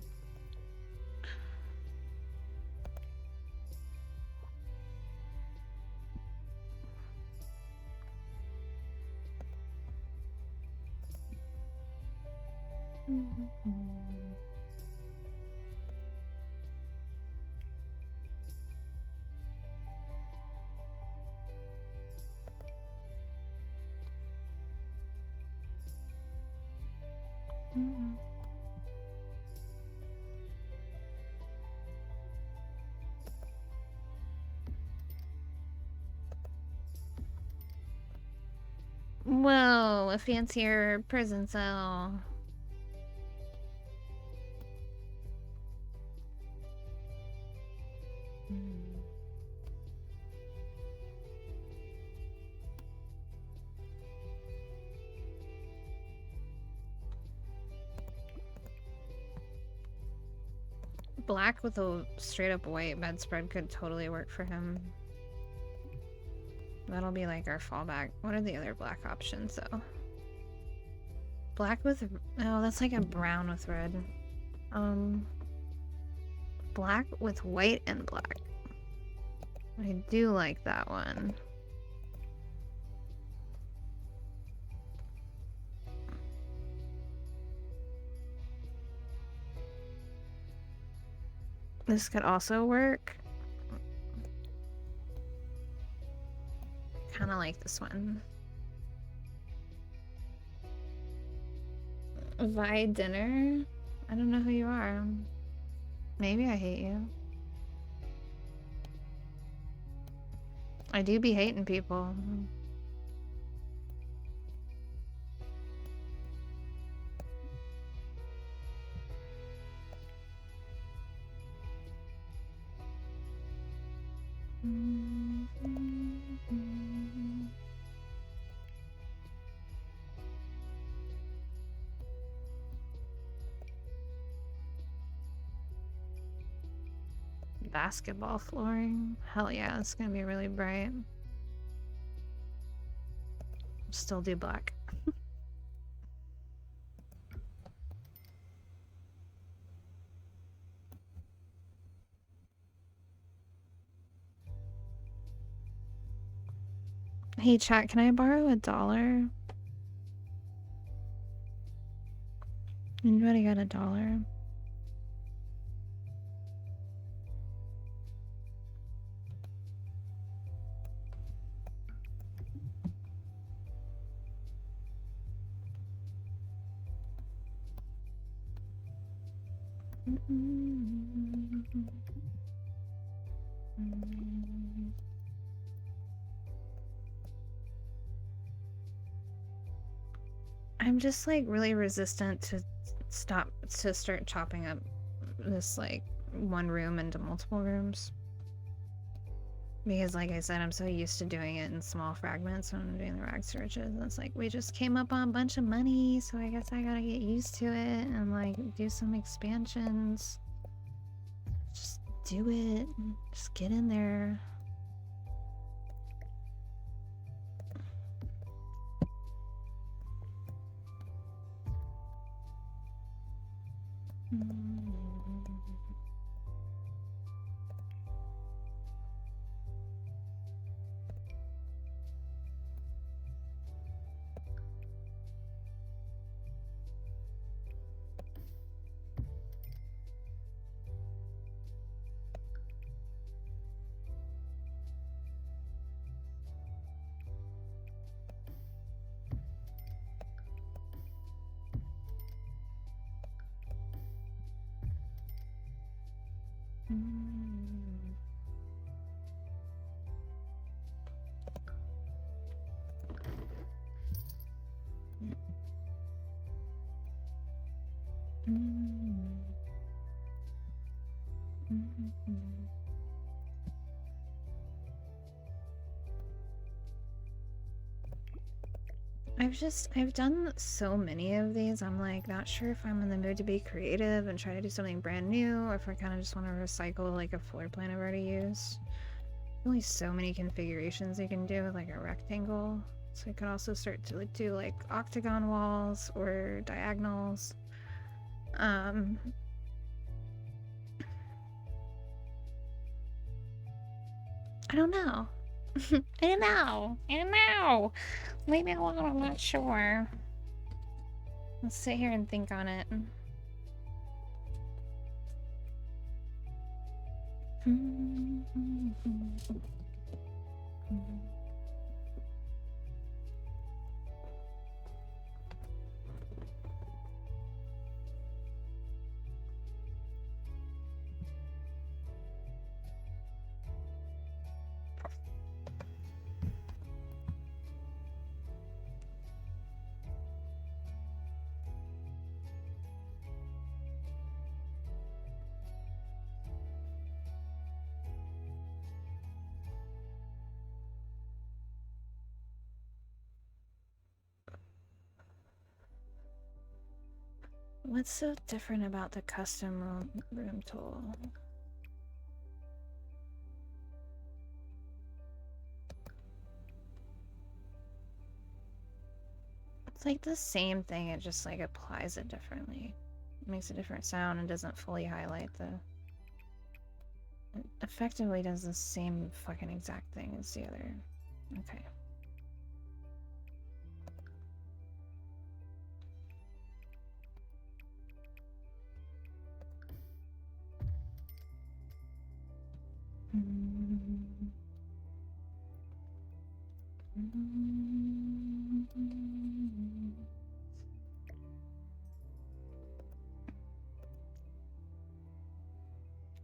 Whoa, a fancier prison cell. Black with a straight up white bedspread could totally work for him. That'll be like our fallback. What are the other black options though? Black with, oh, that's like a brown with red. Black with white and black. I do like that one. This could also work. Kind of like this one. Vi dinner? I don't know who you are. Maybe I hate you. I do be hating people. Basketball flooring. Hell yeah, it's gonna be really bright. Still do black. Hey chat, can I borrow $1? Anybody got $1? I'm just like really resistant to start chopping up this like one room into multiple rooms. Because like I said, I'm so used to doing it in small fragments when I'm doing the rags to riches. And it's like, we just came up on a bunch of money, so I guess I gotta get used to it and like do some expansions. Just do it. Just get in there. I've done so many of these. I'm like not sure if I'm in the mood to be creative and try to do something brand new, or if I kind of just want to recycle like a floor plan I've already used. Only so many configurations you can do with like a rectangle. So you could also start to like do like octagon walls or diagonals. I don't know. I don't know. I don't know. Leave me alone, I'm not sure. Let's sit here and think on it. What's so different about the custom room tool? It's like the same thing, it just like applies it differently. It makes a different sound and doesn't fully highlight the... It effectively does the same fucking exact thing as the other. Okay.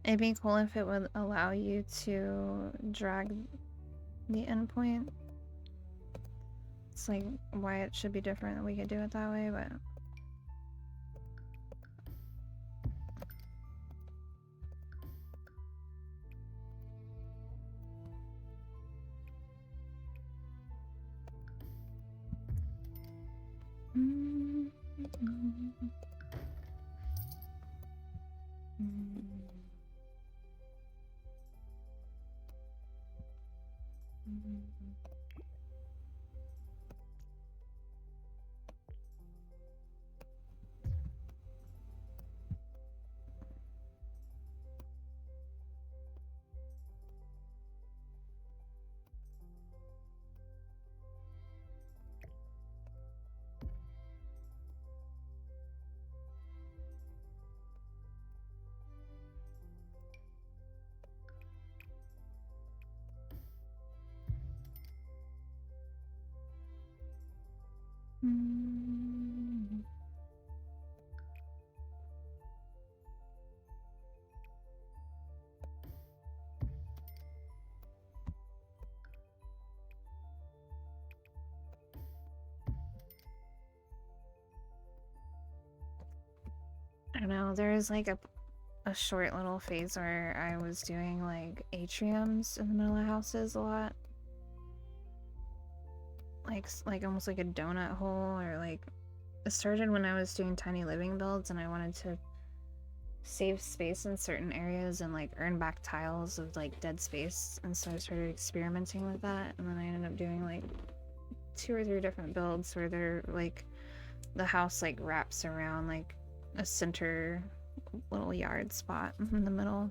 It'd be cool if it would allow you to drag the endpoint. It's like why it should be different that we could do it that way, but... I don't know, there is like a short little phase where I was doing like atriums in the middle of houses a lot. Like almost like a donut hole, or like it started when I was doing tiny living builds and I wanted to save space in certain areas and like earn back tiles of like dead space, and so I started experimenting with that, and then I ended up doing like 2 or 3 different builds where they're like the house like wraps around like a center little yard spot in the middle.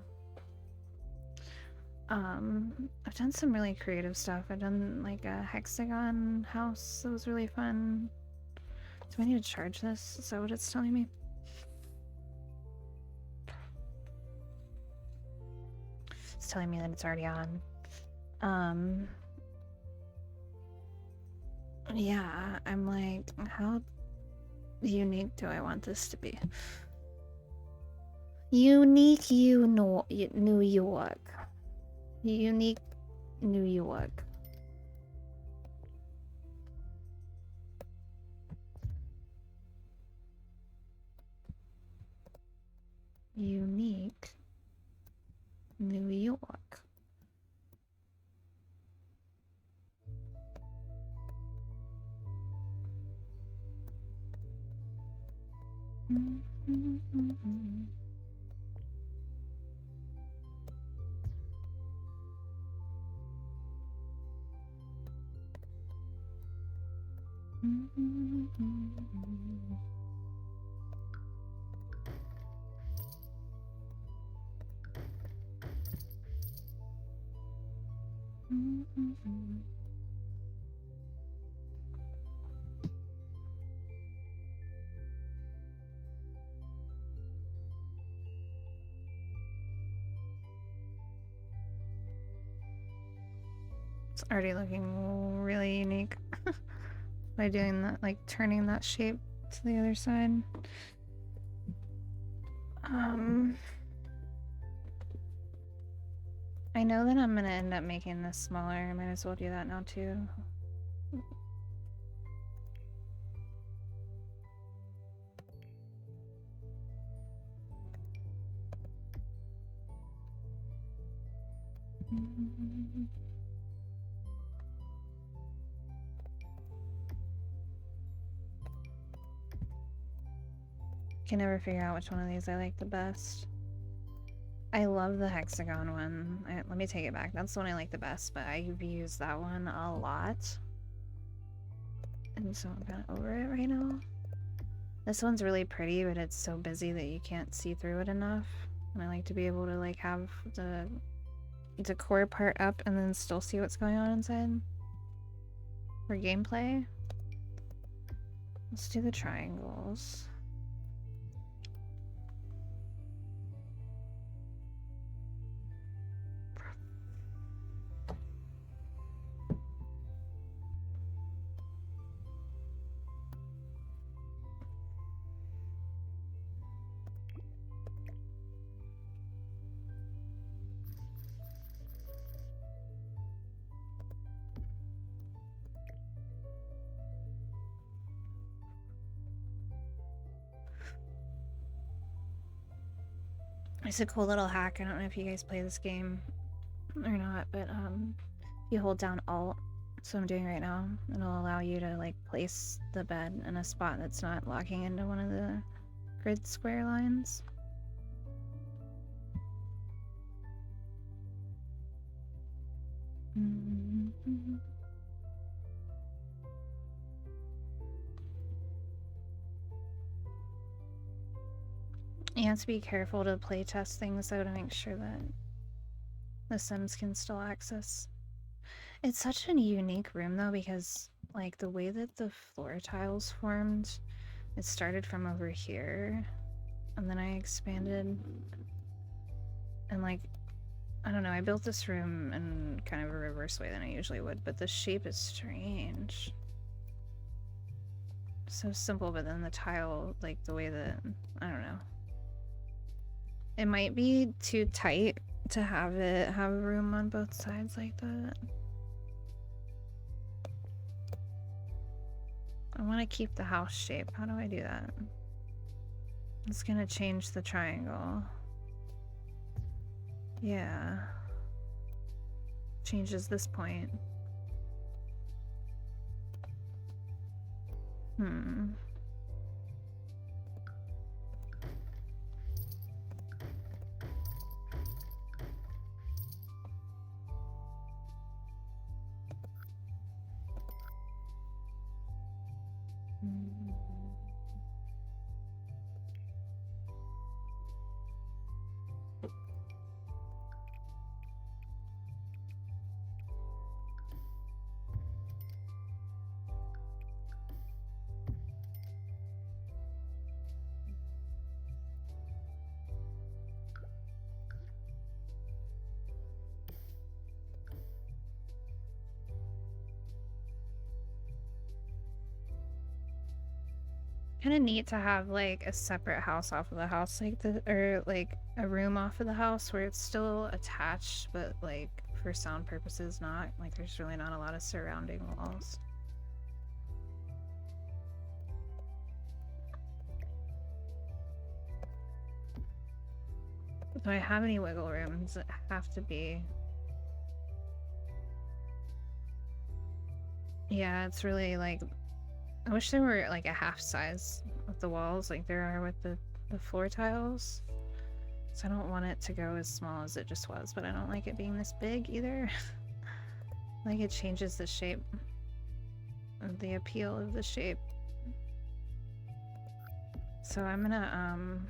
I've done some really creative stuff. I've done like a hexagon house that was really fun. Do I need to charge this? Is that what it's telling me? It's telling me that it's already on. Yeah, I'm like, how unique do I want this to be? Unique, New York. Unique New York. Unique New York. It's already looking really unique by doing that, like turning that shape to the other side. I know that I'm gonna end up making this smaller. I might as well do that now too. Can never figure out which one of these I like the best. I love the hexagon one. Let me take it back. That's the one I like the best, but I've used that one a lot. And so I'm kind of over it right now. This one's really pretty, but it's so busy that you can't see through it enough. And I like to be able to like have the decor part up and then still see what's going on inside. For gameplay. Let's do the triangles. It's a cool little hack. I don't know if you guys play this game or not, but you hold down Alt, that's what I'm doing right now. It'll allow you to like place the bed in a spot that's not locking into one of the grid square lines. You have to be careful to play test things though to make sure that the Sims can still access. It's such a unique room though because like the way that the floor tiles formed, it started from over here and then I expanded and like, I don't know, I built this room in kind of a reverse way than I usually would, but the shape is strange. So simple, but then the tile, like the way that, I don't know. It might be too tight to have it have room on both sides like that. I want to keep the house shape. How do I do that? It's gonna change the triangle. Yeah. Changes this point. Kind of neat to have like a separate house off of the house, like or like a room off of the house where it's still attached, but like for sound purposes not. Like there's really not a lot of surrounding walls. Do I have any wiggle rooms that have to be? Yeah, it's really like, I wish there were like a half size of the walls like there are with the floor tiles. So I don't want it to go as small as it just was, but I don't like it being this big either. Like it changes the shape the appeal of the shape. So I'm gonna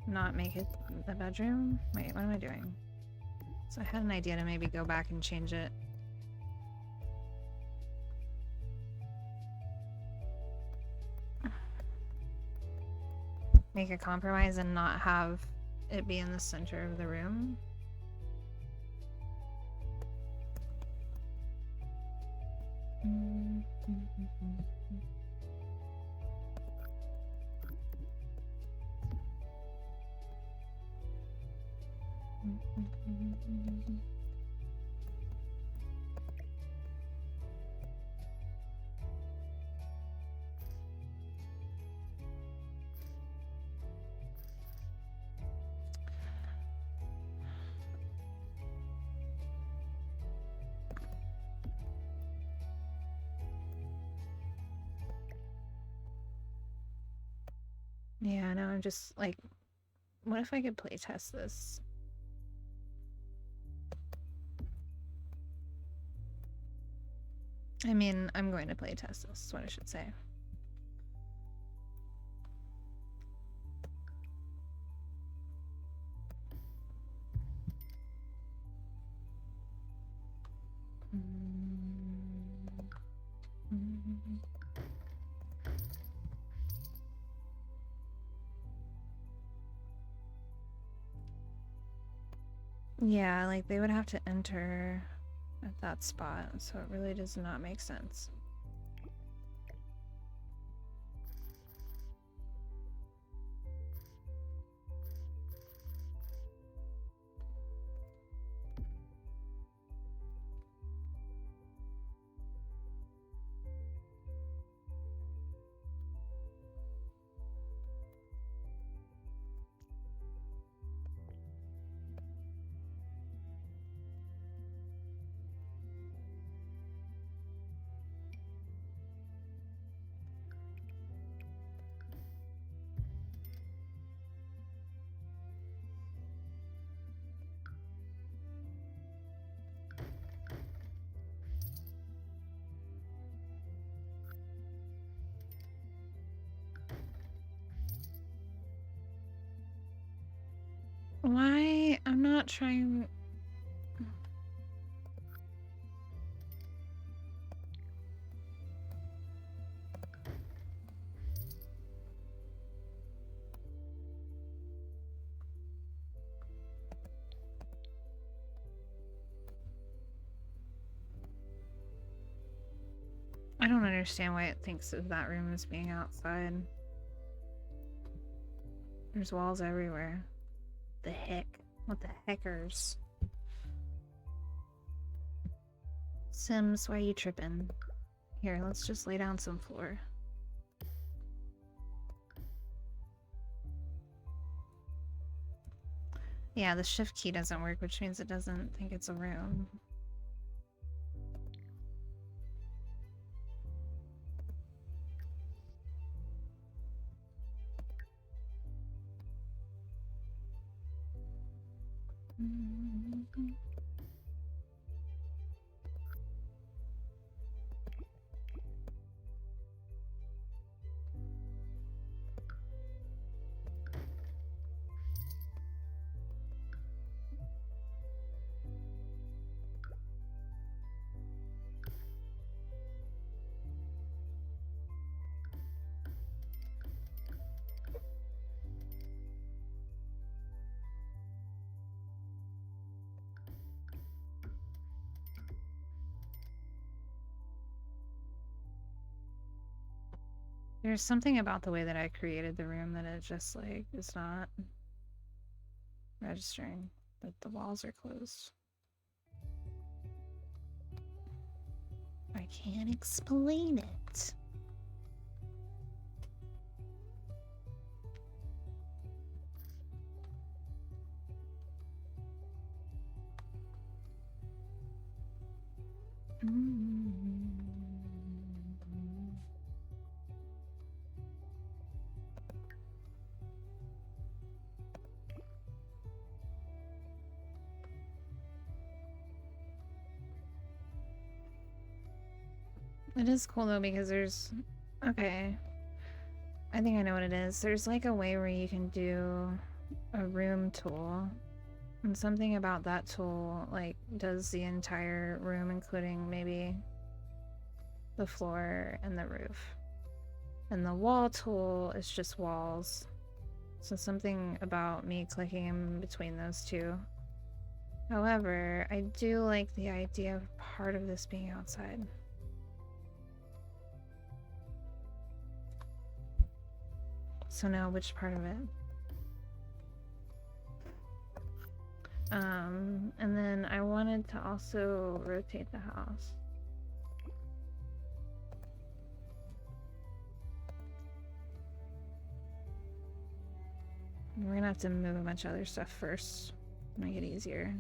not make it the bedroom. Wait, what am I doing? So I had an idea to maybe go back and change it. Make a compromise and not have it be in the center of the room. Yeah, no, I'm just like, what if I could play test this? I mean, I'm going to play test this, is what I should say. Yeah, like they would have to enter at that spot, so it really does not make sense. Why? I'm not trying. I don't understand why it thinks of that room as being outside. There's walls everywhere. The heck? What the heckers? Sims, why are you tripping? Here, let's just lay down some floor. Yeah, the shift key doesn't work, which means it doesn't think it's a room. There's something about the way that I created the room that it just like is not registering that the walls are closed. I can't explain it. It is cool though because there's... Okay. I think I know what it is. There's like a way where you can do a room tool. And something about that tool like does the entire room, including maybe the floor and the roof. And the wall tool is just walls. So something about me clicking in between those two. However, I do like the idea of part of this being outside. So now which part of it? And then I wanted to also rotate the house. We're gonna have to move a bunch of other stuff first to make it easier.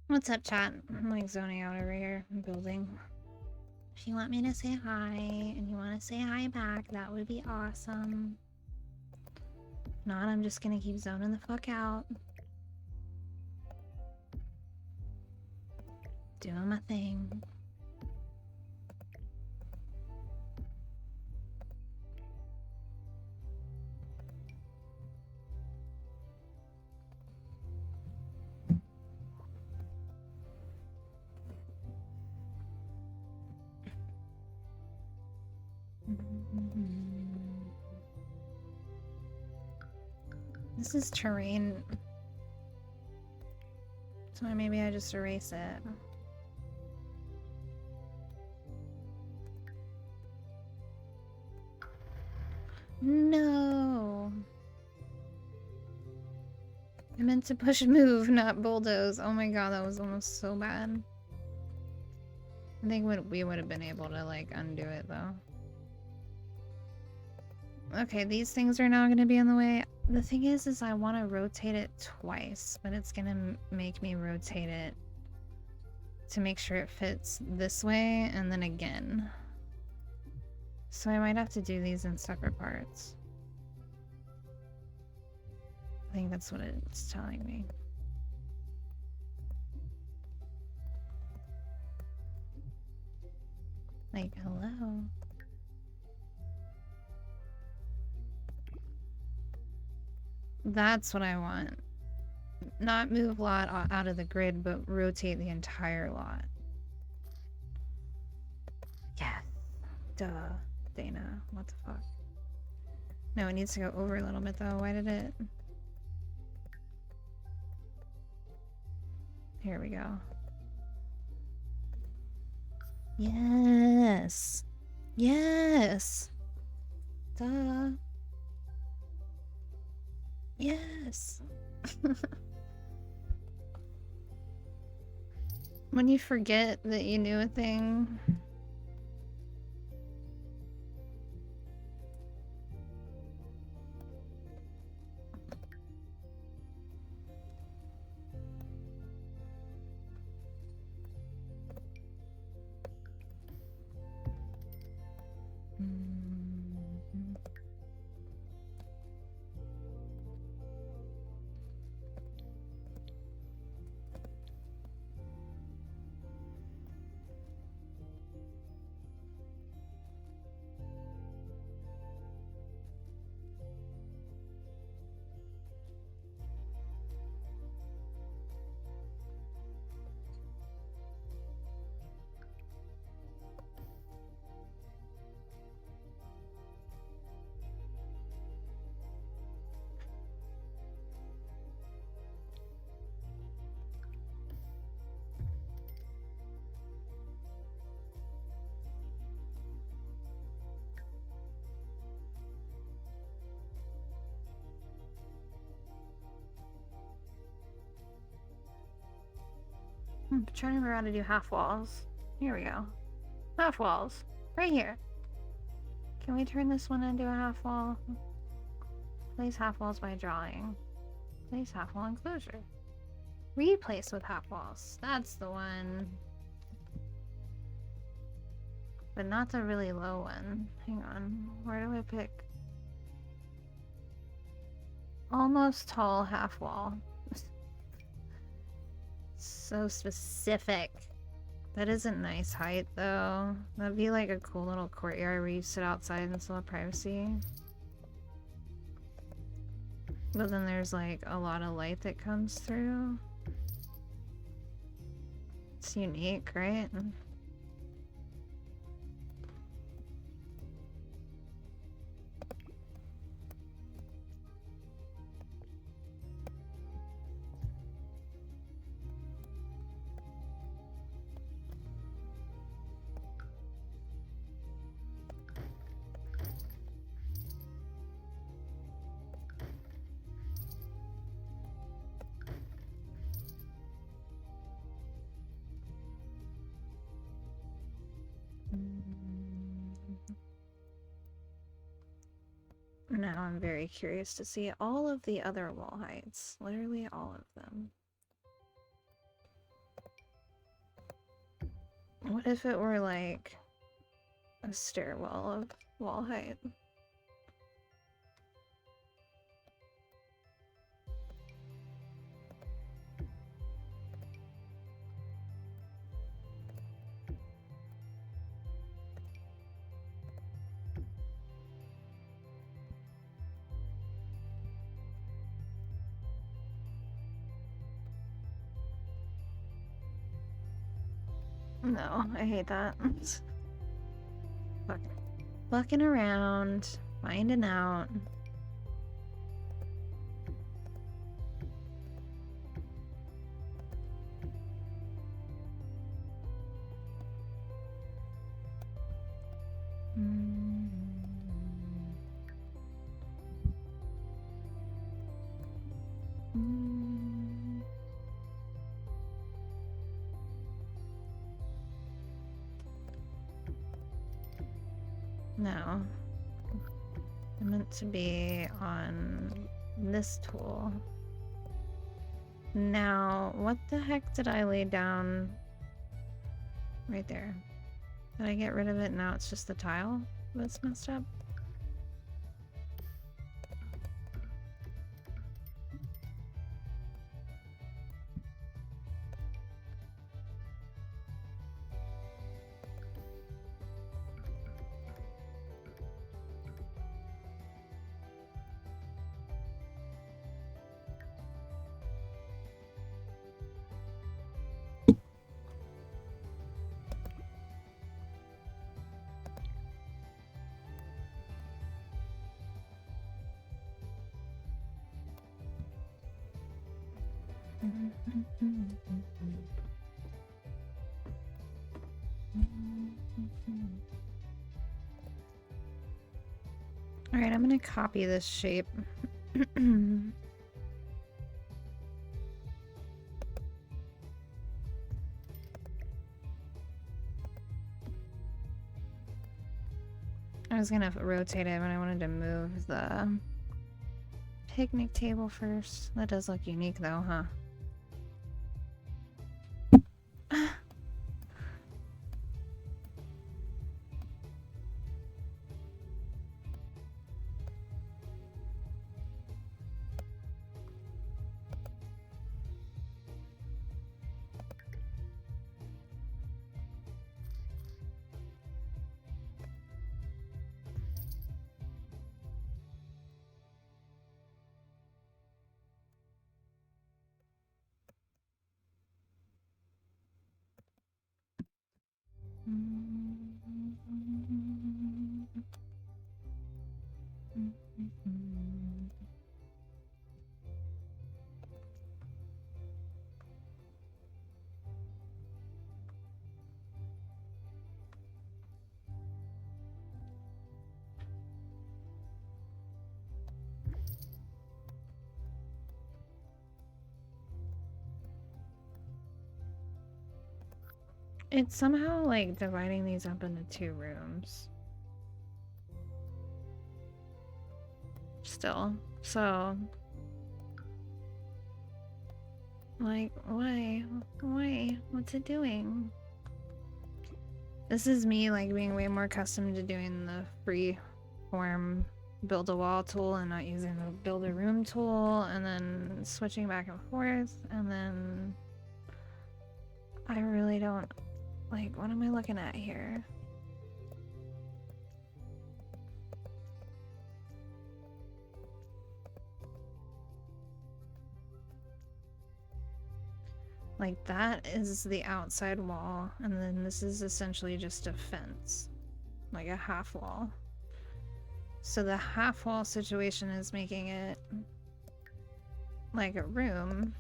What's up, chat? I'm like zoning out over here. I'm building. If you want me to say hi and you want to say hi back, that would be awesome. If not, I'm just gonna keep zoning the fuck out. Doing my thing. This is terrain. So maybe I just erase it. No. I meant to push move, not bulldoze. Oh my god, that was almost so bad. I think we would have been able to like undo it though. Okay, these things are now going to be in the way. The thing is I want to rotate it twice, but it's going to make me rotate it to make sure it fits this way and then again. So I might have to do these in separate parts. I think that's what it's telling me. Like, hello? That's what I want. Not move lot out of the grid, but rotate the entire lot. Yes. Duh. Dana. What the fuck? No, it needs to go over a little bit though. Why did it? Here we go. Yes. Yes. Duh. Yes. When you forget that you knew a thing. I'm trying to remember how to do half walls. Here we go. Half walls. Right here. Can we turn this one into a half wall? Place half walls by drawing. Place half wall enclosure. Replace with half walls. That's the one. But not the really low one. Hang on. Where do I pick? Almost tall half wall. So specific. That isn't nice height though. That'd be like a cool little courtyard where you sit outside and still have privacy. But then there's like a lot of light that comes through. It's unique, right? Now I'm very curious to see all of the other wall heights. Literally all of them. What if it were like a stairwell of wall height? No, I hate that. Fucking around, finding out. No. I meant to be on this tool. Now, what the heck did I lay down right there? Did I get rid of it? Now it's just the tile that's messed up? Alright, I'm gonna copy this shape. I was gonna rotate it, but I wanted to move the picnic table first. That does look unique though, huh? It's somehow like dividing these up into 2 rooms. Still. So like, why? Why? What's it doing? This is me like being way more accustomed to doing the free form build a wall tool and not using the build a room tool, and then switching back and forth, and then I really don't like, what am I looking at here? Like, that is the outside wall, and then this is essentially just a fence, like a half wall. So the half wall situation is making it like a room.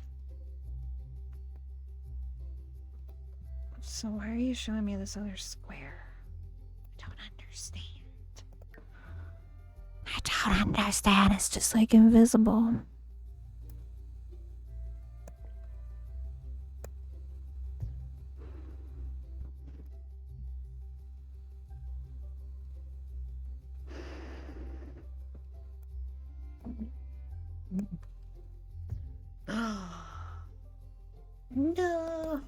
So why are you showing me this other square? I don't understand. I don't understand. It's just like invisible. No.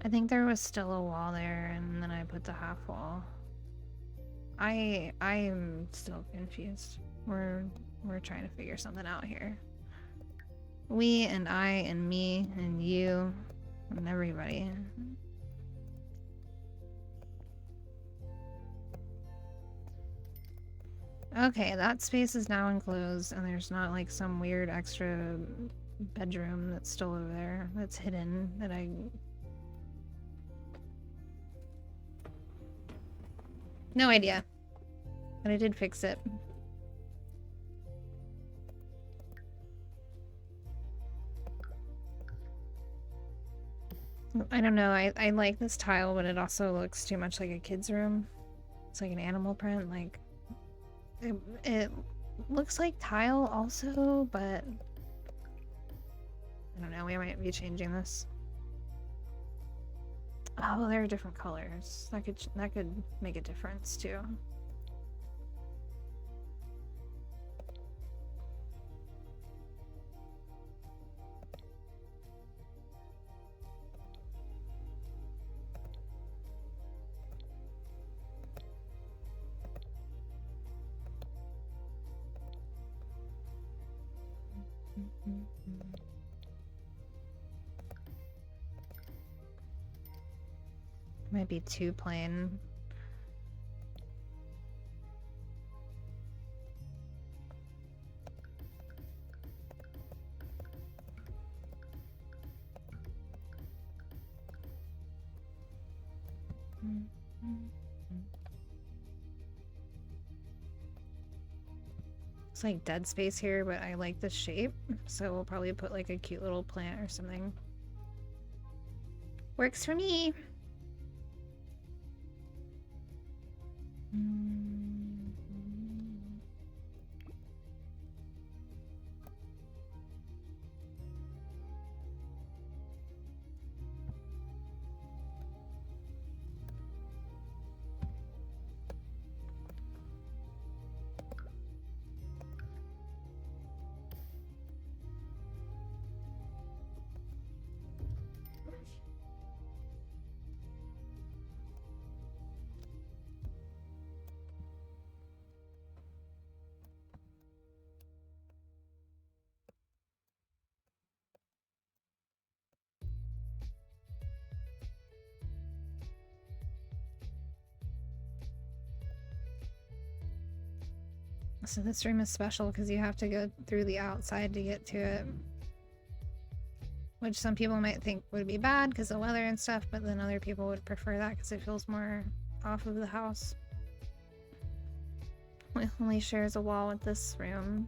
I think there was still a wall there, and then I put the half wall. I'm still confused. We're trying to figure something out here. We and I and me and you and everybody. Okay, that space is now enclosed, and there's not like some weird extra bedroom that's still over there that's hidden that I... No idea. But I did fix it. I don't know, I like this tile, but it also looks too much like a kid's room. It's like an animal print, like... It looks like tile also, but... I don't know, we might be changing this. Oh, there are different colors. That could make a difference too. Might be too plain. It's like dead space here, but I like the shape, so we'll probably put like a cute little plant or something. Works for me. So this room is special because you have to go through the outside to get to it. Which some people might think would be bad because of weather and stuff, but then other people would prefer that because it feels more off of the house. It only shares a wall with this room.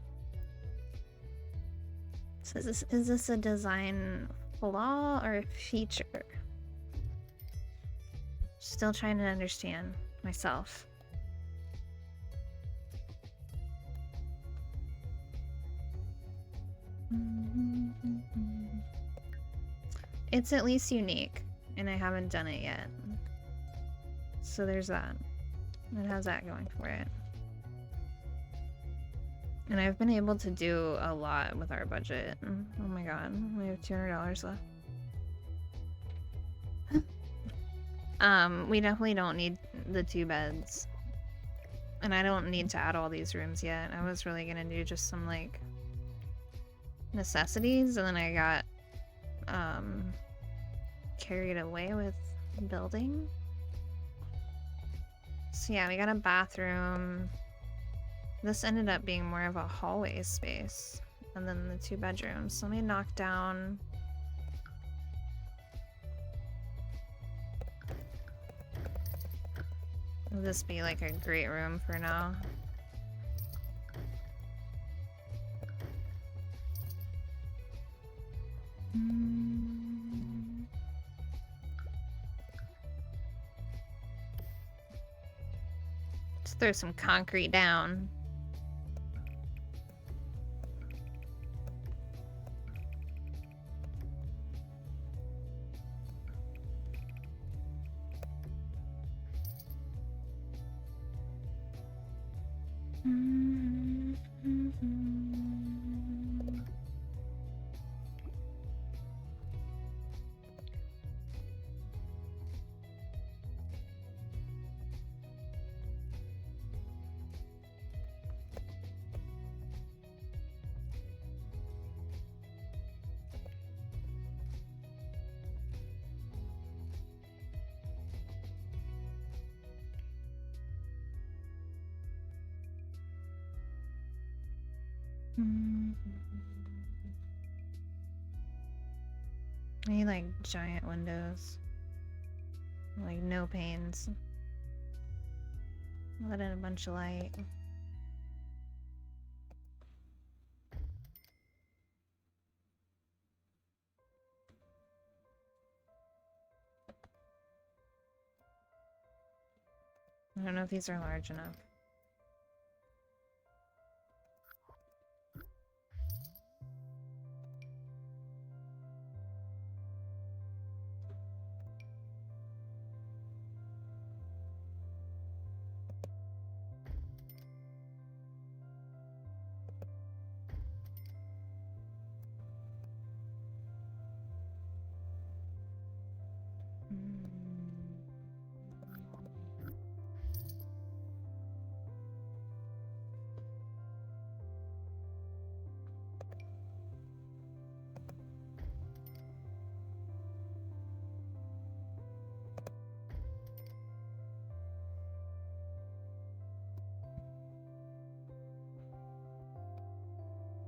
So is this a design flaw or a feature? Still trying to understand myself. It's at least unique, and I haven't done it yet. So there's that. It has that going for it. And I've been able to do a lot with our budget. Oh my god, we have $200 left. We definitely don't need the 2 beds. And I don't need to add all these rooms yet. I was really gonna do just some, like, necessities, and then I got, carried away with building. So yeah, we got a bathroom. This ended up being more of a hallway space, and then the 2 bedrooms. So let me knock down. Will this be like a great room for now? Let's throw some concrete down. I need like giant windows. Like no panes. Let in a bunch of light. I don't know if these are large enough.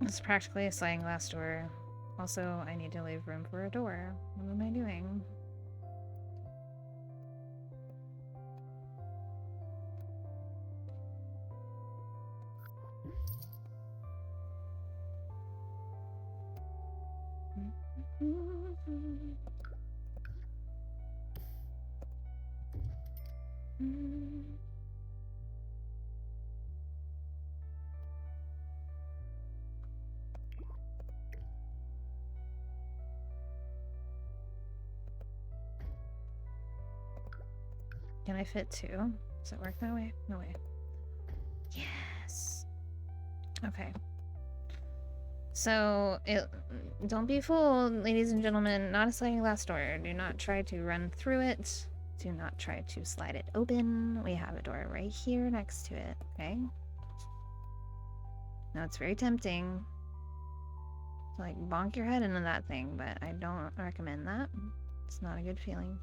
It's practically a sliding glass door. Also, I need to leave room for a door. What am I doing? Can I fit 2? Does it work that way? No way. Yes. Okay. So, don't be fooled, ladies and gentlemen. Not a sliding glass door. Do not try to run through it. Do not try to slide it open. We have a door right here next to it, okay? Now, it's very tempting to, like, bonk your head into that thing, but I don't recommend that. It's not a good feeling.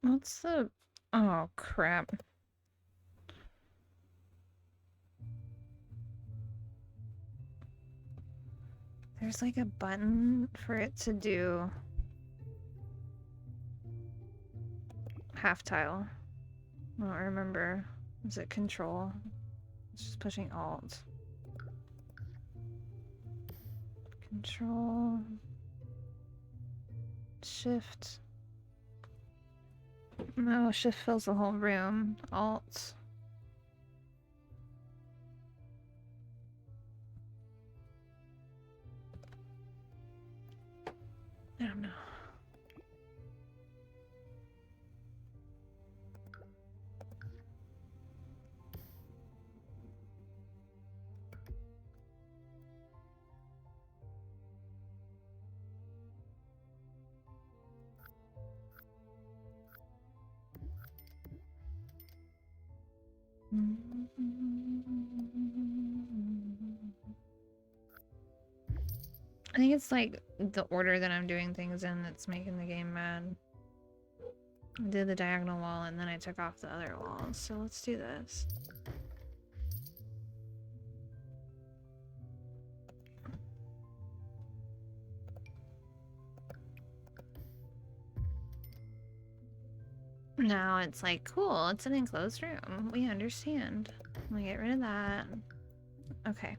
What's the... Oh, crap. There's like a button for it to do half tile. I don't remember. Is it control? It's just pushing alt. Control. Shift. No, shift fills the whole room. Alt. I don't know. I think it's like the order that I'm doing things in that's making the game mad. I did the diagonal wall and then I took off the other walls, so let's do this. Now it's like, cool, it's an enclosed room. We understand. We get rid of that. Okay.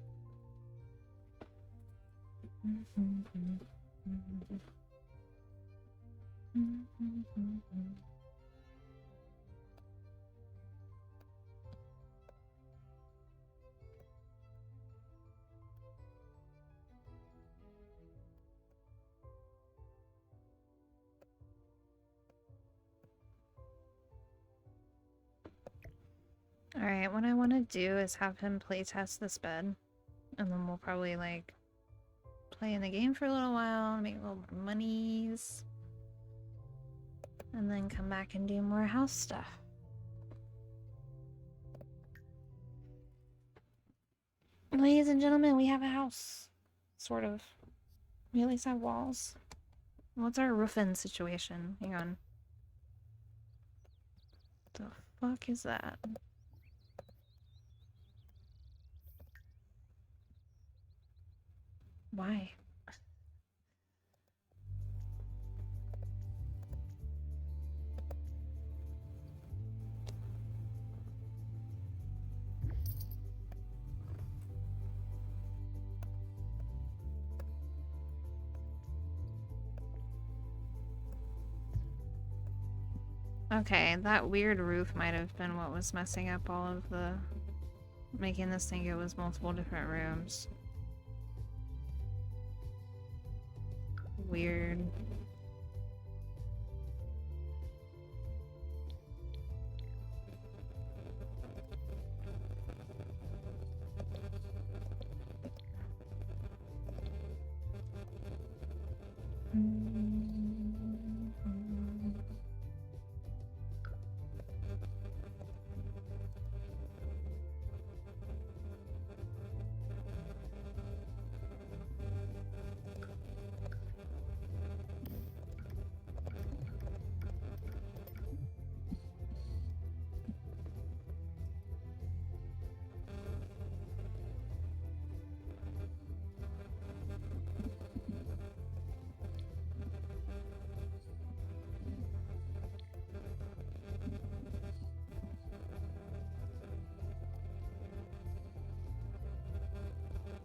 Alright, what I want to do is have him playtest this bed. And then we'll probably, like, play in the game for a little while, make a little more monies. And then come back and do more house stuff. Ladies and gentlemen, we have a house. Sort of. We at least have walls. What's our roofing situation? Hang on. The fuck is that? Why? Okay, that weird roof might have been what was messing up all of the... making this think it was multiple different rooms. Weird.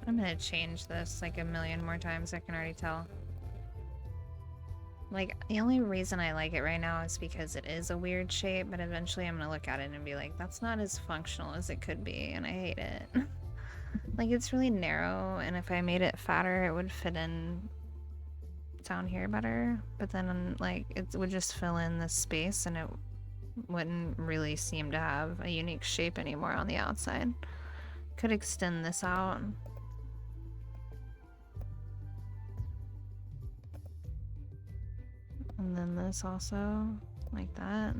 I'm gonna change this like a million more times, I can already tell. Like, the only reason I like it right now is because it is a weird shape, but eventually I'm gonna look at it and be like, that's not as functional as it could be, and I hate it. Like, it's really narrow, and if I made it fatter, it would fit in down here better, but then, like, it would just fill in this space, and it wouldn't really seem to have a unique shape anymore on the outside. Could extend this out. And then this also, like that.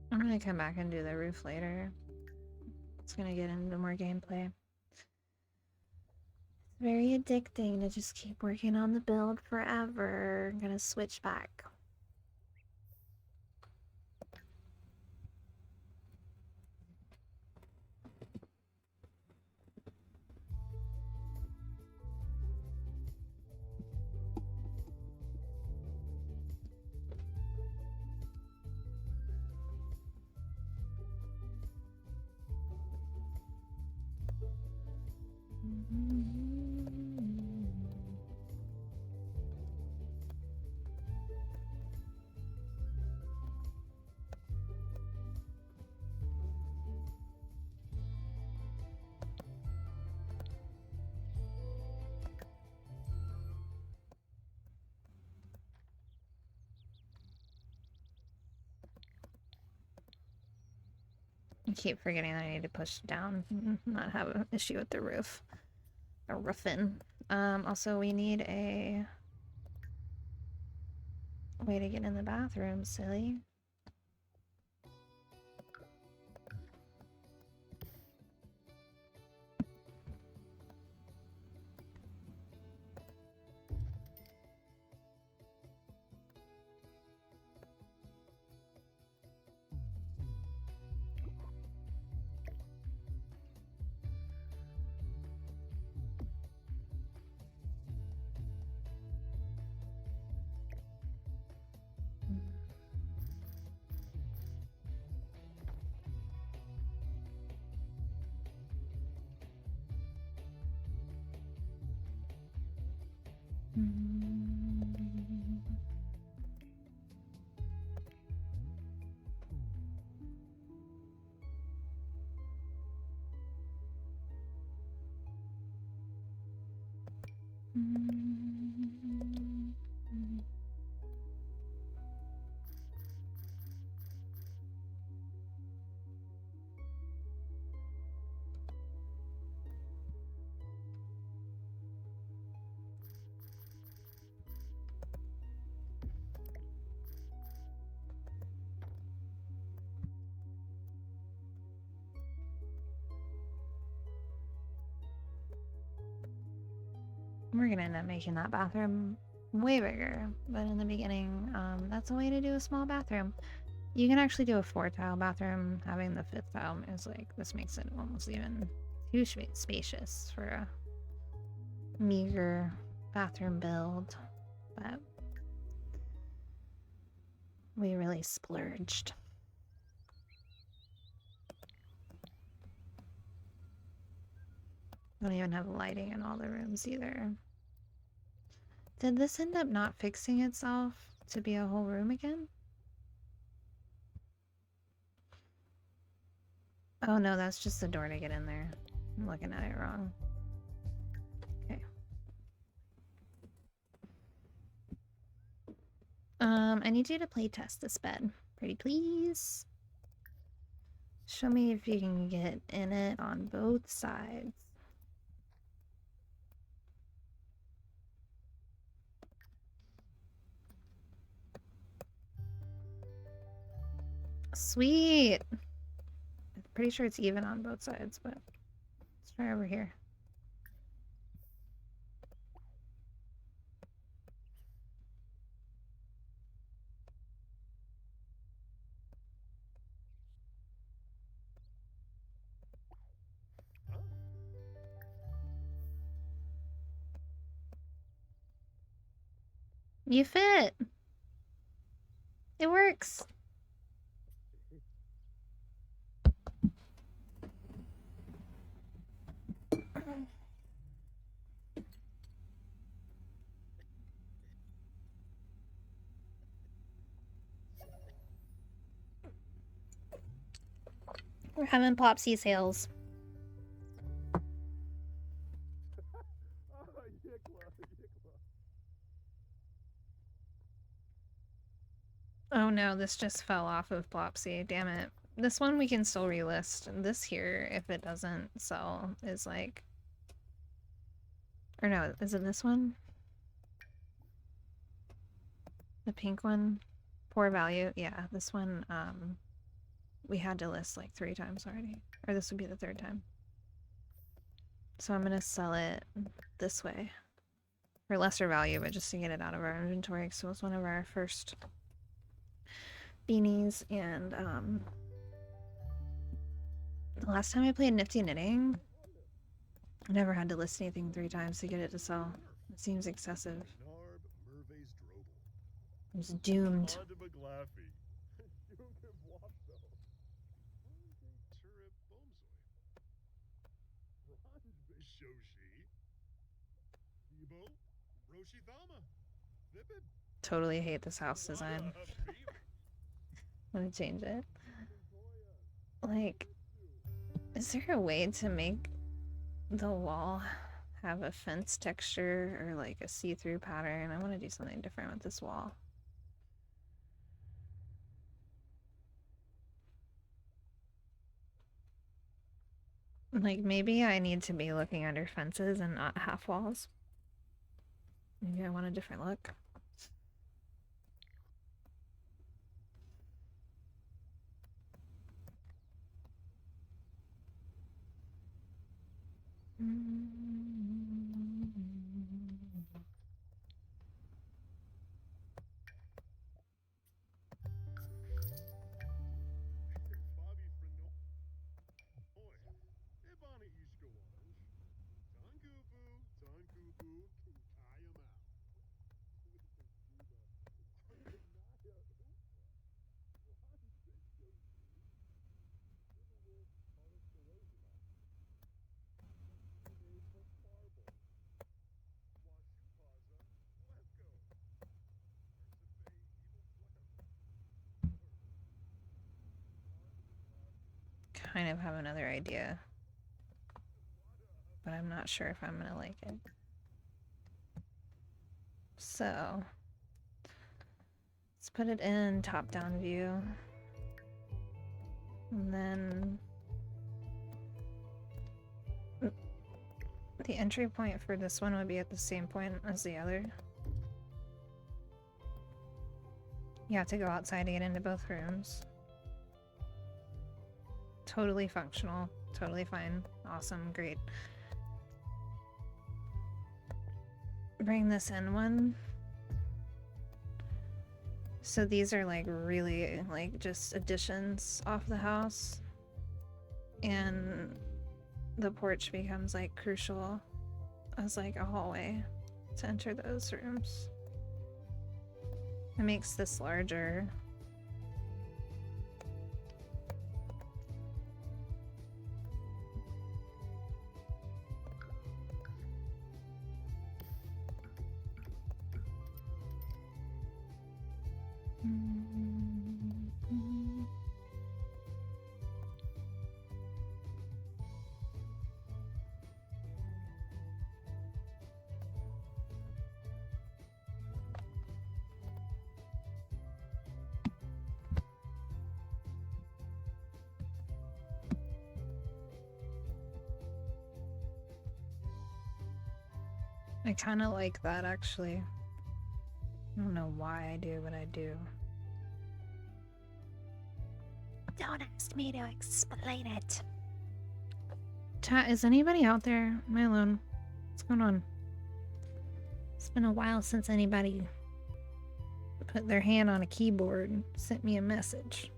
I'm gonna come back and do the roof later. It's gonna get into more gameplay. It's very addicting to just keep working on the build forever. I'm gonna switch back. I keep forgetting that I need to push down, not have an issue with the roof. Or roofing. Also we need a way to get in the bathroom, silly. We're gonna end up making that bathroom way bigger, but in the beginning, that's a way to do a small bathroom. You can actually do a 4-tile bathroom. Having the 5th tile is like, this makes it almost even too spacious for a meager bathroom build, but we really splurged. Don't even have lighting in all the rooms either. Did this end up not fixing itself to be a whole room again? Oh no, that's just the door to get in there. I'm looking at it wrong. Okay. I need you to play test this bed. Pretty please. Show me if you can get in it on both sides. Sweet. I'm pretty sure it's even on both sides, but let's try over here. You fit. It works. We're having Plopsy sales. Oh, Yikla, Yikla. Oh no, this just fell off of Plopsy. Damn it. This one we can still relist. This here, if it doesn't sell, is like... Or no, is it this one? The pink one? Poor value? Yeah, this one, we had to list like 3 times already. Or this would be the 3rd time. So I'm gonna sell it this way. For lesser value, but just to get it out of our inventory. So it was one of our first beanies, and the last time I played Nifty Knitting, I never had to list anything 3 times to get it to sell. It seems excessive. Narb Merve's Drobel. I was doomed. Todd McLaughy. Junge Wapso. Turip Bomsoy. Ron Bishoshi. Debo. Roshi Thama. Vipid. Totally hate this house design. I'm gonna change it. Like, is there a way to make the wall have a fence texture or like a see-through pattern? I want to do something different with this wall. Like, maybe I need to be looking under fences and not half walls. Maybe I want a different look. Bobby Freno. Oi. Ebony Ishkawanj. Tankupu. Tankupu. Kayama. Kind of have another idea, but I'm not sure if I'm gonna like it. So let's put it in top-down view, and then the entry point for this one would be at the same point as the other. You have to go outside to get into both rooms. Totally functional, totally fine, awesome, great. Bring this in one. So these are like really like just additions off the house, and the porch becomes like crucial as like a hallway to enter those rooms. It makes this larger. I kind of like that, actually. I don't know why I do, but I do. Don't ask me to explain it. Chat, is anybody out there? Am I alone? What's going on? It's been a while since anybody put their hand on a keyboard and sent me a message.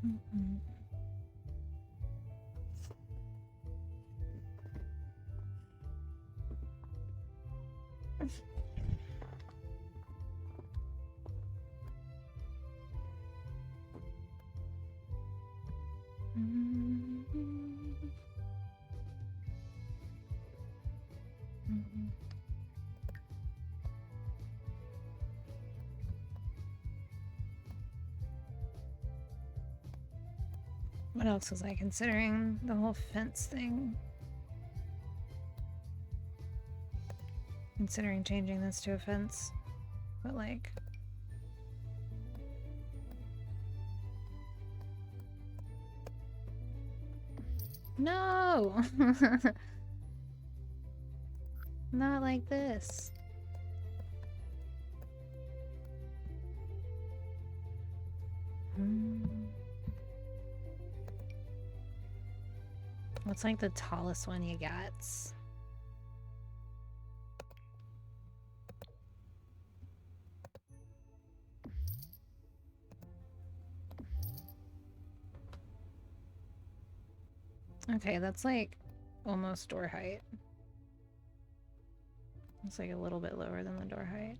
Mm-mm. What else was I considering? The whole fence thing. Considering changing this to a fence. But like... No! Not like this. What's like the tallest one you got? Okay, that's like almost door height. It's like a little bit lower than the door height.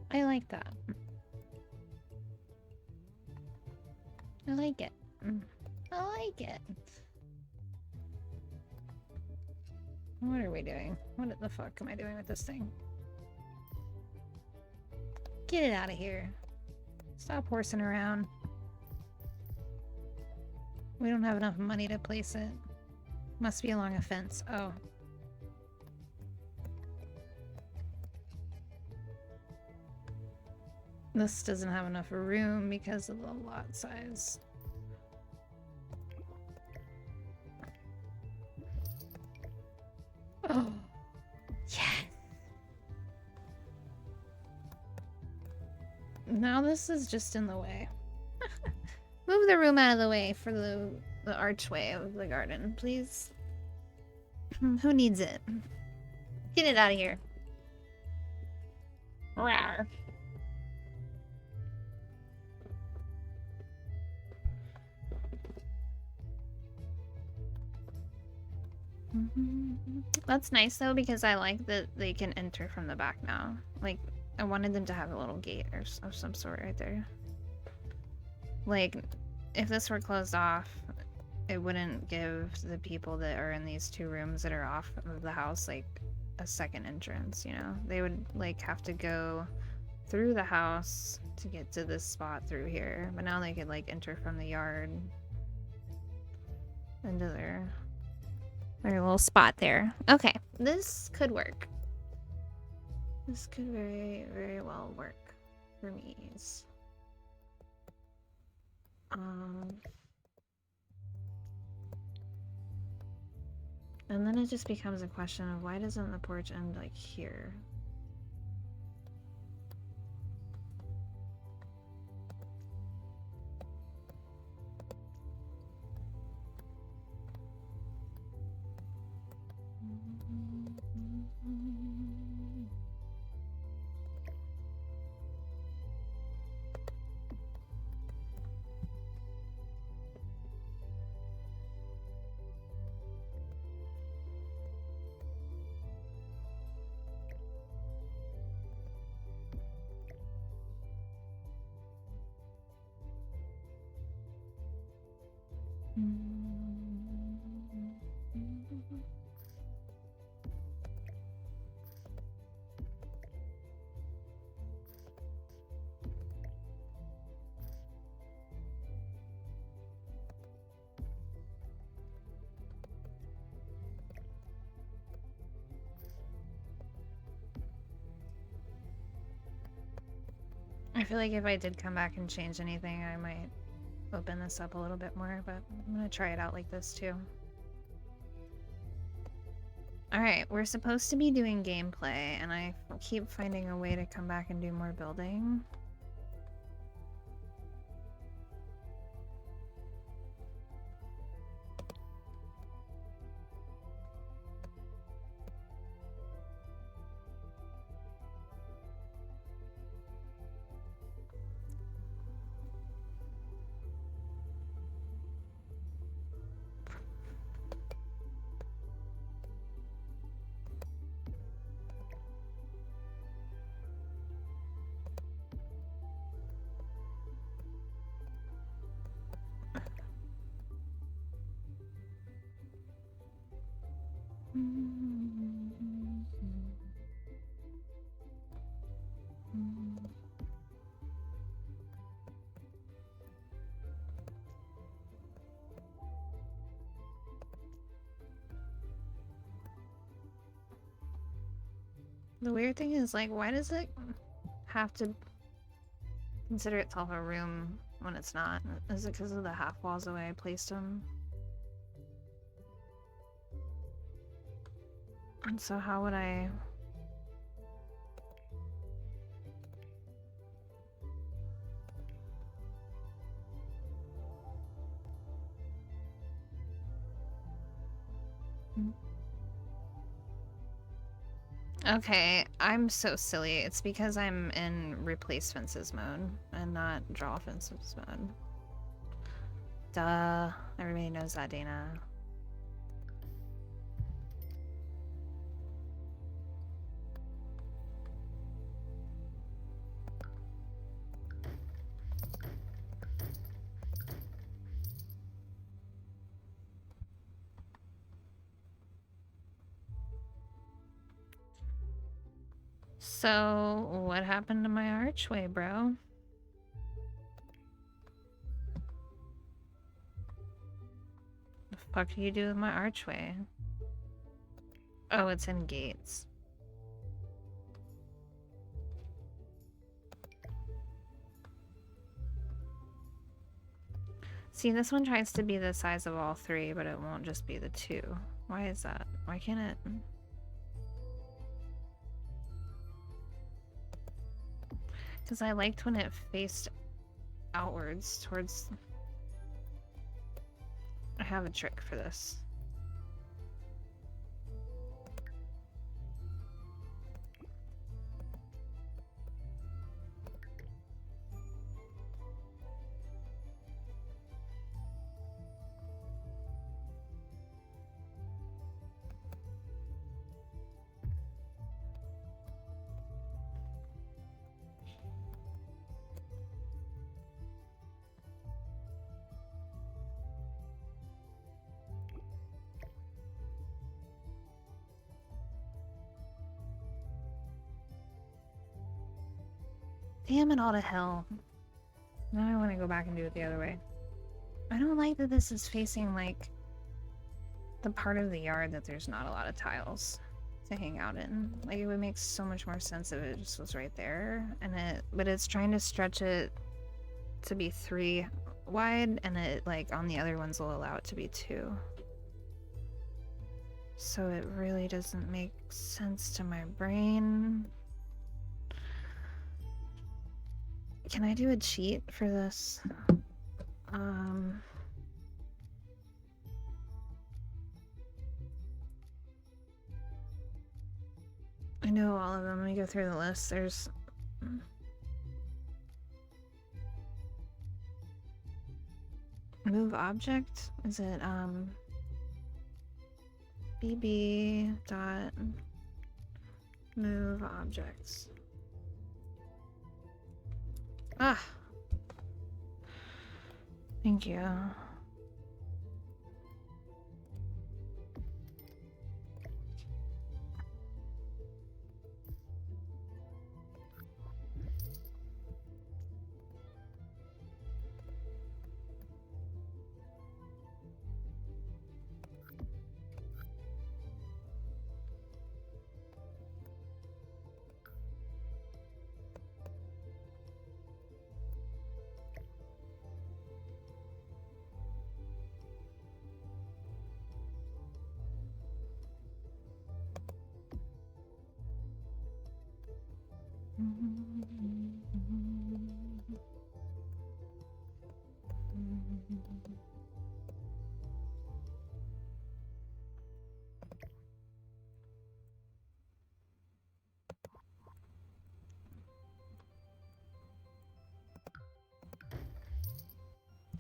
I like that. I like it. I like it. What are we doing? What the fuck am I doing with this thing? Get it out of here. Stop horsing around. We don't have enough money to place it. Must be along a fence. Oh. This doesn't have enough room because of the lot size. Oh. Yes. Now this is just in the way. Move the room out of the way for the archway of the garden, please. Who needs it? Get it out of here. Rawr. That's nice though, because I like that they can enter from the back now. Like, I wanted them to have a little gate or of some sort right there. Like, if this were closed off, it wouldn't give the people that are in these two rooms that are off of the house, like, a second entrance, you know? They would, like, have to go through the house to get to this spot through here. But now they could, like, enter from the yard into their little spot there. Okay, this could work. This could very, very well work for me. And then it just becomes a question of why doesn't the porch end like here? I feel like if I did come back and change anything, I might open this up a little bit more, but I'm gonna try it out like this too. Alright, we're supposed to be doing gameplay, and I keep finding a way to come back and do more building. The weird thing is, like, why does it have to consider itself a room when it's not? Is it because of the half walls the way I placed them? And so how would I... Okay, I'm so silly. It's because I'm in replace fences mode and not draw fences mode. Duh. Everybody knows that, Dana. So, what happened to my archway, bro? The fuck do you do with my archway? Oh, it's in gates. See, this one tries to be the size of all three, but it won't just be the two. Why is that? Why can't it... Because I liked when it faced outwards towards... I have a trick for this. Damn it all to hell. Now I want to go back and do it the other way. I don't like that this is facing, like, the part of the yard that there's not a lot of tiles to hang out in. Like, it would make so much more sense if it just was right there. But it's trying to stretch it to be 3 wide, and it, like, on the other ones will allow it to be 2. So it really doesn't make sense to my brain. Can I do a cheat for this? I know all of them. Let me go through the list. There's... Move object? Is it, BB dot move objects. Ah! Thank you.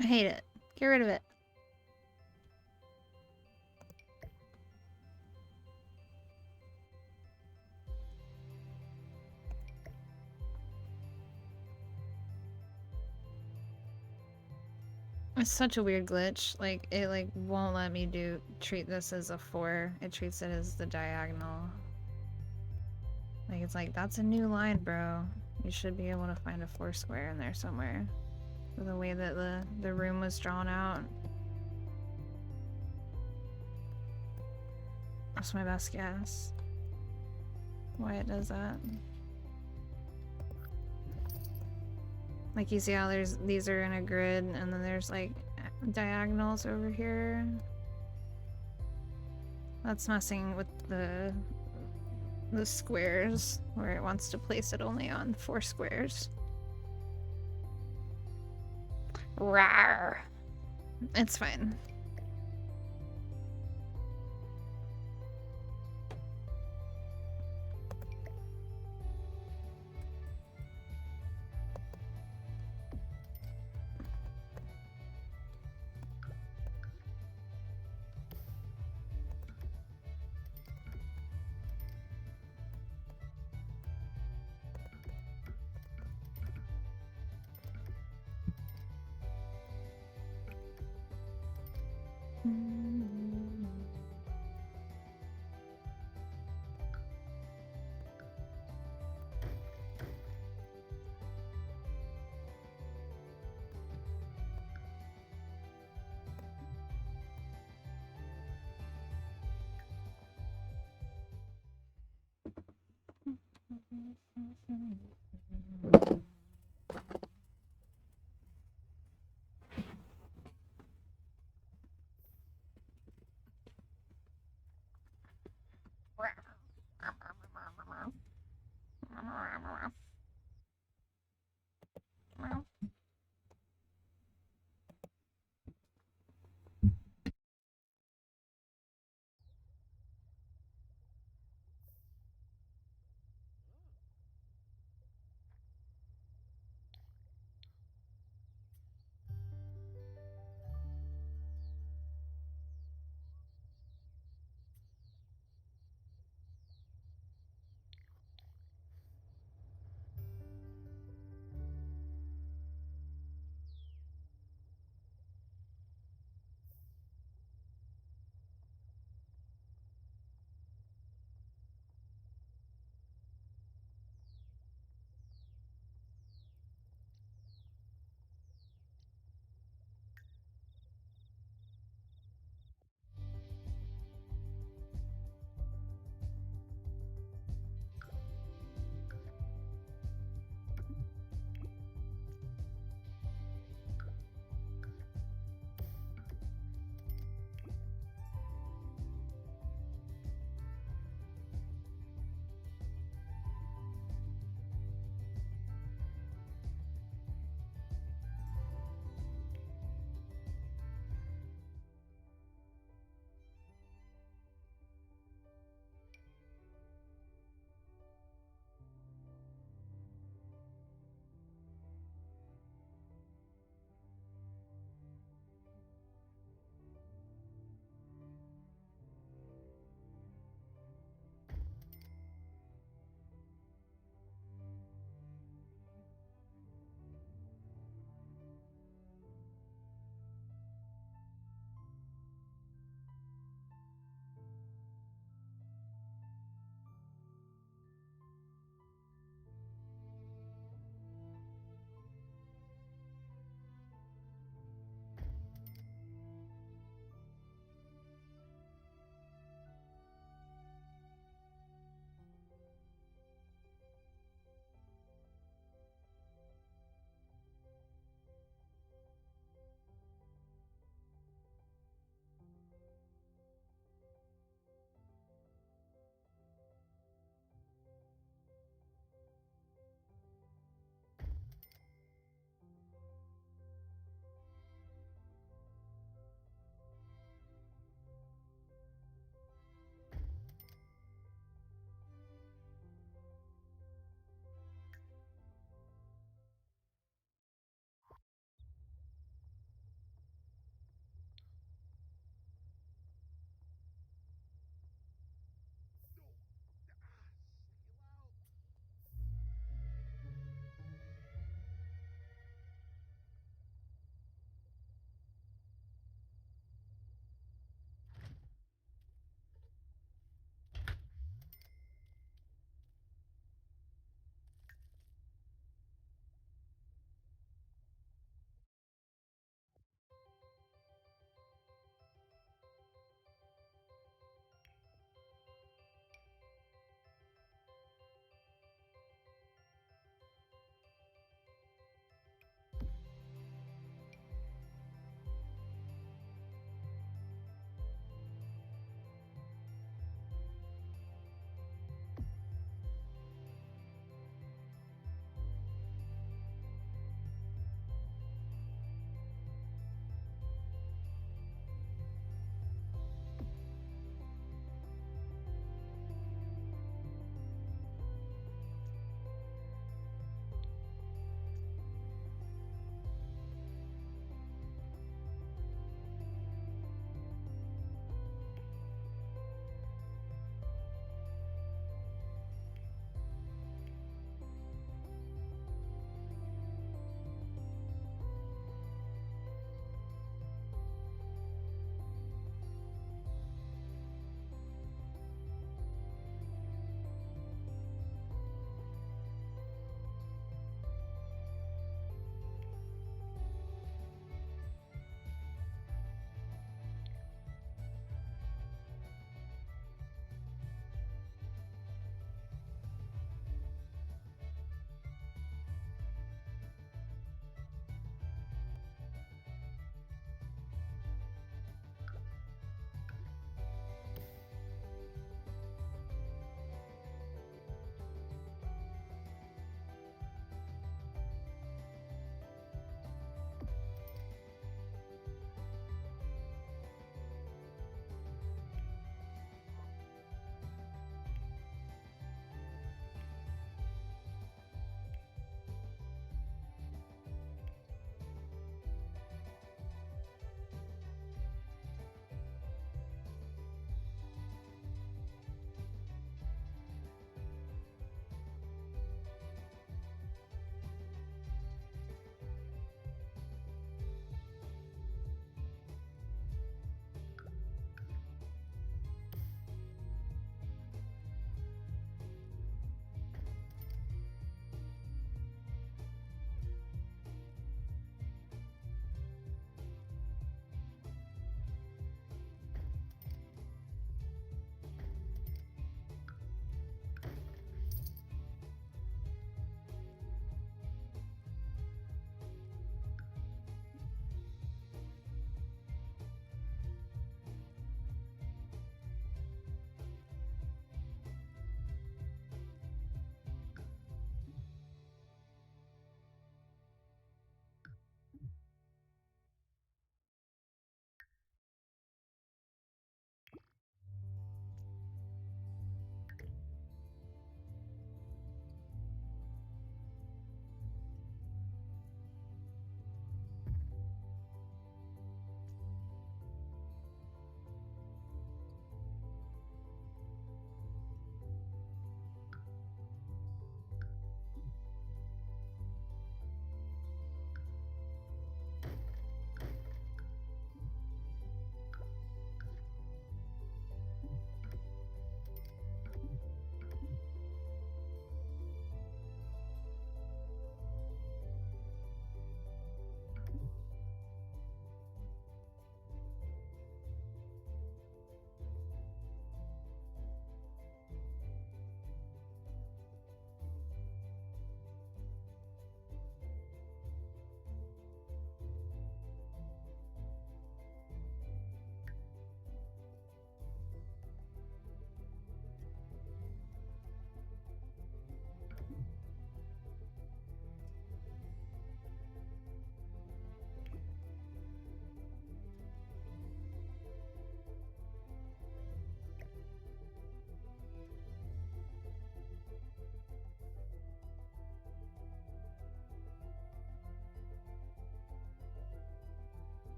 I hate it. Get rid of it. It's such a weird glitch. Like, it like won't let me treat this as a 4. It treats it as the diagonal. Like, it's like, that's a new line, bro. You should be able to find a 4 square in there somewhere. With the way that the room was drawn out. That's my best guess. Why it does that. Like, you see how these are in a grid, and then there's like diagonals over here. That's messing with the squares, where it wants to place it only on 4 squares. Rawr. It's fine.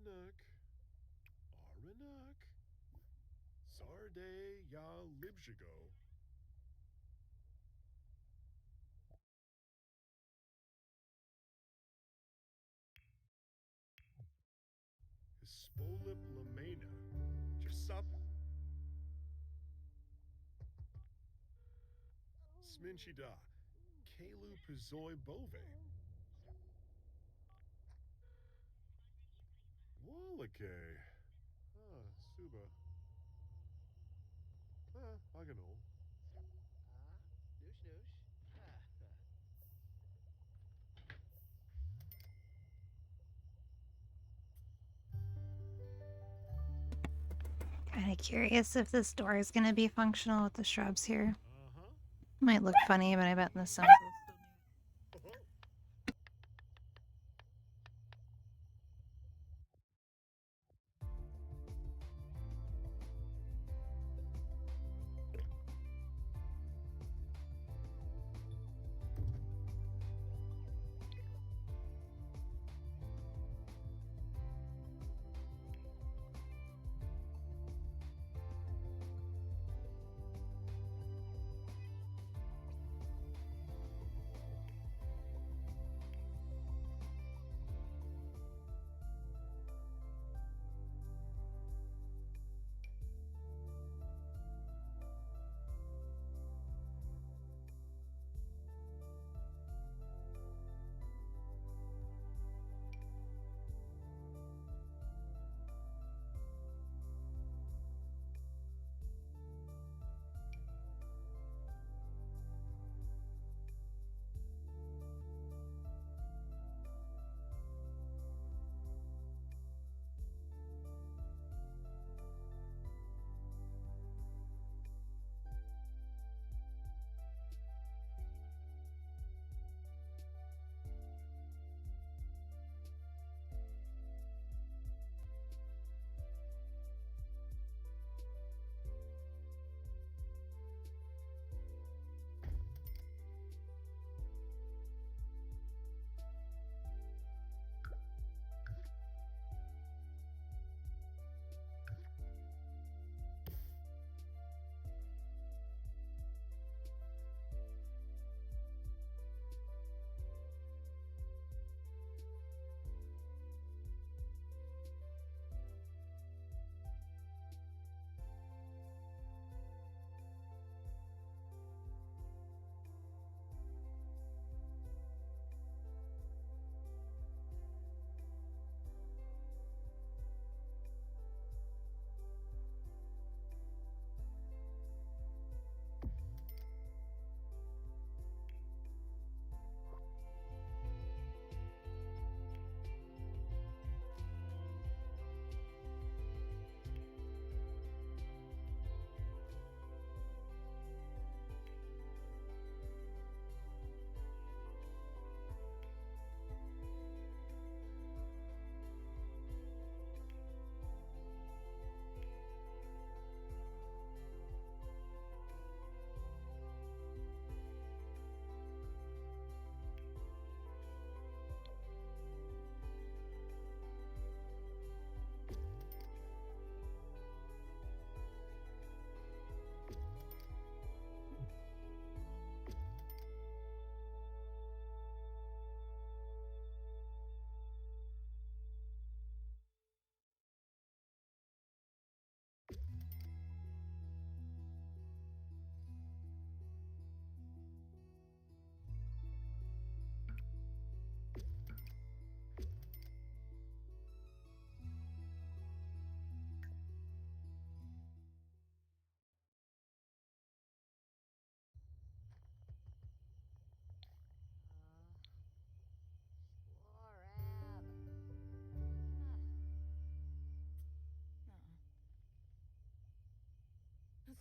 Aranak. Aranak. Sarde ya Libshigo. Hispolip Lamena. Jasup. Sminchida. Kalu Pizoi Bove. Wallake. Ah, Suba. Aganol. Noosh noosh. Kind of curious if this door is gonna be functional with the shrubs here. Uh-huh. Might look funny, but I bet in the sun.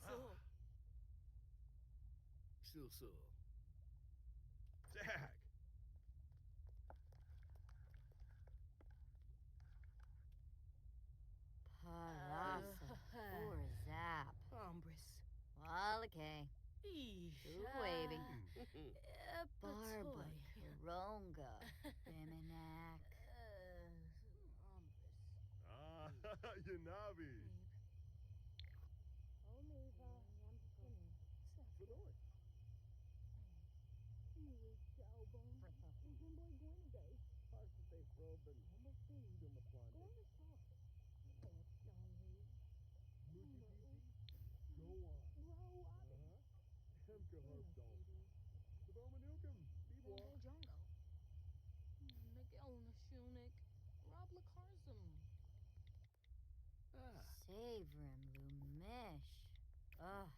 Oh. So. Dag. Parasa. Urzap. Ombris. Walake. Uwabi. Barba. Epatoy. Ronga. Biminak. Yanabi. Go on. Hemka harp dolphin. Sabomanukum. Bebop. Drongo. Miguel Nashunik. Rob Lakarzum. Savrim Lumesh. Ugh.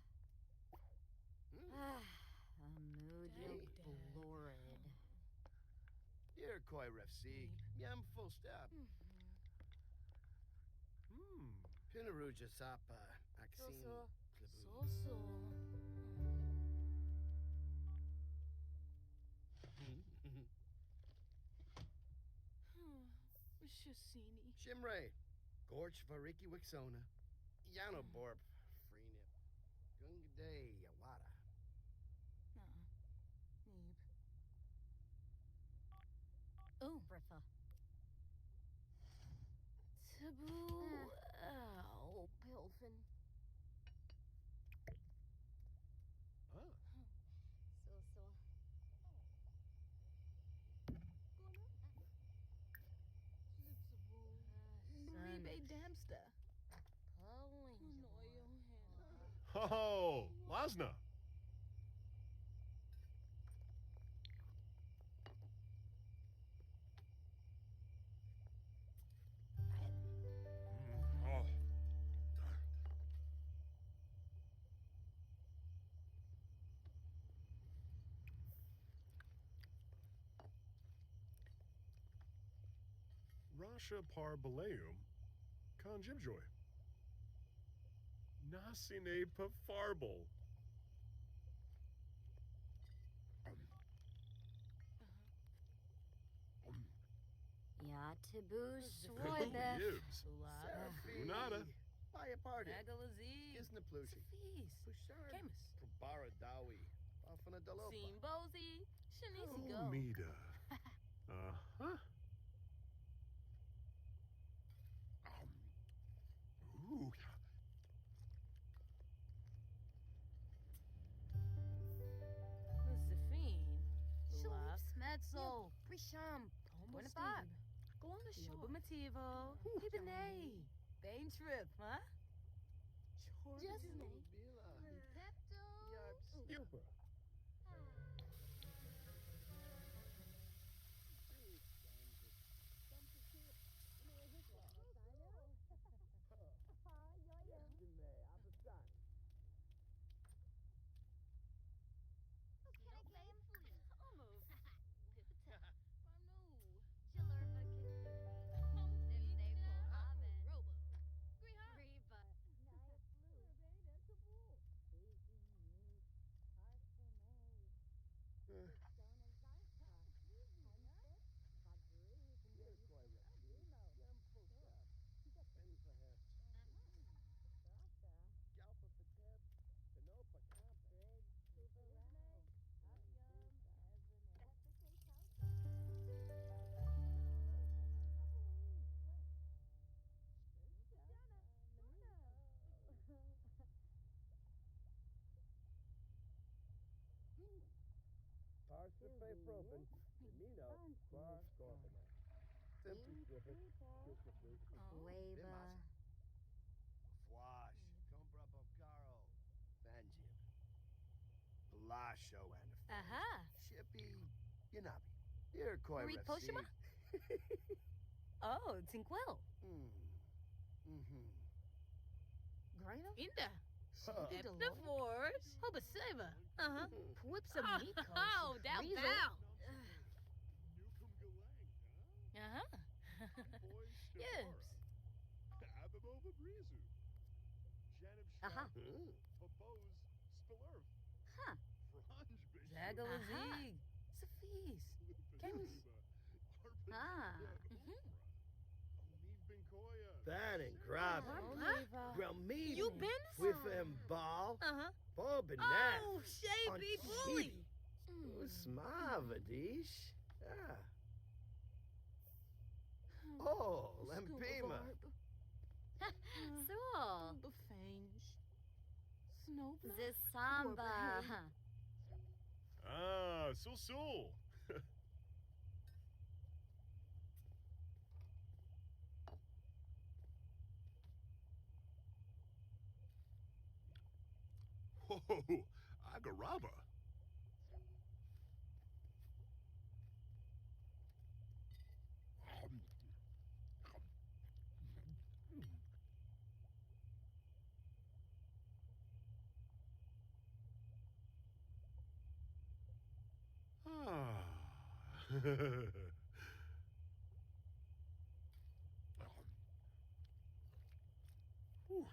Amujil Blorid. Dear Koi Refsi, Yam full stop. Pinaruja Sapa, Axine. So. Shasini. Shimray, Gorch Variki Wixona, Yano Borp, Freenip, Gungade Yawada. Neeb. Oh, Britha. Taboo. Oh, Pilfin. So. Brebe Damster. Pauline. Ho, Lasna. Oh. Rasha par baleum, conjibjoy. Nasine pafarbal. Yatibu Swibe. Yibs. Unada. Buy a party. Agalazi. Giznaplushi. Safis. Pushard. Camus. Probara Dawi. Bafana Dalopa. Simbozi. Shanisi Go. Mida. Uh-huh. Ooh. Zafine. Shalif Smetzel. Brisham. Bonaparte. Go on the show. Mativo. Hibine. Bain trip, huh? Just me. Yupa. Parsipe Propen. Nino. Bar Scorpina. Simply Swippet. Wava. Fwash. Compra Bocaro. Banjib. Blasho and Aha. Shippy. Yanabi. Dear Koi Marie Refsi. Poshima? Oh, Tinkwell. Grino? Inda. Huh. The Force. Hobaseva. Uh-huh. Whips of Nico. Oh, down Riesel. down. Newcomb Galang, huh? Uh-huh. Boy Yes. Abibova Brizu. Janib Aha. Papose Spilurv. Huh. Franj Bishop. Zagalazig. Safis. Camus. Ah. Oniv Benkoya. Ban and grab. Grelmead. You been With him ball. Uh-huh. Bob and Oh, Shavy On Bully. Smavadish. Ah. Oh, Lampima. Soul. Befange. Snowblood. The samba. Ah, Sul. Whoa, Agaraba. Ah. Whew.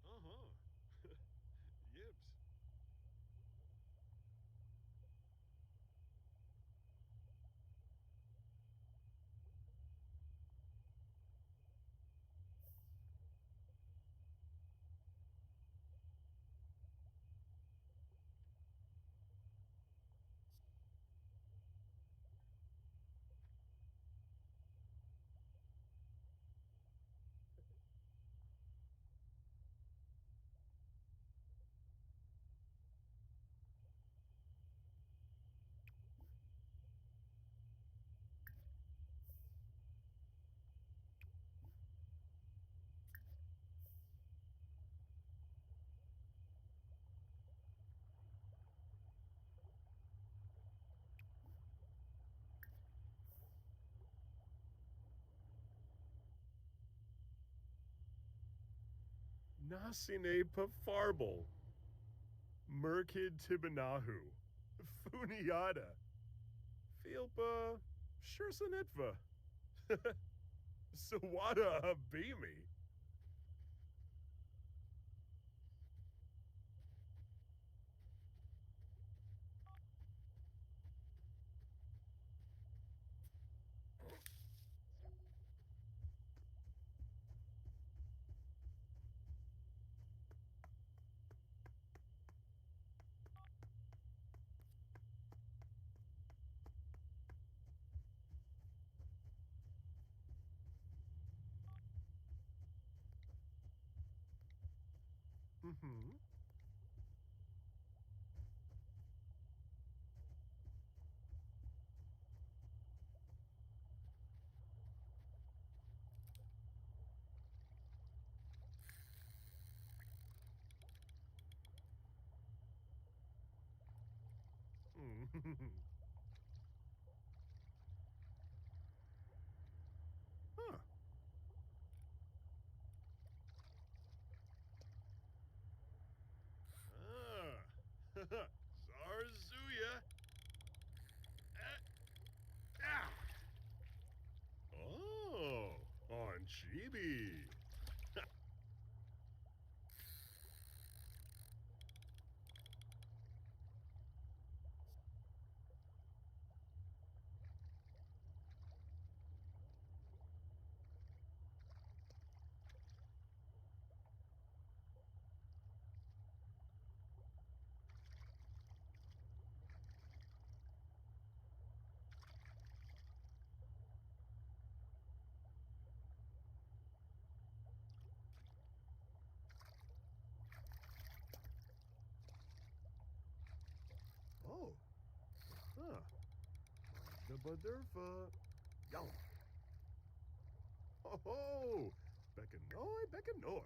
Uh-huh. Yibs. Nasine Pafarbal. Merkid Tibanahu. Funiata. Filpa Shursanitva. Sawada Habimi. Mm-hmm. Mm. Huh. Ah. Zarzuya. Ah. Oh. On Chibi. Blubba Durfa. Yum. Ho ho! Beckanoy, Beckanoy.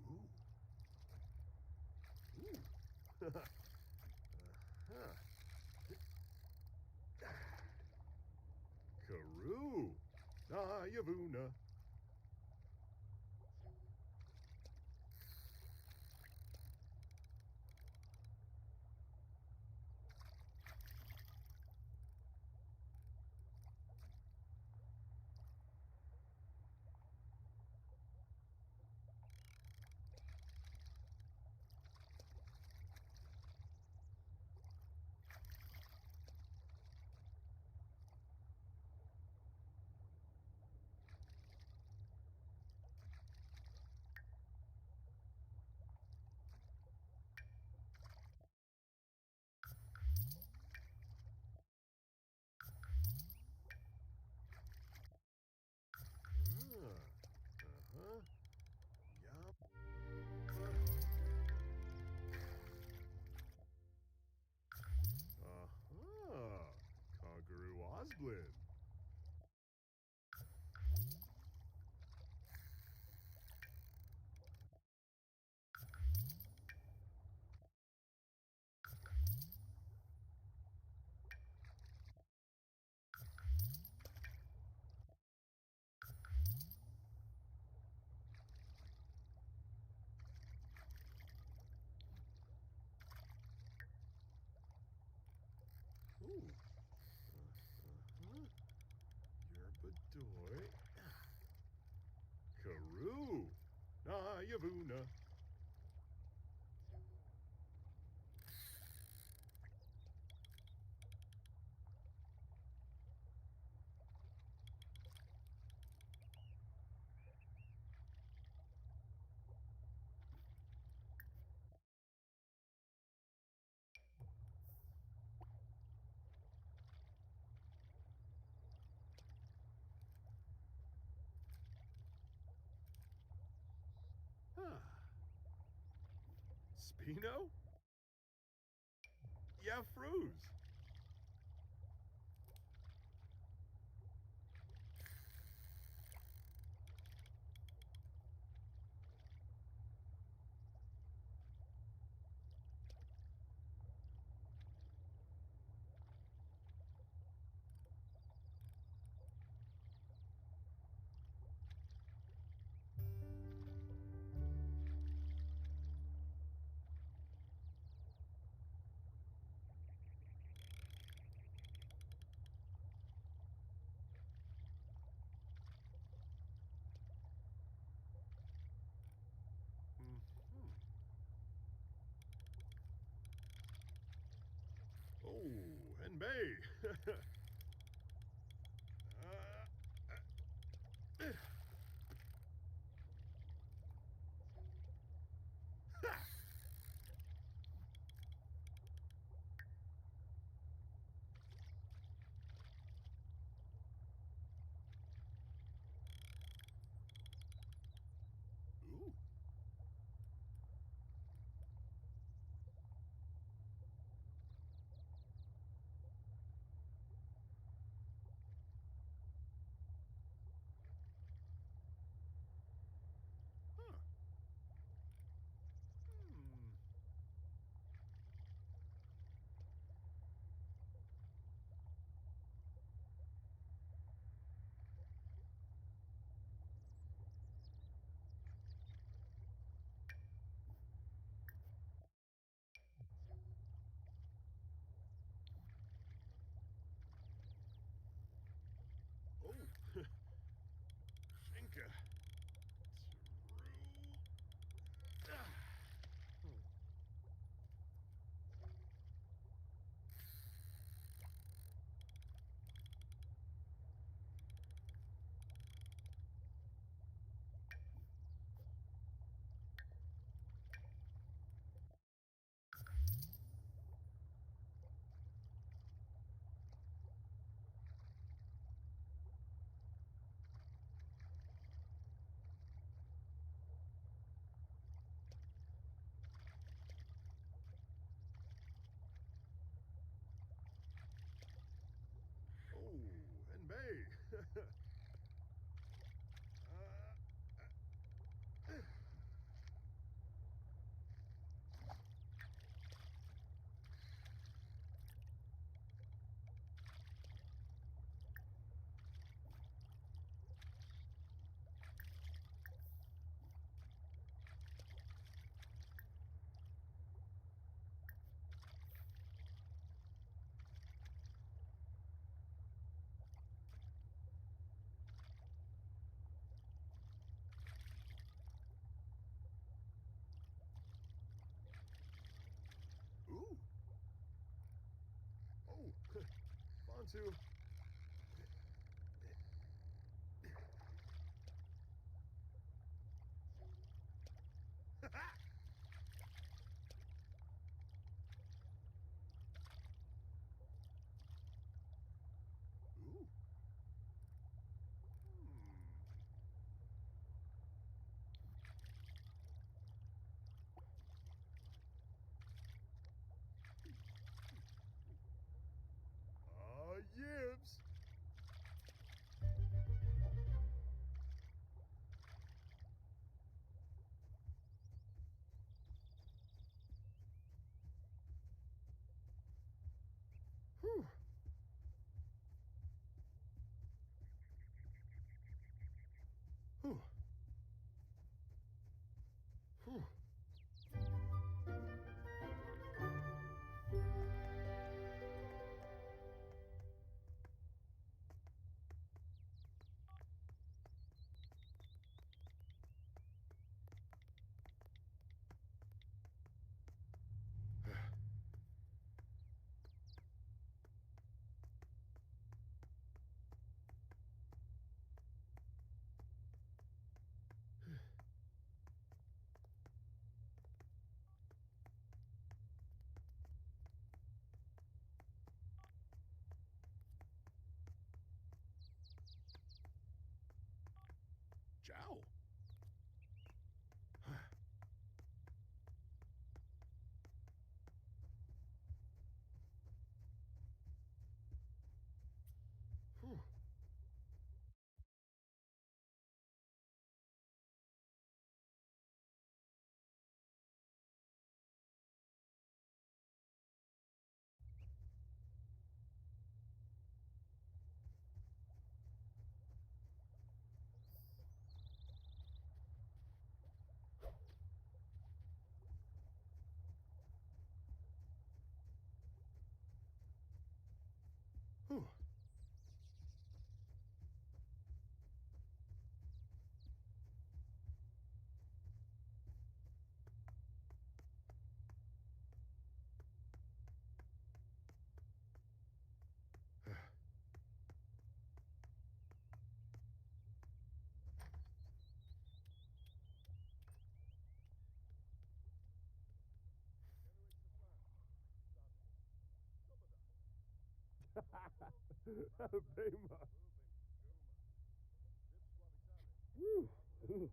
Ooh. Ooh. Karoo! Yavuna. Uh-huh. Yup. Uh-huh. Kangaroo Osblin. Ooh. Uh-huh. Yerbadoy. Karoo. Yavuna. Huh. Spino? Yeah, Fruz. Mhm. Oh, and Bay. Ooh. want to. Ooh. Yibs. Whew. Whew. Whew. Jow. Whew. Whew. Bema. Woo. Ooh.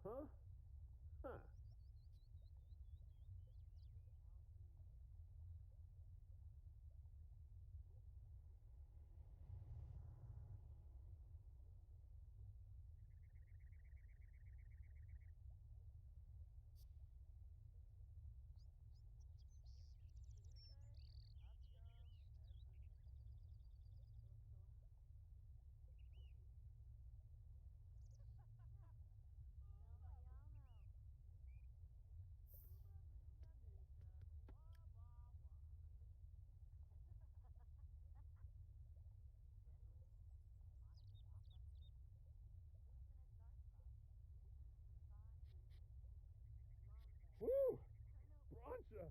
Uh-huh. Huh. Woo! Broncha!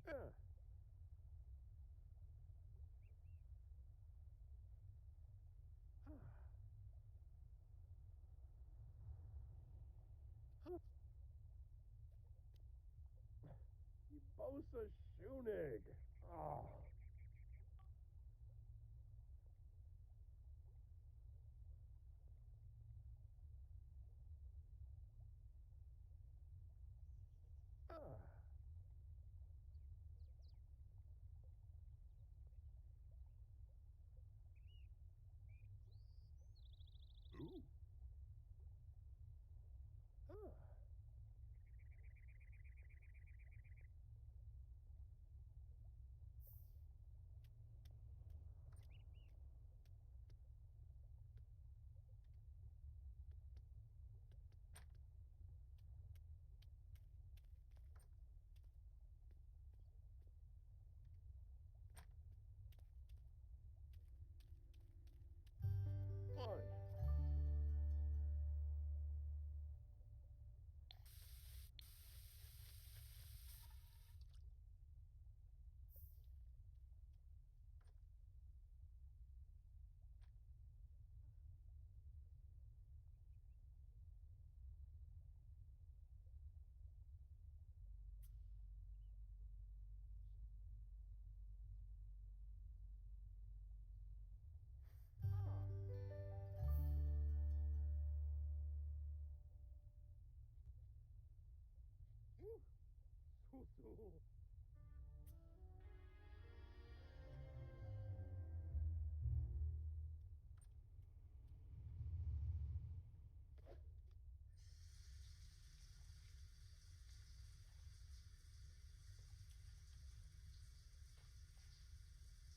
Yeah. Bosa Shunig. Oh. Ah. Ooh. Ah.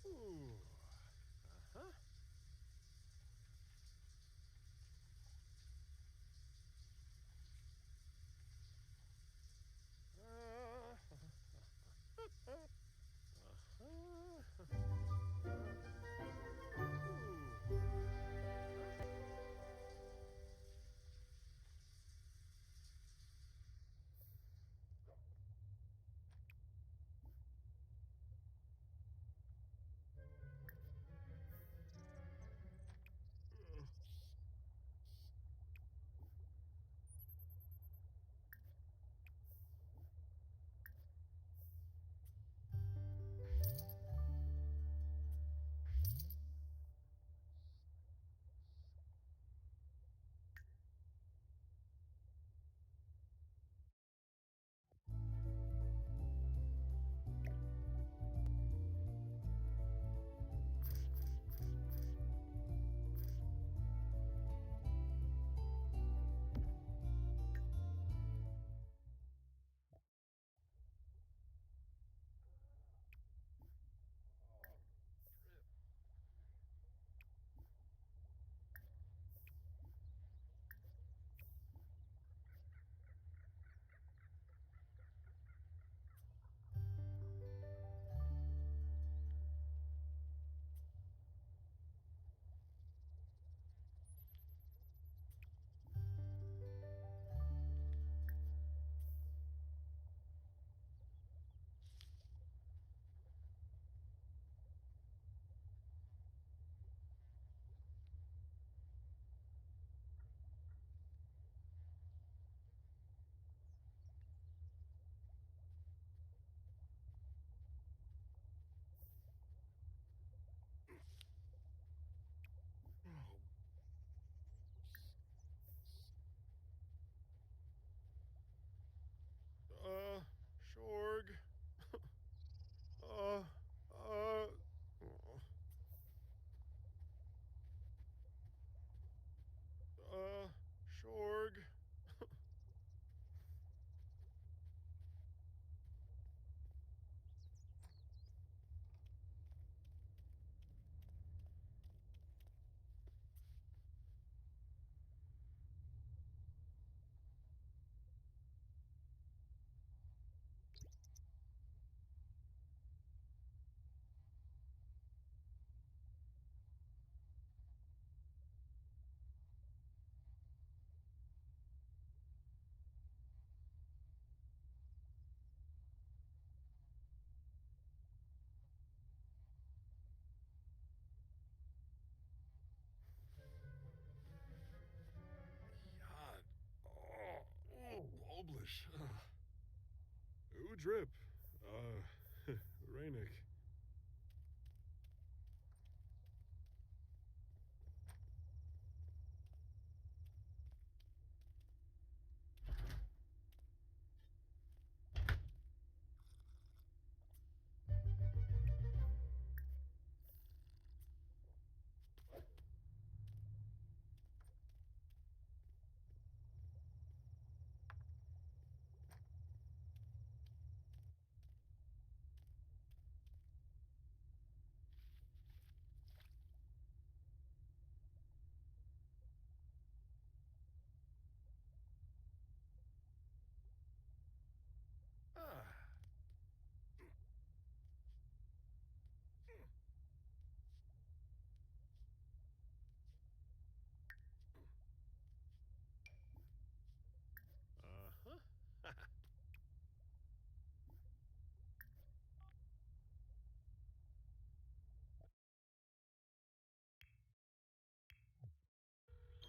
Ooh. Uh-huh. Shorg. Uh, uh. Shorg. God. Oh, Bulblish. Udrip. Rainick. Ah. Uh-huh.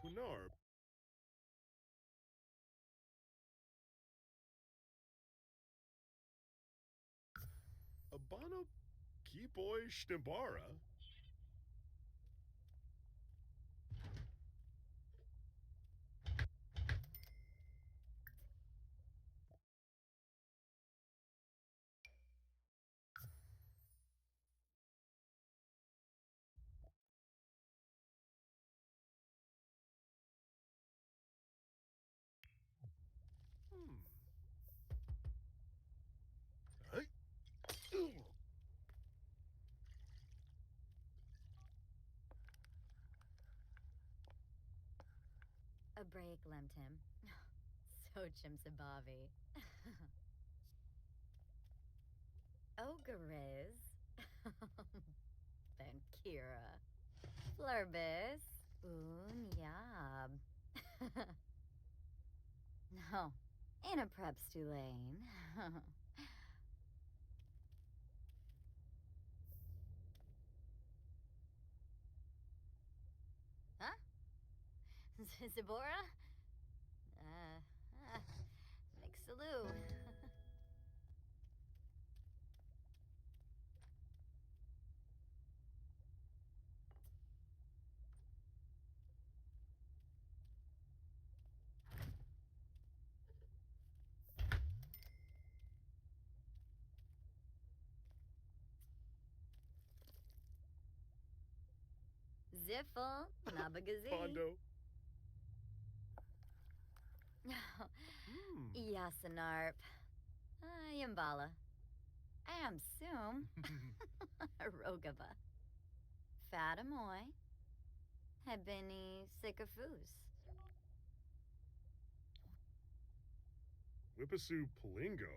Kunar. Abano Kipoi Shtembara. A break lemtim. So chimsabavi. Ogariz. Bankira. Flurbis. Unyab. No. Ain't a preps too lane. Huh? Zibora? Mixaloo. Ziffle. Nabagazi. Pondo. Yasanarp. Yambala. Amsum. Rogaba. Fatamoy. Hebini Sikafus. Whippasu Palingo.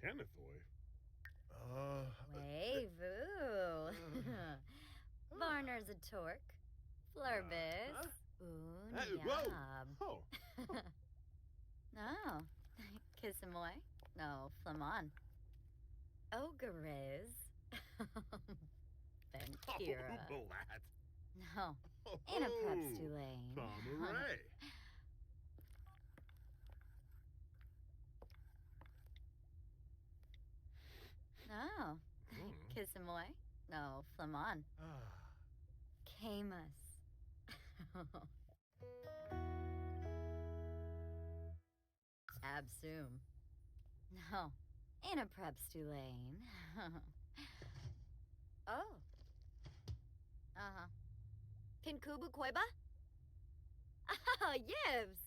Canathoy. Wavu. Varner's a torque. Flurbis. Whoa! Unyab. Oh. No. Kissamoy. No, Flamon. Ogariz. Bankira. Blat. No. Ain't a preps too lane. Pomeray. No. Kissamoy. No, Flamon. Camus. Absum. No. Ain't a preps too lane. Oh. Uh-huh. Kinkubu Koiba? Ah, Yibs!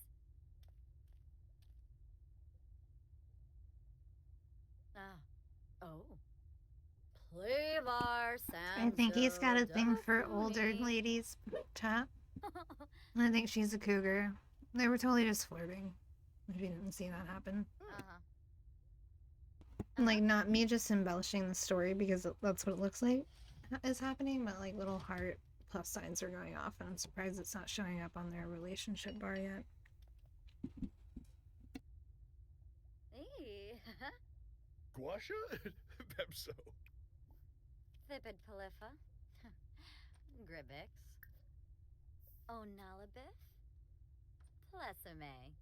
Oh. Plevar I think he's got a thing for older ladies, chat. I think she's a cougar. They were totally just flirting. If you didn't see that happen. Like, not me just embellishing the story because that's what it looks like is happening, but like little heart plus signs are going off, and I'm surprised it's not showing up on their relationship bar yet. Hey. Guasha? Pepso. Vipid Polypha. Gribix. Onalabith. Plesame.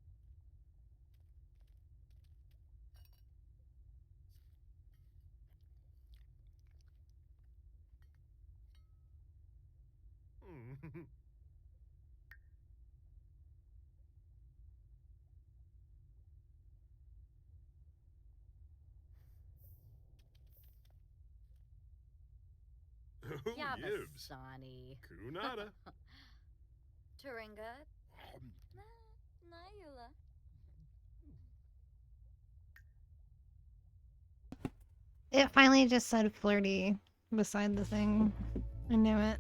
Yibs. Yabasani. Kunada. Turinga. Nayula. It finally just said flirty beside the thing. I knew it.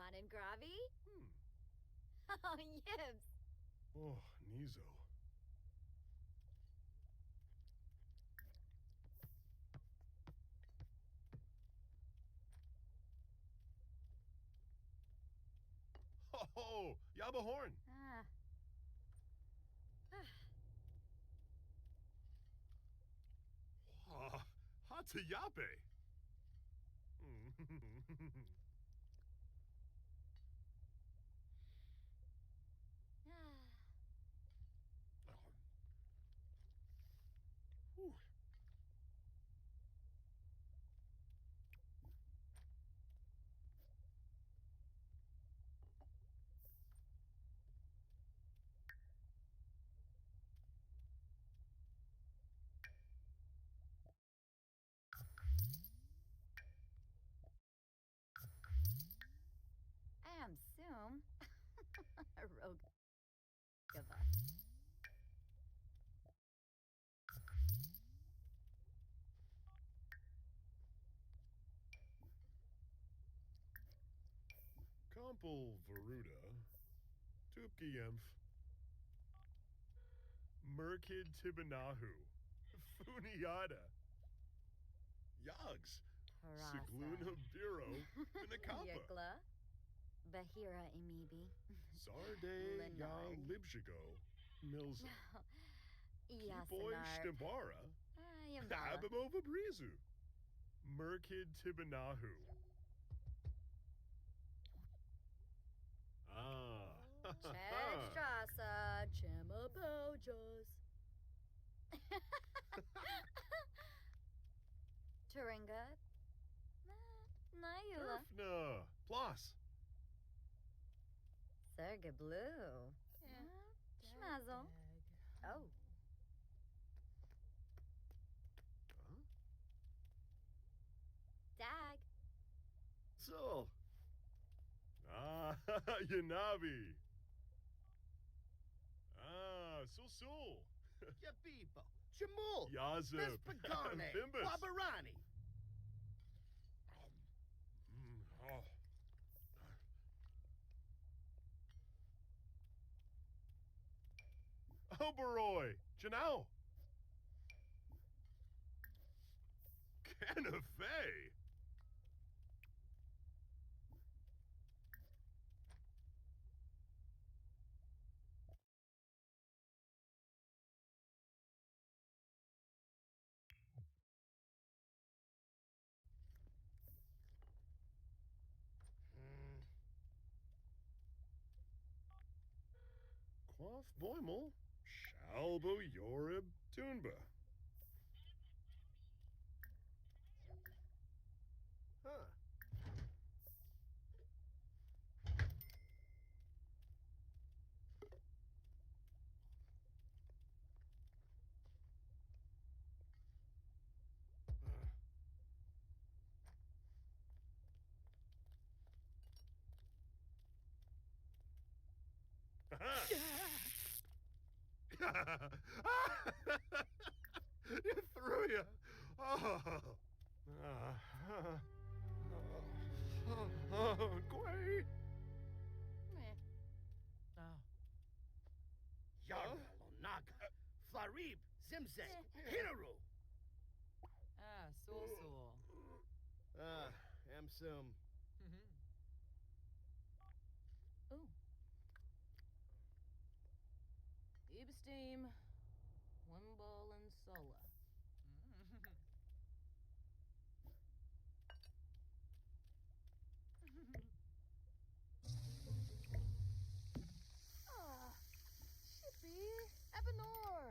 Morning, Gravy. Hmm. Oh, Yibs. Oh, Nizo. Oh, Yaba Horn. Ah. Hatayape. Whew. I am Soom. Rogava. Kompel Varuda. Tupkiyemph. Merkid Tibanahu. Funiata. Yogs. Sigluna Biro. Pinakapa. Yigla. Bahira Imibi. Sarde Ya Lenard. Libshigo. Milza. Boy Yasanar. Stimbara. Yambala. Abimova Brizu. Merkid Tibanahu. Ah. Chedstrasa. Chimabojos. Turinga. Nayula. Turfna. Plus. Serga Blue. Schmazzle. Oh. Huh? Dag. So. Ah, Yanabi. Ah, Sul. Yabibo. Jamul. Yazib. Mispagane. Bimbus. Wabarani. Oh. Oberoi. Janelle. Canafay. Quaff Boimel. Shalbo Yorib Tunba. Huh. You threw you. Oh. Great. Oh. Yaralonaga. Flarib. Zimzek. Hinaru. Ah, Sul. Amsum. Ooh. Ibsteam. Wimble and Sola. Shippy. Ebenor.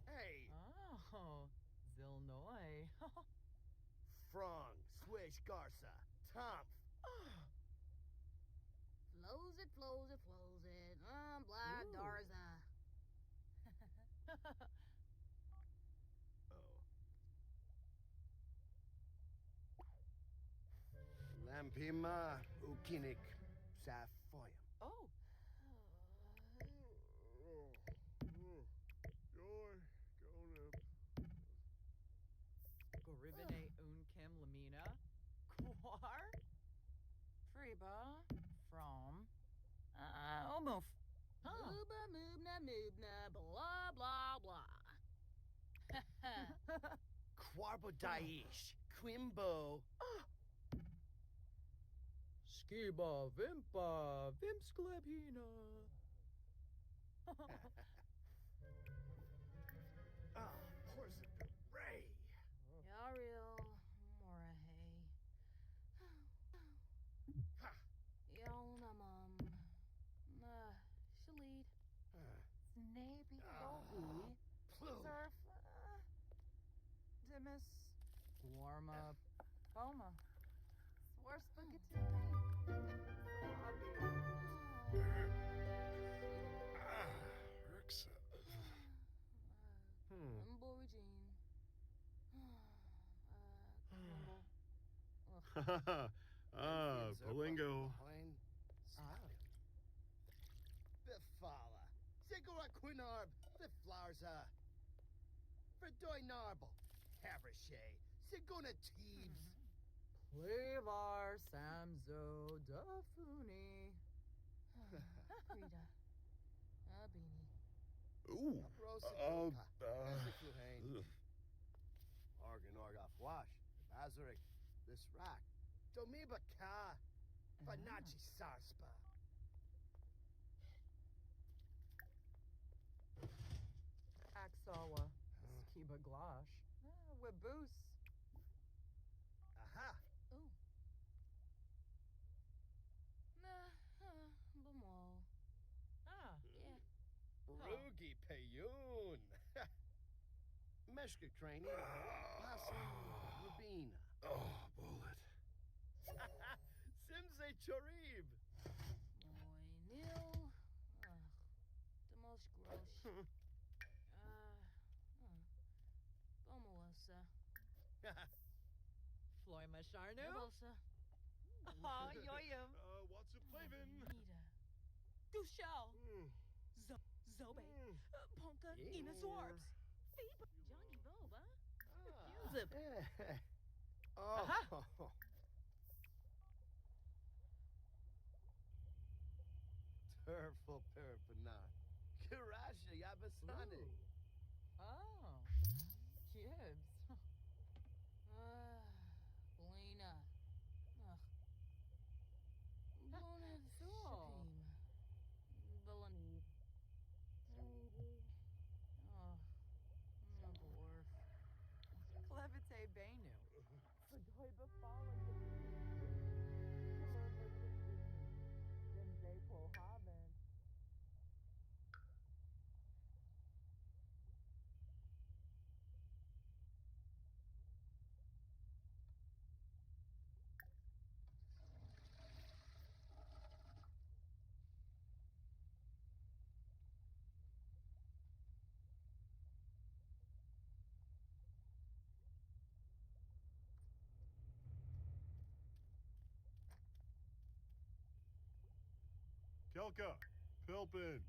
Hey. Oh, Zilnoy. Frong. Swish Garza. Tomf. Flows it, flows it, flows it. Blah, Ooh. Darza. Lampima. Ukinik. Safoyam. Oh, You're gonna. move. Huh. Mooba moobna moobna blah blah blah. Quarbo Daish. Quimbo. Skiba vimpa vimsklepina. Ah, horse Ray. Yariel Morahay. Ha. Yalnamum. Shalid. Snaby Gobi. Plume. Surf. Dimis. Warma. Boma. Swar spaghetti. Irks. Borigine. Bolingo. Bifala. Sigura Quinarb. Biflarza. Verdoy Narble. Havershay. Siguna Teebs. Flavar Samzo Dafuni. Frida. Abini. Ooh. Rosa. Ugh. Argan Argoff Wash. Bazarik. This rack. Domiba Ka. Fanachi Sarspa. Axawa. Skiba Glosh. Webus. Aha. Ooh. Bamo. Ah. Yeah. Rugi Payun. Meshka Crane. Lasso Rubina. Oh, bullet. Simse Chorib. Moy Nil. Demosh Grosh. Bomosa. Floima Sharnu. Bomosa. Ah, yoyum. What's a flavin? Nita. Dushel. Zobe. Ponka Ina Zwarps. Johnny Boba. Zip. Oh. Turful Peripana. Kirasha Yabasani. Oh. Gibbs. Lena. Bonnet Cool. Shapim. Bellany. Oh. Dwarf. Clevite Benu. Fadoiba Fala. Dimze Pohaven. Kelka. Pilpin.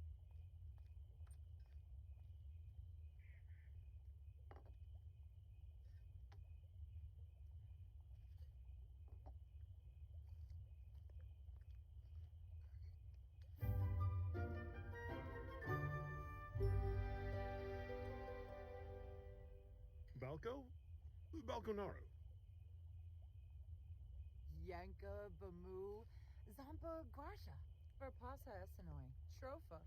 Balco? Balconaru. Yanka Bamu. Zampa Grasha. Verpasa Esenoi. Shrofa.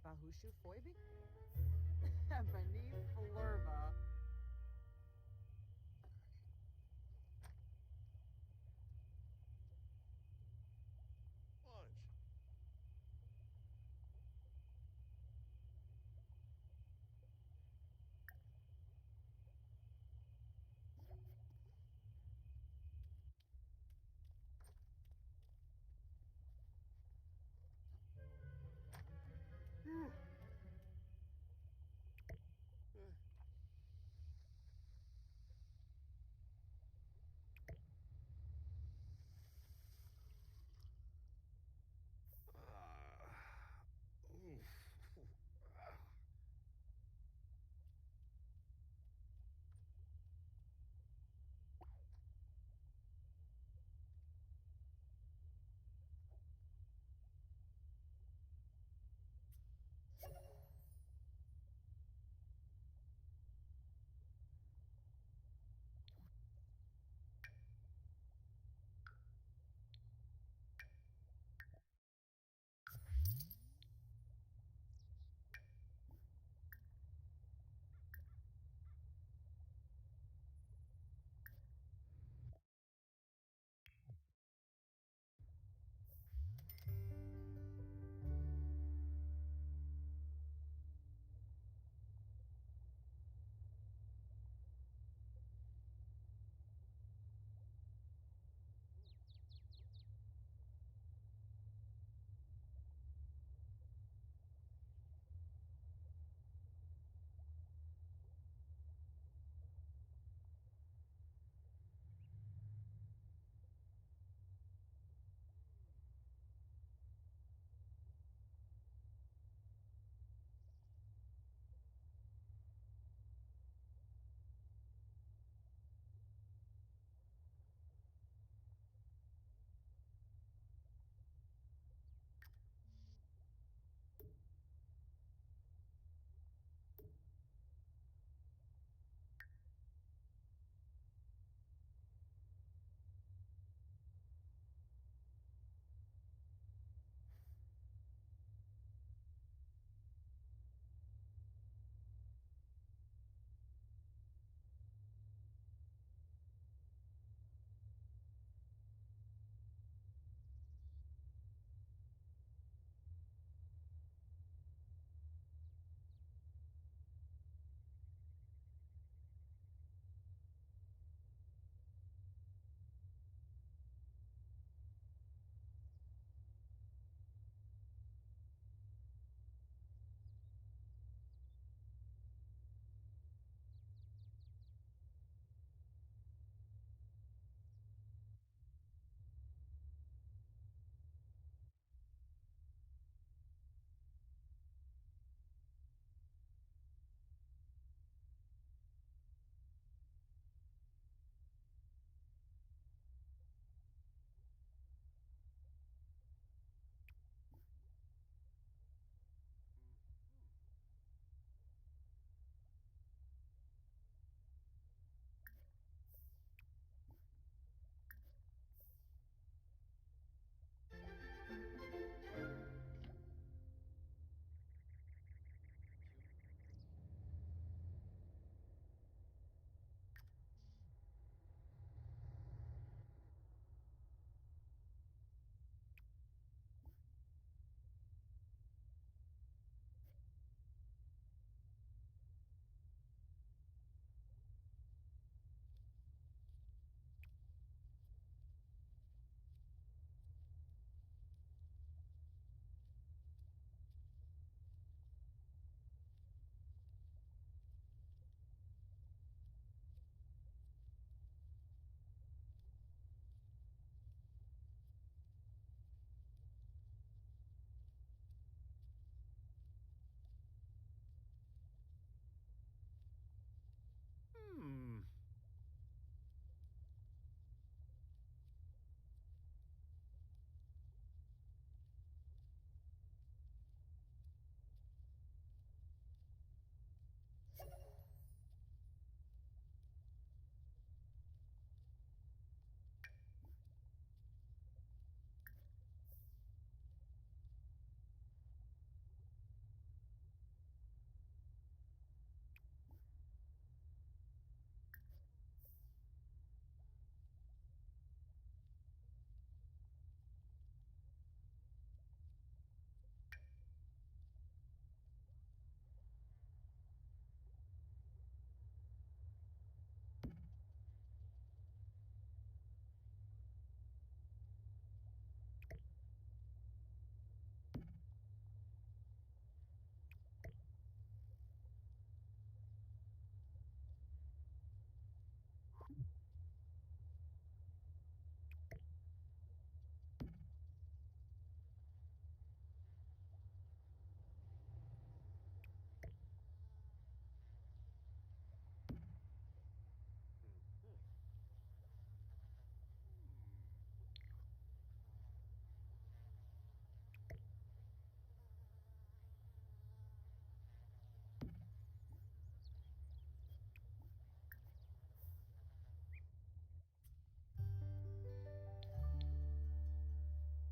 Bahushu Foibi. Bani Flurva. Lunch.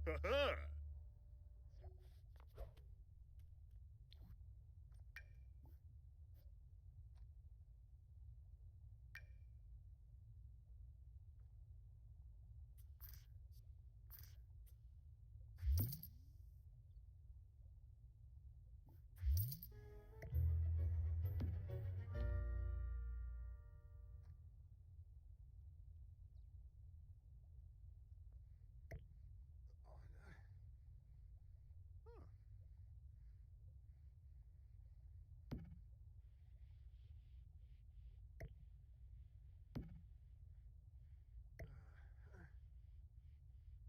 Ha-ha!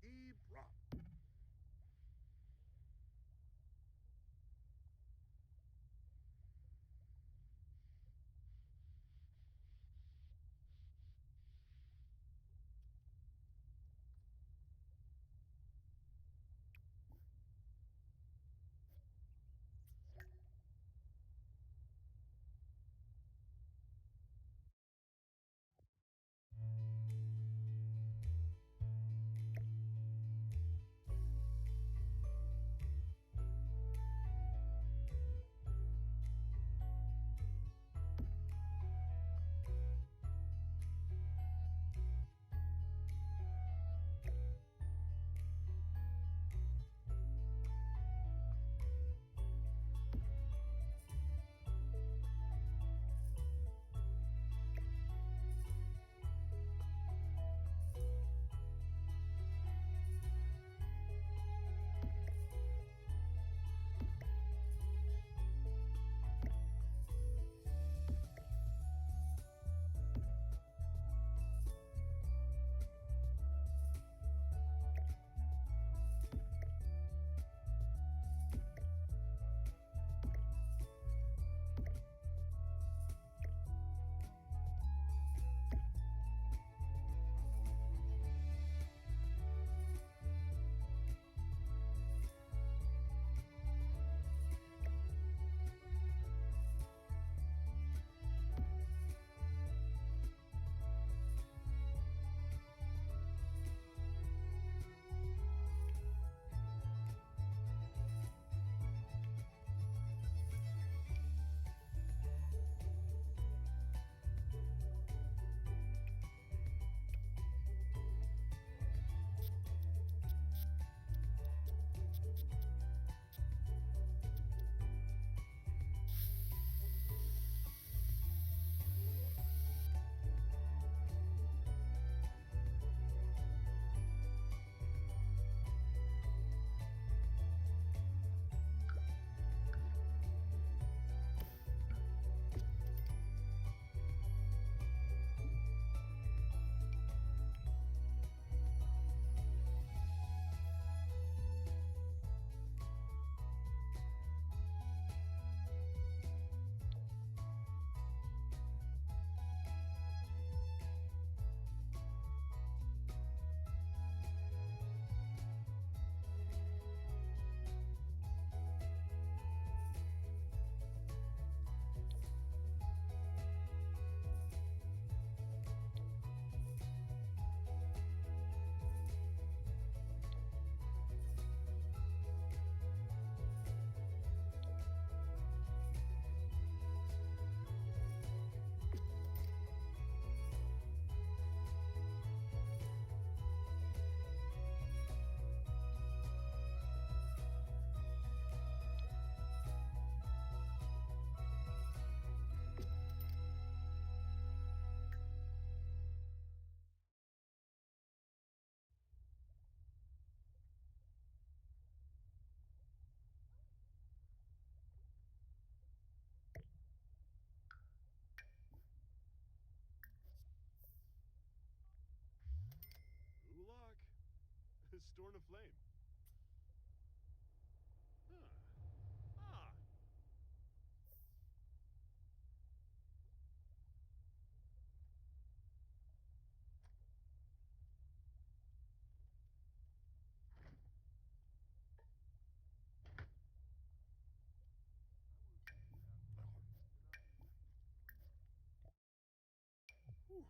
E-prop. Ulak. Storn a flame. Huh. Ah. Whew.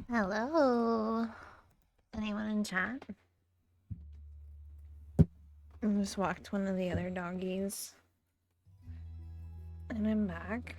Hello. Anyone in chat? I just walked one of the other doggies. And I'm back.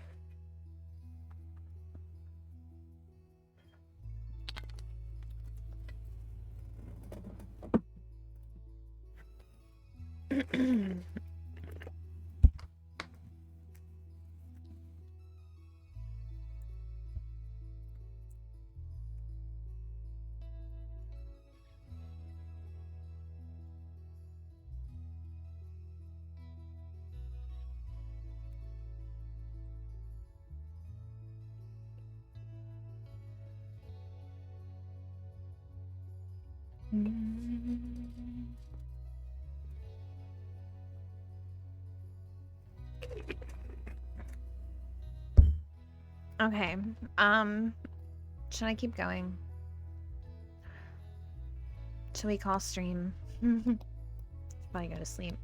Okay. Should I keep going? Should we call stream? Probably go to sleep.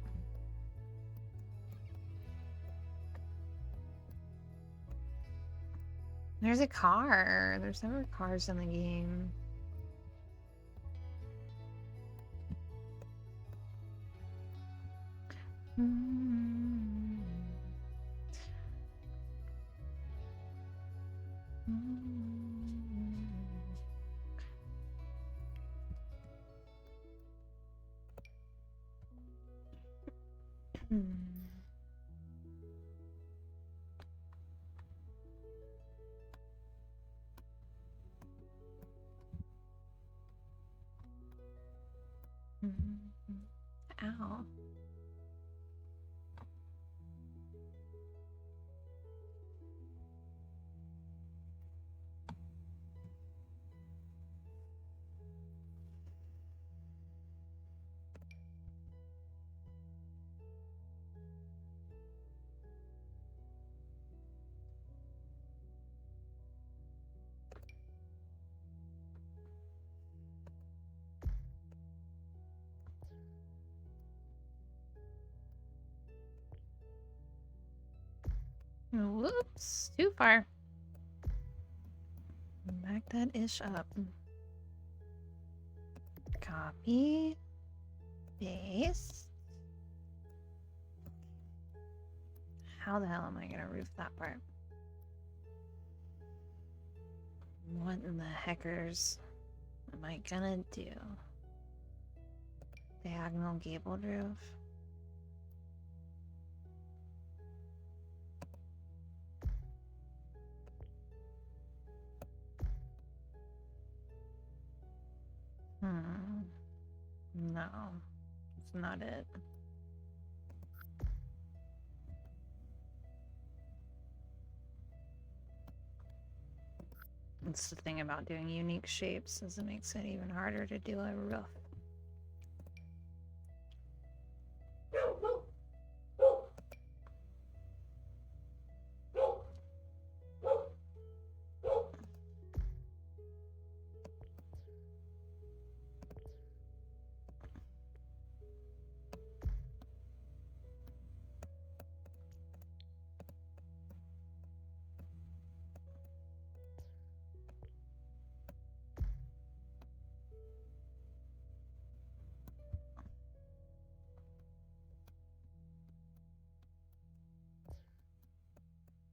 There's a car. There's never cars in the game. Ow. Whoops, too far. Back that ish up. Copy. Paste. How the hell am I gonna roof that part? What in the heckers am I gonna do? Diagonal gabled roof? No, it's not it. It's the thing about doing unique shapes, is it makes it even harder to do a roof.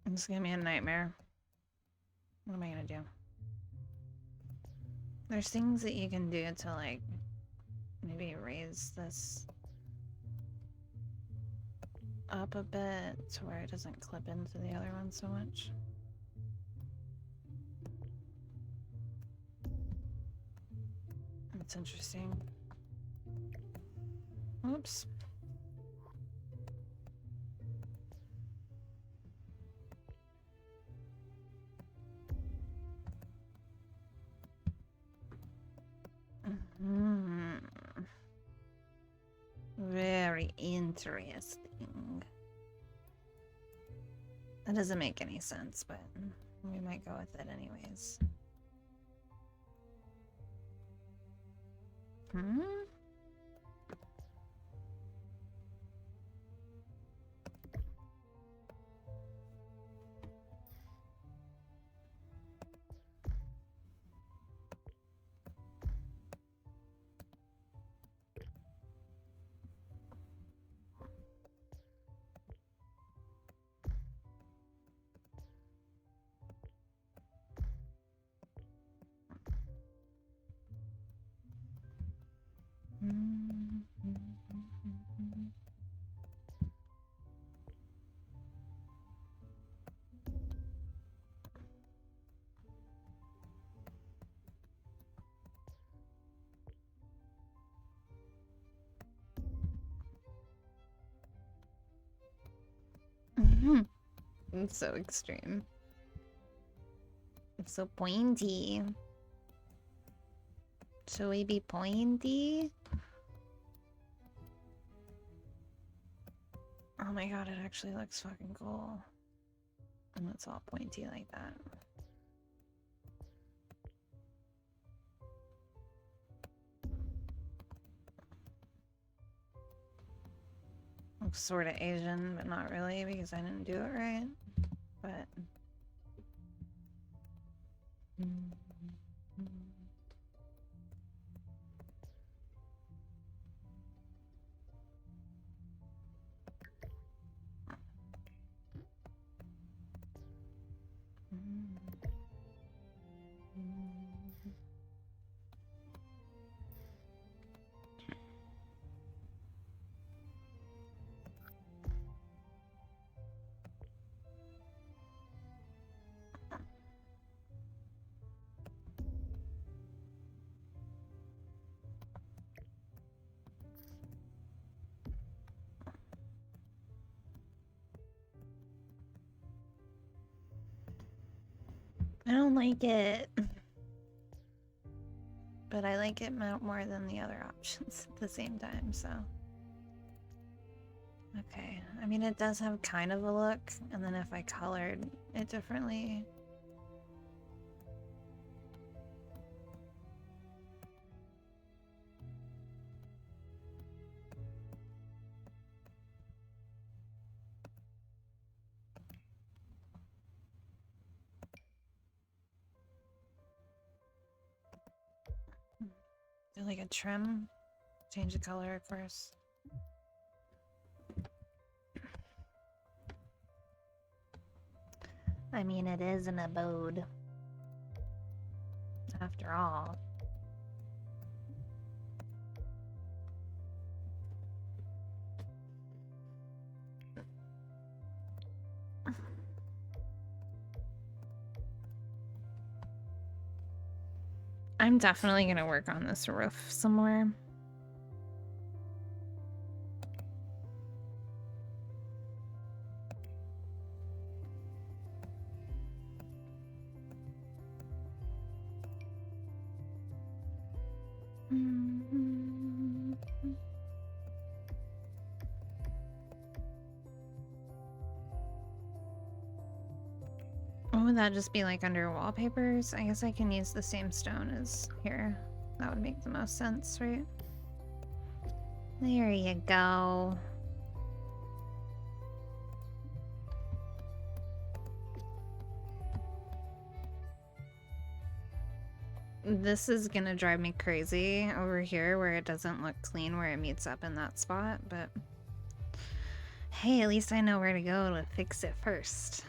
It's gonna be a nightmare. What am I gonna do? There's things that you can do to, like, maybe raise this up a bit to where it doesn't clip into the other one so much. That's interesting. Oops. Very interesting. That doesn't make any sense, but we might go with it anyways. It's so extreme. It's so pointy. Should we be pointy? Oh my god, it actually looks fucking cool. And it's all pointy like that. Looks sort of Asian, but not really because I didn't do it right. But I don't like it. But I like it more than the other options at the same time, so. Okay, I mean it does have kind of a look, and then if I colored it differently. Do like a trim, change the color of course. I mean, it is an abode. After all. I'm definitely gonna work on this roof somewhere. What would that just be like under wallpapers? I guess I can use the same stone as here. That would make the most sense, right? There you go. This is gonna drive me crazy over here where it doesn't look clean where it meets up in that spot, but hey, at least I know where to go to fix it first.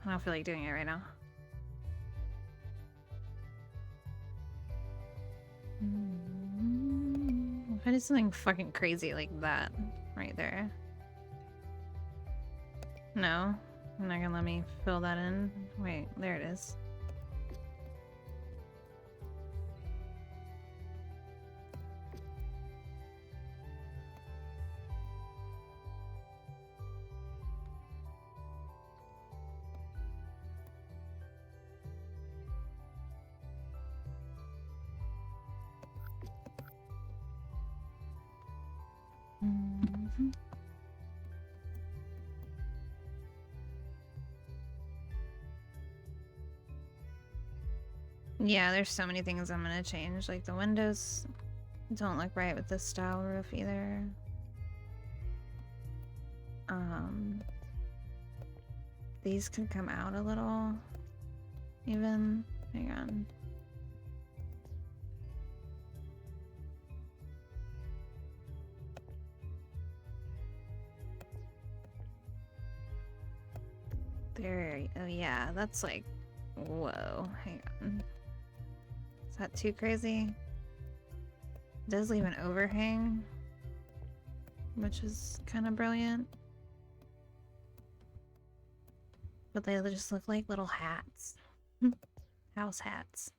I don't feel like doing it right now. If I did something fucking crazy like that right there. No, you're not gonna let me fill that in. Wait, there it is. Yeah, there's so many things I'm gonna change. Like the windows don't look right with this style roof either. These could come out a little even. Hang on. There, oh yeah, that's like, whoa, hang on. Is that too crazy? It does leave an overhang, which is kind of brilliant. But they just look like little hats. House hats.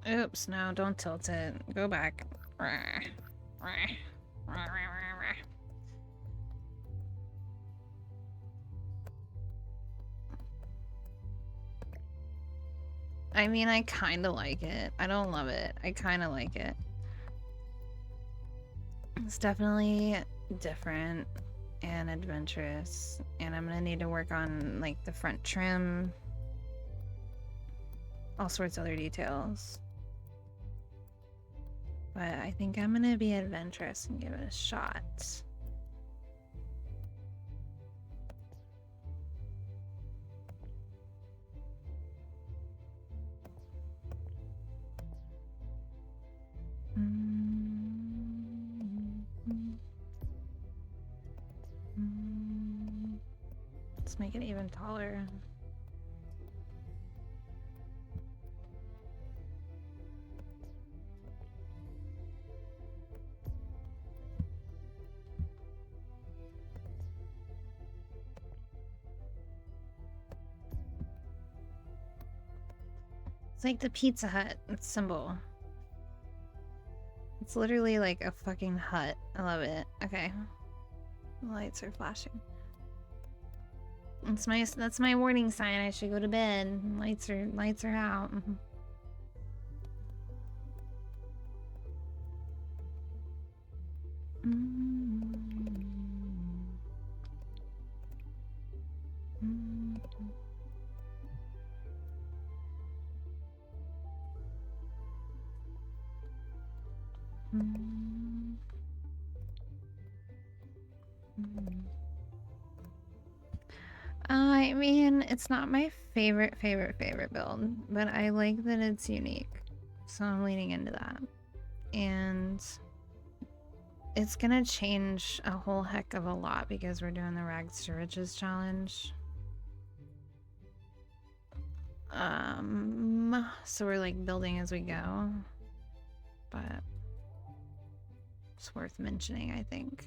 Oops, no, don't tilt it. Go back. I mean, I kind of like it. I don't love it. I kind of like it. It's definitely different and adventurous, and I'm gonna need to work on like the front trim, all sorts of other details. But I think I'm gonna be adventurous and give it a shot. Let's make it even taller. It's like the Pizza Hut symbol. It's literally like a fucking hut. I love it. Okay. The lights are flashing. That's my warning sign. I should go to bed. Lights are out. I mean, it's not my favorite build, but I like that it's unique. So I'm leaning into that. And it's gonna change a whole heck of a lot because we're doing the Rags to Riches challenge. So we're like building as we go. But it's worth mentioning, I think.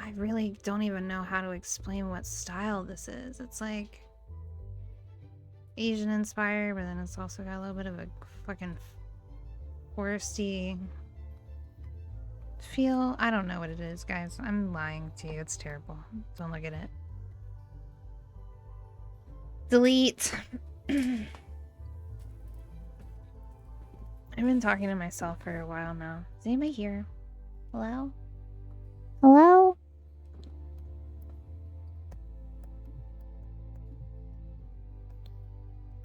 I really don't even know how to explain what style this is. It's like Asian inspired, but then it's also got a little bit of a fucking foresty feel. I don't know what it is, guys. I'm lying to you. It's terrible. Don't look at it. Delete. I've been talking to myself for a while now. Is anybody here? Hello? Hello?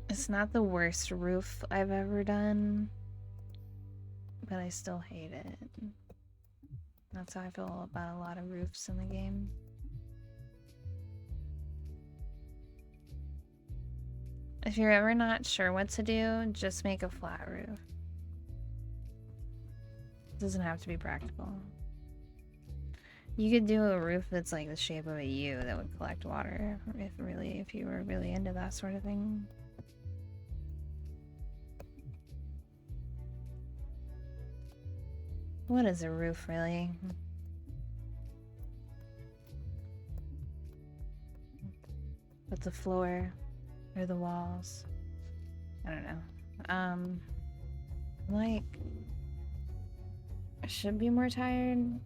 It's not the worst roof I've ever done, but I still hate it. That's how I feel about a lot of roofs in the game. If you're ever not sure what to do, just make a flat roof. It doesn't have to be practical. You could do a roof that's like the shape of a U that would collect water if you were really into that sort of thing. What is a roof, really? But the floor or the walls? I don't know. Like, I should be more tired.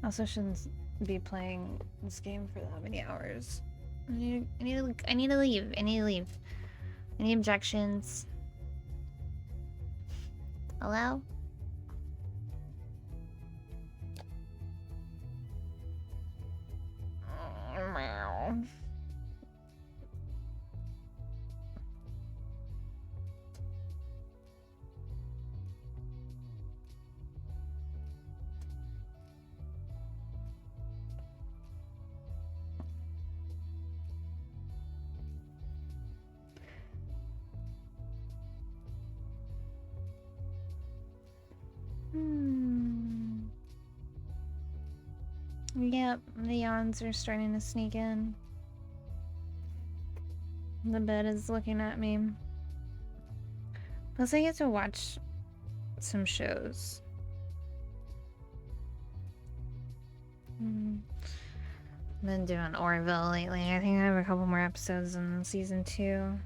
Also, shouldn't be playing this game for that many hours. I need to leave. Any objections? Hello? Meow. Yep, the yawns are starting to sneak in. The bed is looking at me. Plus I get to watch some shows. I've been doing Orville lately. I think I have a couple more episodes in season 2.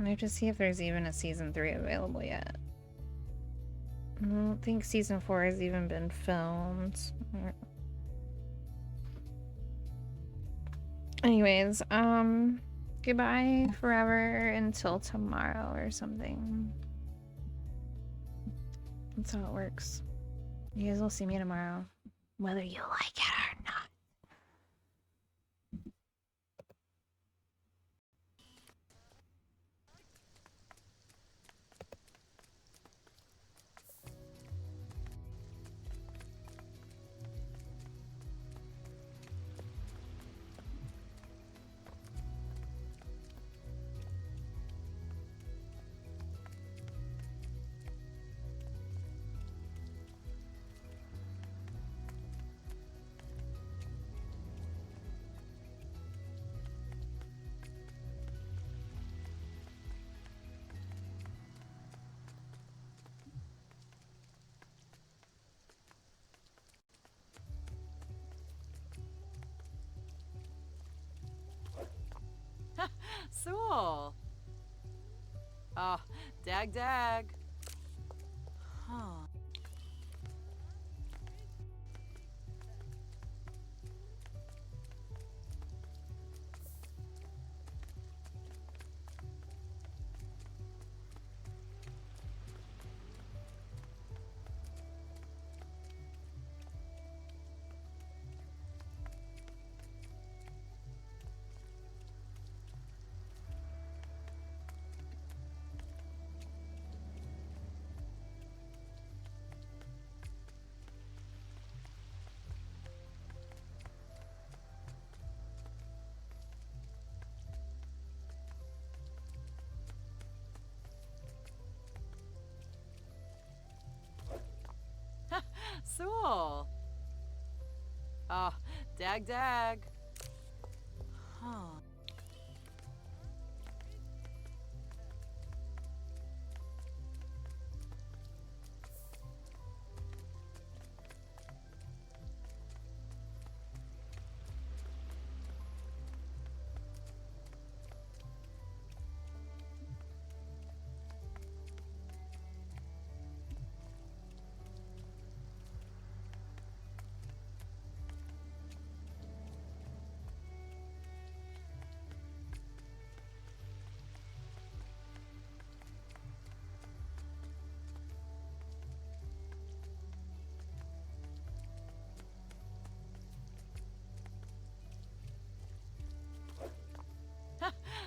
I have to see if there's even a season 3 available yet. I don't think season 4 has even been filmed. Anyways, goodbye forever until tomorrow or something. That's how it works. You guys will see me tomorrow, whether you like it or not. Sewell. Ah, dag. Huh. Sewell. Ah, dag. Huh.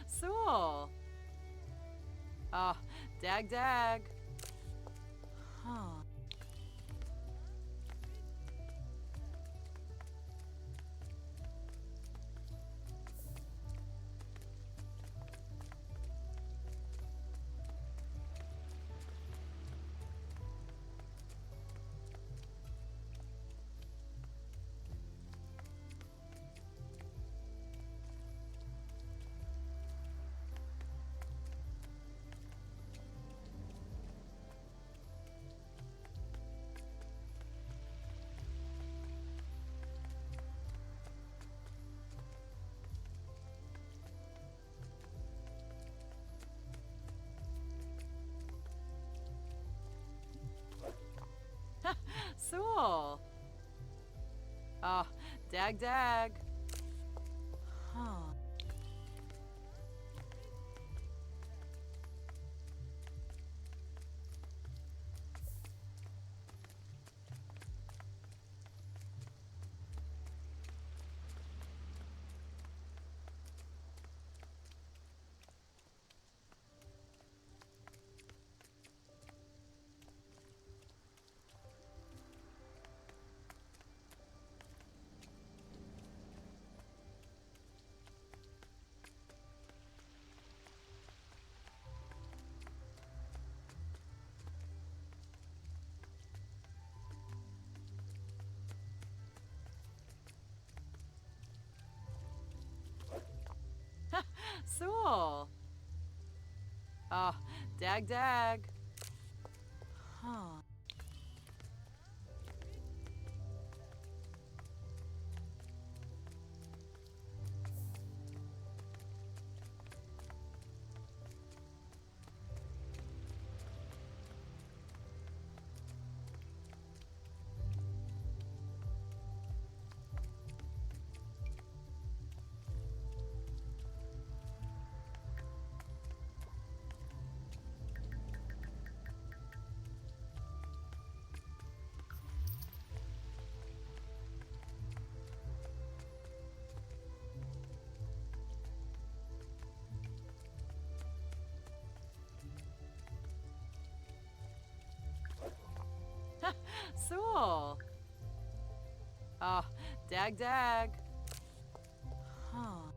Sewell. Ah, dag. Huh. Sewell. Ah, dag. Huh. Sewell. Ah, dag. Huh. Sewell. Oh, dag dag. Huh.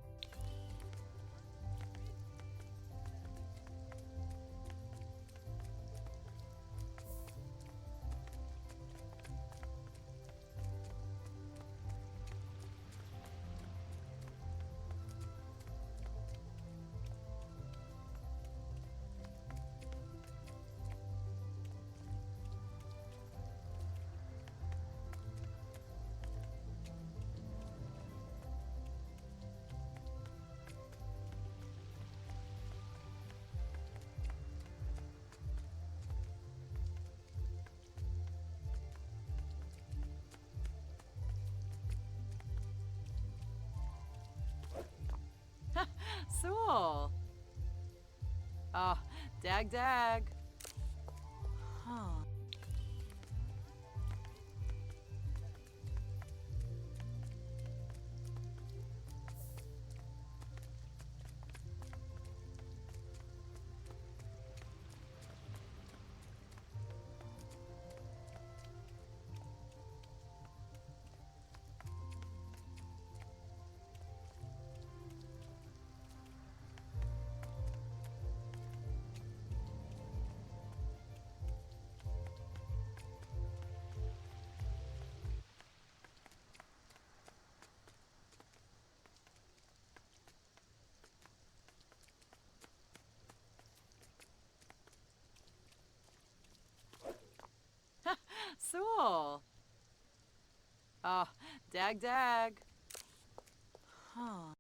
Sewell. Oh, dag dag. Huh. Sewell. Oh, dag dag. Huh.